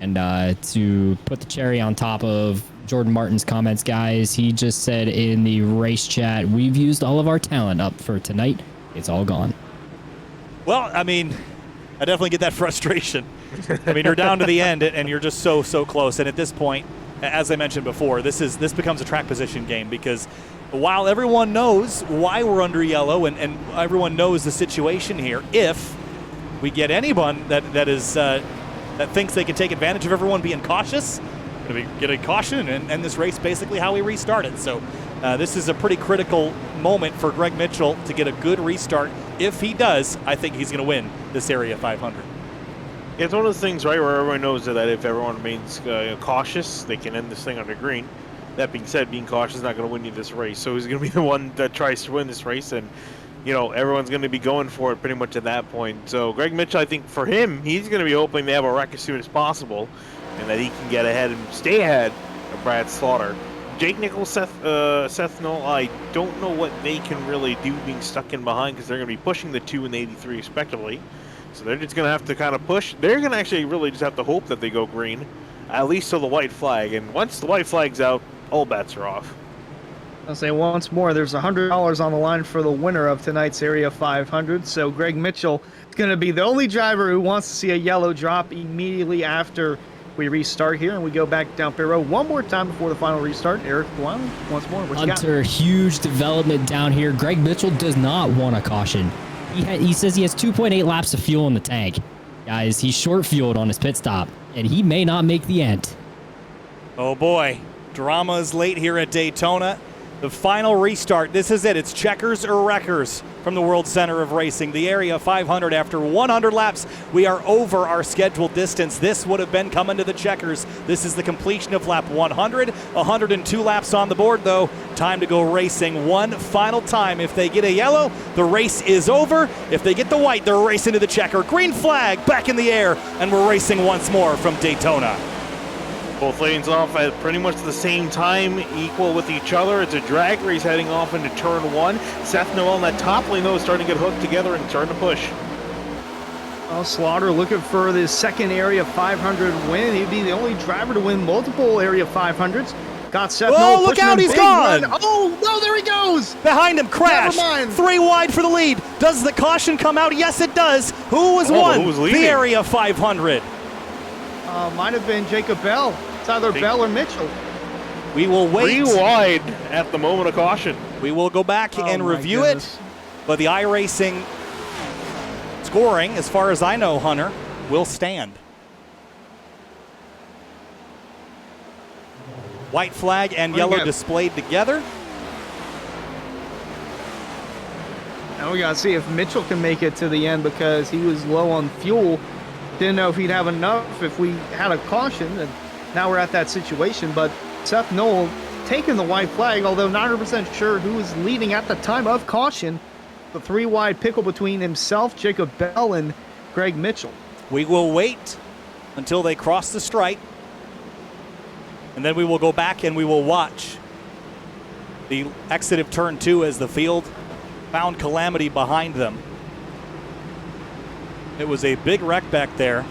And to put the cherry on top of Jordan Martin's comments, guys, he just said in the race chat, we've used all of our talent up for tonight. It's all gone. Well, I mean, I definitely get that frustration. I mean, you're down to the end, and you're just so close. And at this point, as I mentioned before, this becomes a track position game because while everyone knows why we're under yellow and everyone knows the situation here, if we get anyone that thinks they can take advantage of everyone being cautious, we're going to get a caution and end this race basically how we restarted. So this is a pretty critical moment for Greg Mitchell to get a good restart. If he does, I think he's going to win this Area 500. It's one of those things, right, where everyone knows that if everyone remains cautious, they can end this thing under green. That being said, being cautious is not going to win you this race. So he's going to be the one that tries to win this race, and you know everyone's going to be going for it pretty much at that point. So Greg Mitchell, I think for him, he's going to be hoping they have a wreck as soon as possible, and that he can get ahead and stay ahead of Brad Slaughter. Jake Nichols, Seth Null, I don't know what they can really do being stuck in behind because they're going to be pushing the 2 and the 83 respectively. So they're just going to have to kind of push. They're going to actually really just have to hope that they go green, at least till the white flag. And once the white flag's out, all bets are off. I'll say once more, there's $100 on the line for the winner of tonight's Area 500. So Greg Mitchell is going to be the only driver who wants to see a yellow drop immediately after we restart here, and we go back down pit road one more time before the final restart. Eric, once more, what you got? Hunter, huge development down here. Greg Mitchell does not want a caution. He says he has 2.8 laps of fuel in the tank. Guys, he's short fueled on his pit stop, and he may not make the end. Oh boy, drama is late here at Daytona. The final restart. This is it. It's checkers or wreckers from the World Center of Racing. The area 500 after 100 laps. We are over our scheduled distance. This would have been coming to the checkers. This is the completion of lap 100. 102 laps on the board, though. Time to go racing one final time. If they get a yellow, the race is over. If they get the white, they're racing to the checker. Green flag back in the air, and we're racing once more from Daytona. Both lanes off at pretty much the same time, equal with each other. It's a drag race heading off into turn 1. Seth Noel in that top lane, though, is starting to get hooked together and starting to push. Well, Slaughter looking for the second Area 500 win. He'd be the only driver to win multiple Area 500s. Got Seth Noel. Oh, look out, he's gone! Oh, no, there he goes! Behind him, crash! Never mind. 3 wide for the lead. Does the caution come out? Yes, it does. Who was won? Who's leading? The Area 500. Might have been Jacob Bell. It's either Bell or Mitchell. We will wait. 3 wide at the moment of caution. We will go back and review it. But the iRacing scoring, as far as I know, Hunter, will stand. White flag and yellow displayed together. Now we got to see if Mitchell can make it to the end because he was low on fuel. Didn't know if he'd have enough if we had a caution, and now we're at that situation. But Seth Noel taking the white flag, although not 100% sure who was leading at the time of caution. The 3 wide pickle between himself, Jacob Bell, and Greg Mitchell. We will wait until they cross the stripe, and then we will go back and we will watch the exit of turn 2 as the field found calamity behind them. It was a big wreck back there.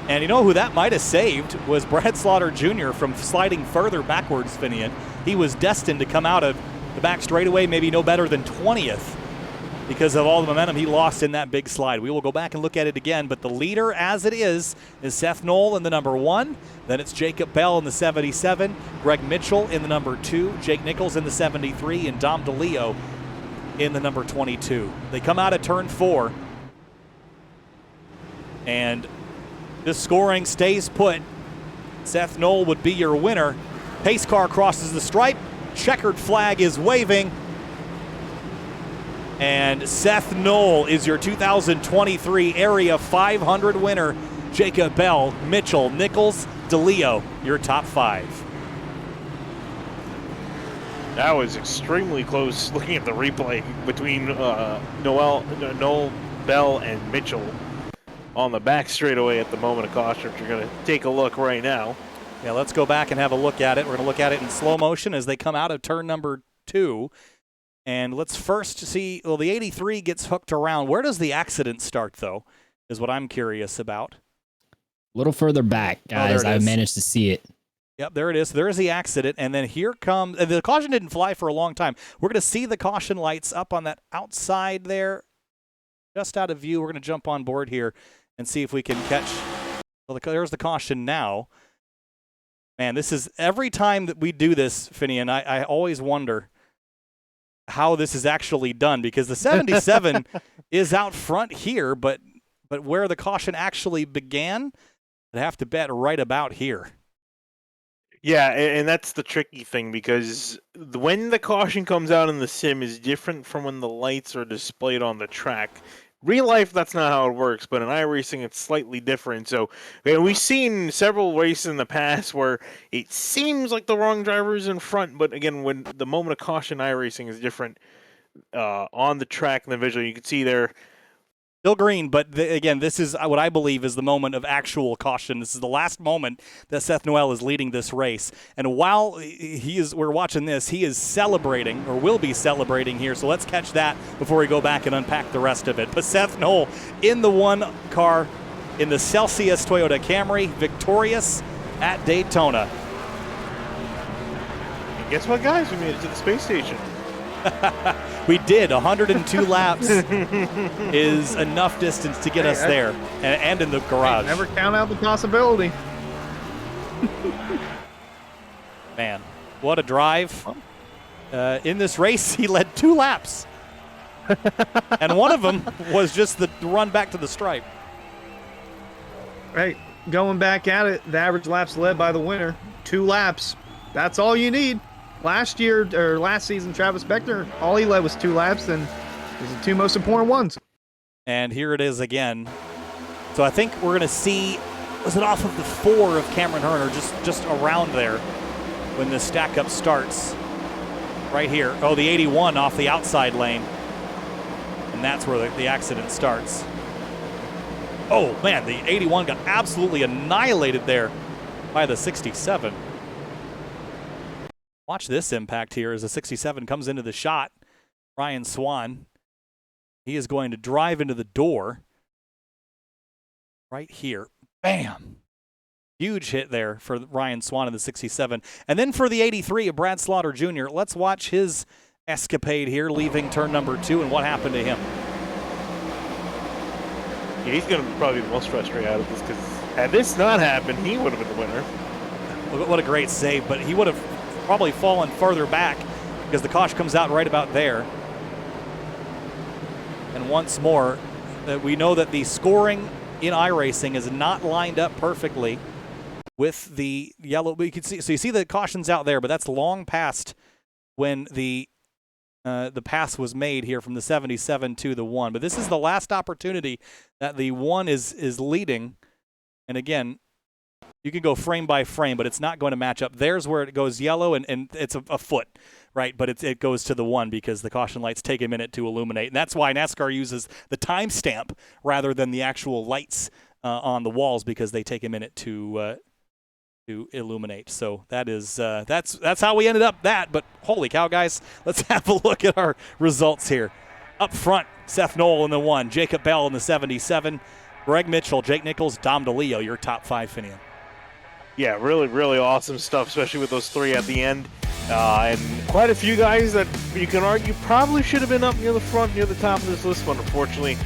And you know who that might have saved was Brad Slaughter Jr. from sliding further backwards, Finian. He was destined to come out of the back straightaway maybe no better than 20th because of all the momentum he lost in that big slide. We will go back and look at it again, but the leader as it is Seth Noel in the number 1. Then it's Jacob Bell in the 77, Greg Mitchell in the number 2, Jake Nichols in the 73, and Dom DeLeo in the number 22. They come out of turn 4. And this scoring stays put. Seth Noel would be your winner. Pace car crosses the stripe. Checkered flag is waving. And Seth Noel is your 2023 Area 500 winner. Jacob Bell, Mitchell, Nichols, DeLeo, your top 5. That was extremely close looking at the replay between Noel, Bell, and Mitchell on the back straightaway at the moment of caution. If you're going to take a look right now. Yeah, let's go back and have a look at it. We're going to look at it in slow motion as they come out of turn number 2. And let's first see, well, the 83 gets hooked around. Where does the accident start, though, is what I'm curious about. A little further back, guys. I managed to see it. Yep, there it is. There is the accident, and then here comes, and the caution didn't fly for a long time. We're going to see the caution lights up on that outside there, just out of view. We're going to jump on board here and see if we can catch. Well, there's the caution now. Man, this is every time that we do this, Finian, I always wonder how this is actually done because the 77 is out front here, but where the caution actually began, I'd have to bet right about here. Yeah, and that's the tricky thing because when the caution comes out in the sim is different from when the lights are displayed on the track. Real life, that's not how it works, but in iRacing, it's slightly different. So we've seen several races in the past where it seems like the wrong driver is in front, but again, when the moment of caution iRacing is different on the track and the visual, you can see there. Still green, but again, this is what I believe is the moment of actual caution. This is the last moment that Seth Noel is leading this race. And while we're watching this, he is celebrating, or will be celebrating here. So let's catch that before we go back and unpack the rest of it. But Seth Noel in the 1 car in the Celsius Toyota Camry, victorious at Daytona. And guess what, guys? We made it to the space station. We did. 102 laps is enough distance to get us there and in the garage. Never count out the possibility. Man, what a drive. In this race, he led 2 laps. And one of them was just the run back to the stripe. Right. Going back at it, the average laps led by the winner. 2 laps. That's all you need. last season, Travis Beckner, all he led was 2 laps, and it was the 2 most important ones. And here it is again. So I think we're going to see, was it off of the 4 of Cameron Herner, just around there when the stack up starts? Right here. Oh, the 81 off the outside lane. And that's where the accident starts. Oh, man, the 81 got absolutely annihilated there by the 67. Watch this impact here as the 67 comes into the shot. Ryan Swan, he is going to drive into the door right here. Bam! Huge hit there for Ryan Swan in the 67. And then for the 83 of Brad Slaughter Jr., let's watch his escapade here, leaving turn number 2, and what happened to him. Yeah, he's going to probably be the most frustrated out of this, because had this not happened, he would have been the winner. What a great save, but he would have probably fallen further back because the caution comes out right about there. And once more, we know that the scoring in iRacing is not lined up perfectly with the yellow. You can see, so you see the cautions out there, but that's long past when the pass was made here from the 77 to the 1. But this is the last opportunity that the 1 is leading. And again, you can go frame by frame, but it's not going to match up. There's where it goes yellow, and it's a foot, right? But it goes to the 1 because the caution lights take a minute to illuminate. And that's why NASCAR uses the timestamp rather than the actual lights on the walls, because they take a minute to illuminate. So that is that's how we ended up that. But holy cow, guys, let's have a look at our results here. Up front, Seth Knoll in the 1, Jacob Bell in the 77, Greg Mitchell, Jake Nichols, Dom DeLeo, your top 5, Finian. Yeah, really, really awesome stuff, especially with those 3 at the end. And quite a few guys that you can argue probably should have been up near the front, near the top of this list, but unfortunately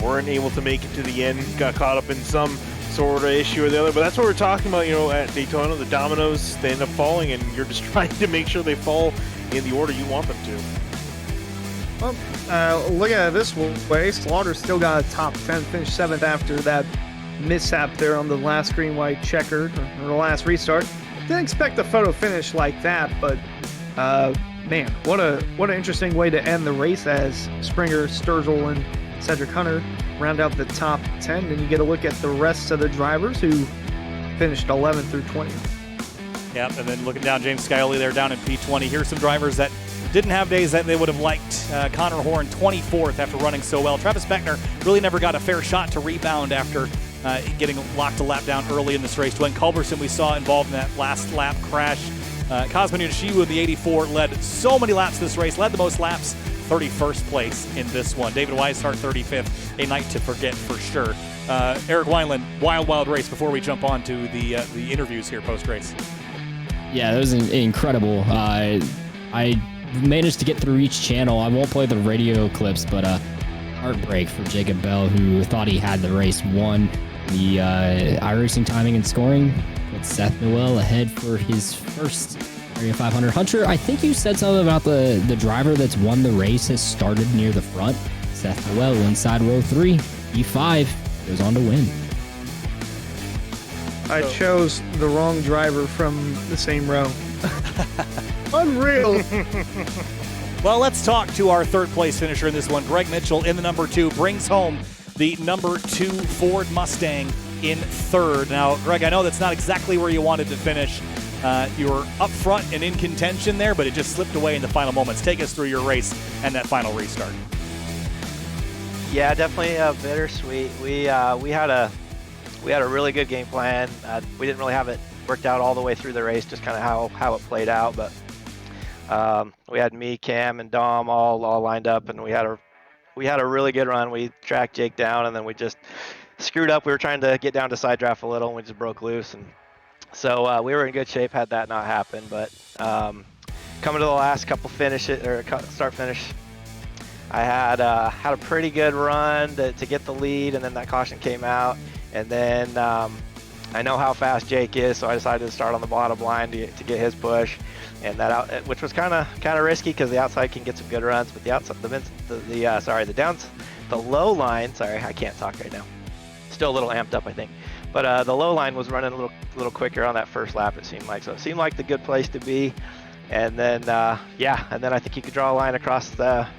weren't able to make it to the end, got caught up in some sort of issue or the other. But that's what we're talking about, at Daytona. The dominoes, they end up falling, and you're just trying to make sure they fall in the order you want them to. Well, look at it this way. Slaughter still got a top 10, finished 7th after that mishap there on the last green-white checkered, or the last restart. Didn't expect a photo finish like that, but man, what an interesting way to end the race as Springer, Sturgill, and Cedric Hunter round out the top 10, and you get a look at the rest of the drivers who finished 11th through 20th. Yep, and then looking down, James Scioli there down in P20. Here's some drivers that didn't have days that they would have liked. Connor Horn, 24th after running so well. Travis Beckner really never got a fair shot to rebound after getting locked a lap down early in this race. Dwayne Culberson we saw involved in that last lap crash. Cosmo Yoshiwu, the 84, led so many laps this race, led the most laps, 31st place in this one. David Weishart, 35th, a night to forget for sure. Eric Wineland, wild race before we jump on to the interviews here post-race. Yeah, that was incredible. I managed to get through each channel. I won't play the radio clips, but heartbreak for Jacob Bell, who thought he had the race won. The iRacing timing and scoring put Seth Noel ahead for his first Area 500. Hunter, I think you said something about the driver that's won the race has started near the front. Seth Noel inside row 3, E5, goes on to win. I chose the wrong driver from the same row. Unreal. Well, let's talk to our third place finisher in this one. Greg Mitchell in the number 2 brings home the number 2 Ford Mustang in third. Now, Greg, I know that's not exactly where you wanted to finish. You were up front and in contention there, but it just slipped away in the final moments. Take us through your race and that final restart. Yeah, definitely bittersweet. We had a really good game plan. We didn't really have it worked out all the way through the race, just kind of how it played out. But we had me, Cam, and Dom all lined up, and we had a really good run. We tracked Jake down, and then we just screwed up. We were trying to get down to side draft a little, and we just broke loose. And so we were in good shape had that not happened. But coming to the last couple start finish, I had a pretty good run to get the lead, and then that caution came out. And then I know how fast Jake is, so I decided to start on the bottom line to get his push, and that out, which was kind of risky because the outside can get some good runs, but the outside, the low line. Sorry, I can't talk right now. Still a little amped up, I think. But the low line was running a little quicker on that first lap. It seemed like the good place to be. And then, and then I think you could draw a line across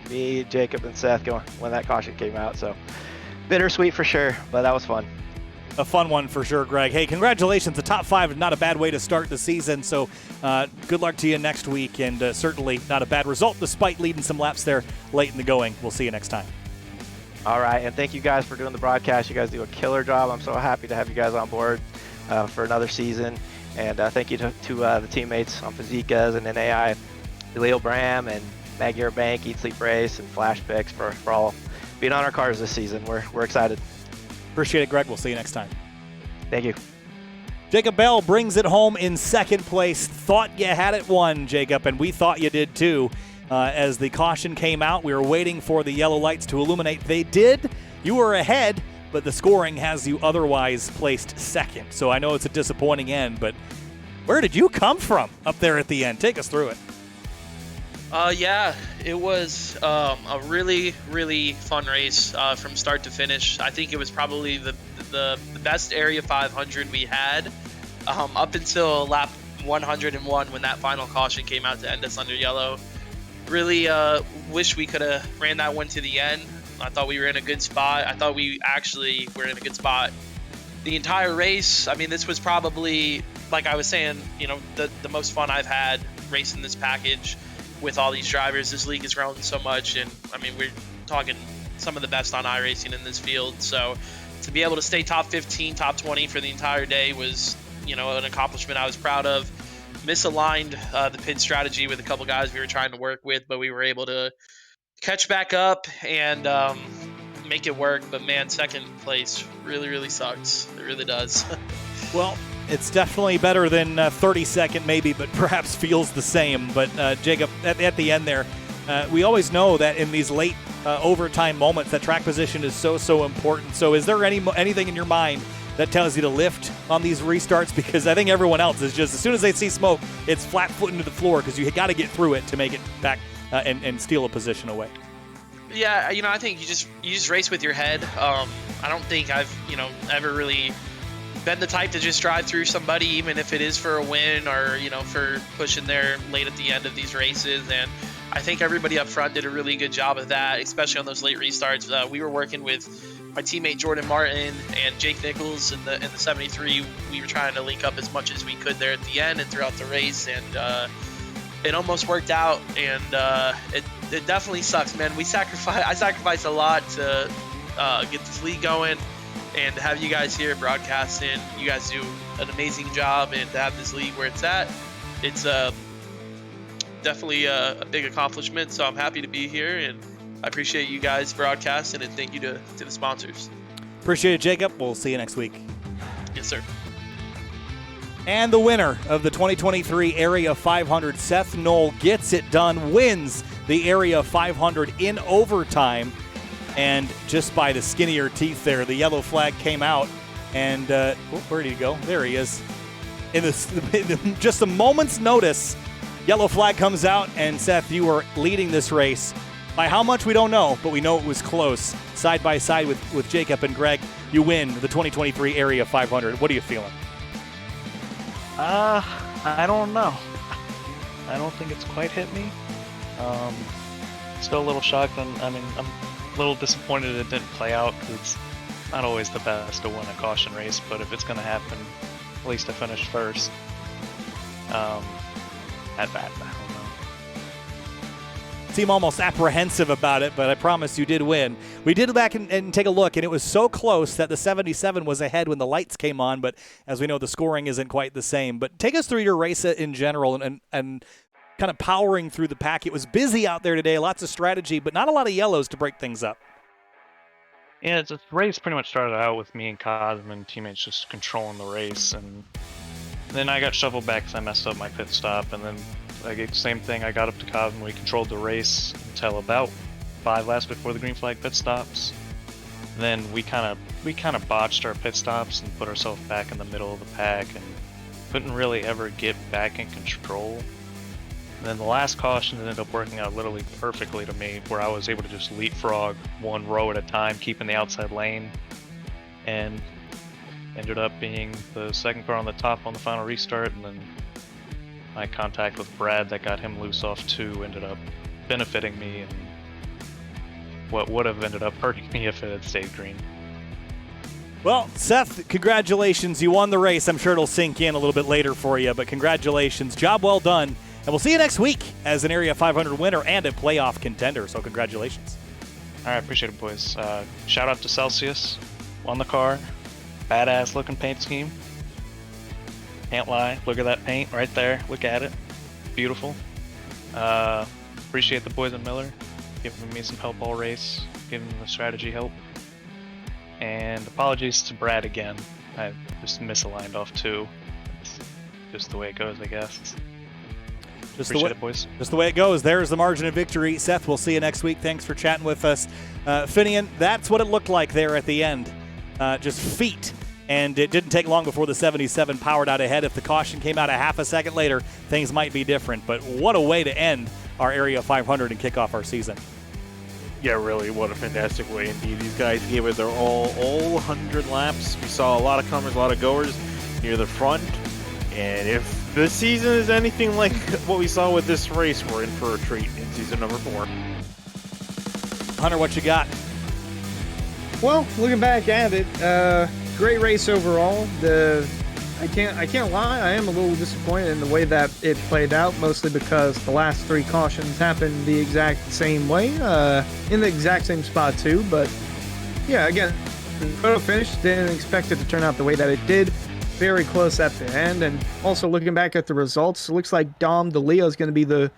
me, Jacob, and Seth going when that caution came out. So bittersweet for sure, but that was fun. A fun one for sure, Greg. Hey, congratulations. The top 5 is not a bad way to start the season, so good luck to you next week, and certainly not a bad result despite leading some laps there late in the going. We'll see you next time. All right, and thank you guys for doing the broadcast. You guys do a killer job. I'm so happy to have you guys on board for another season. And thank you to the teammates on Fazekas and NAI, Leo Bram and Magyar Bank, Eat Sleep Race, and Flash Picks for all being on our cars this season. We're excited. Appreciate it, Greg. We'll see you next time. Thank you. Jacob Bell brings it home in second place. Thought you had it won, Jacob, and we thought you did too. As the caution came out, we were waiting for the yellow lights to illuminate. They did. You were ahead, but the scoring has you otherwise placed second. So I know it's a disappointing end, but where did you come from up there at the end? Take us through it. Yeah, it was a really, really fun race from start to finish. I think it was probably the best Area 500 we had up until lap 101 when that final caution came out to end us under yellow. Really wish we could have ran that one to the end. I thought we were in a good spot. I thought we actually were in a good spot the entire race. I mean, this was probably, like I was saying, the most fun I've had racing this package with all these drivers. This league has grown so much, and I mean, we're talking some of the best on iRacing in this field. So to be able to stay top 15, top 20 for the entire day was, an accomplishment I was proud of. Misaligned the pit strategy with a couple guys we were trying to work with, but we were able to catch back up and make it work. But man, second place really, really sucks. It really does. Well, it's definitely better than 32nd maybe, but perhaps feels the same. But Jacob, at the end there, we always know that in these late overtime moments that track position is so important. So is there anything in your mind that tells you to lift on these restarts? Because I think everyone else is just, as soon as they see smoke, it's flat foot into the floor because you got to get through it to make it back and steal a position away. Yeah, I think you just race with your head. I don't think I've ever really been the type to just drive through somebody, even if it is for a win or for pushing there late at the end of these races. And I think everybody up front did a really good job of that, especially on those late restarts. We were working with my teammate Jordan Martin and Jake Nichols in the 73. We were trying to link up as much as we could there at the end and throughout the race, and it almost worked out. And it definitely sucks, man. I sacrificed a lot to get this league going, and to have you guys here broadcasting. You guys do an amazing job, and to have this league where it's at, it's definitely a big accomplishment. So I'm happy to be here, and I appreciate you guys broadcasting, and thank you to the sponsors. Appreciate it, Jacob. We'll see you next week. Yes, sir. And the winner of the 2023 Area 500, Seth Knoll, gets it done, wins the Area 500 in overtime. And just by the skinnier teeth there, the yellow flag came out. And where did he go? There he is. In just a moment's notice, yellow flag comes out, and Seth, you were leading this race. By how much, we don't know, but we know it was close. Side by side with Jacob and Greg, you win the 2023 Area 500. What are you feeling? I don't know. I don't think it's quite hit me. Still a little shocked. I'm a little disappointed it didn't play out, because it's not always the best to win a caution race, but if it's going to happen, at least I finished first. At bat, I don't know. Seem almost apprehensive about it, but I promise you did win. We did back and take a look, and it was so close that the 77 was ahead when the lights came on, but as we know, the scoring isn't quite the same. But take us through your race in general and kind of powering through the pack. It was busy out there today, lots of strategy, but not a lot of yellows to break things up. Yeah, the race pretty much started out with me and Cosm and teammates just controlling the race, and then I got shuffled back because I messed up my pit stop, and then same thing, I got up to Cosm, we controlled the race until about 5 laps before the green flag pit stops. And then we kind of botched our pit stops and put ourselves back in the middle of the pack and couldn't really ever get back in control. And then the last caution ended up working out literally perfectly to me, where I was able to just leapfrog one row at a time, keeping the outside lane, and ended up being the second car on the top on the final restart. And then my contact with Brad that got him loose off 2 ended up benefiting me, and what would have ended up hurting me if it had stayed green. Well, Seth, congratulations. You won the race. I'm sure it'll sink in a little bit later for you, but congratulations. Job well done. And we'll see you next week as an Area 500 winner and a playoff contender, so congratulations. All right, appreciate it, boys. Shout out to Celsius. Won the car. Badass looking paint scheme. Can't lie. Look at that paint right there. Look at it. Beautiful. Appreciate the boys at Miller giving me some help all race, giving the strategy help. And apologies to Brad again. I just misaligned off 2. It's just the way it goes, I guess. Appreciate it, boys. Just the way it goes. There's the margin of victory. Seth, we'll see you next week. Thanks for chatting with us. Finian, that's what it looked like there at the end. Just feet. And it didn't take long before the 77 powered out ahead. If the caution came out a half a second later, things might be different. But what a way to end our Area 500 and kick off our season. Yeah, really, what a fantastic way indeed. These guys gave it their all 100 laps. We saw a lot of comers, a lot of goers near the front. And if this season is anything like what we saw with this race, we're in for a treat in season number 4. Hunter, what you got? Well, looking back at it, great race overall. I can't lie, I am a little disappointed in the way that it played out, mostly because the last 3 cautions happened the exact same way, in the exact same spot too. But yeah, again, the photo finish, didn't expect it to turn out the way that it did. Very close at the end. And also looking back at the results, it looks like Dom DeLeo is going to be the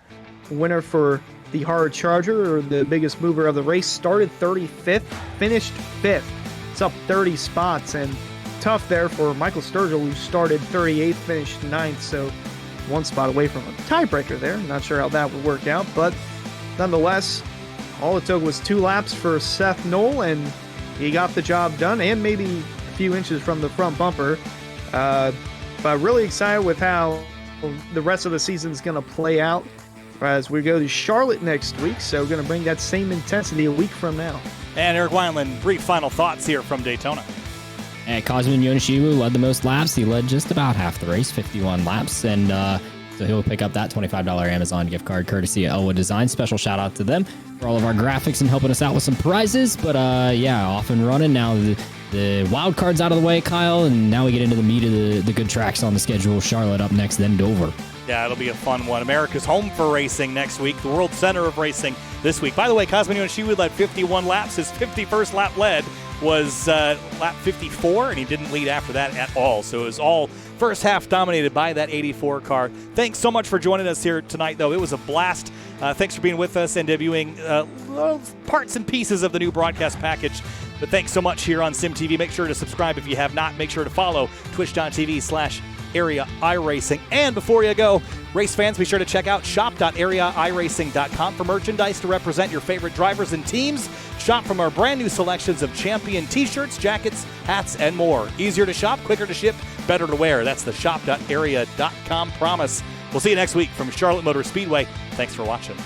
winner for the hard charger, or the biggest mover of the race. Started 35th, finished 5th. It's up 30 spots, and tough there for Michael Sturgill, who started 38th, finished 9th, so 1 spot away from a tiebreaker there. Not sure how that would work out, but nonetheless, all it took was 2 laps for Seth Knoll, and he got the job done, and maybe a few inches from the front bumper. But really excited with how the rest of the season is going to play out as we go to Charlotte next week, so we're going to bring that same intensity a week from now. And Eric Wineland, brief final thoughts here from Daytona. And Cosmin Yonishiwu led the most laps. He led just about half the race, 51 laps. And so he'll pick up that $25 Amazon gift card courtesy of Elwood Design. Special shout out to them for all of our graphics and helping us out with some prizes. But yeah, off and running. Now the wild card's out of the way, Kyle. And now we get into the meat of the good tracks on the schedule. Charlotte up next, then Dover. Yeah, it'll be a fun one. America's home for racing next week. The World Center of Racing this week. By the way, Cosmin Yonishiwu led 51 laps. His 51st lap led was lap 54, and he didn't lead after that at all. So it was all first half dominated by that 84 car. Thanks so much for joining us here tonight, though. It was a blast. Thanks for being with us and debuting parts and pieces of the new broadcast package. But thanks so much here on SimTV. Make sure to subscribe if you have not. Make sure to follow twitch.tv/Area iRacing. And before you go, race fans, be sure to check out shop.areairacing.com for merchandise to represent your favorite drivers and teams. Shop from our brand new selections of champion t-shirts, jackets, hats, and more. Easier to shop, quicker to ship, better to wear. That's the shop.area.com promise. We'll see you next week from Charlotte Motor Speedway. Thanks for watching.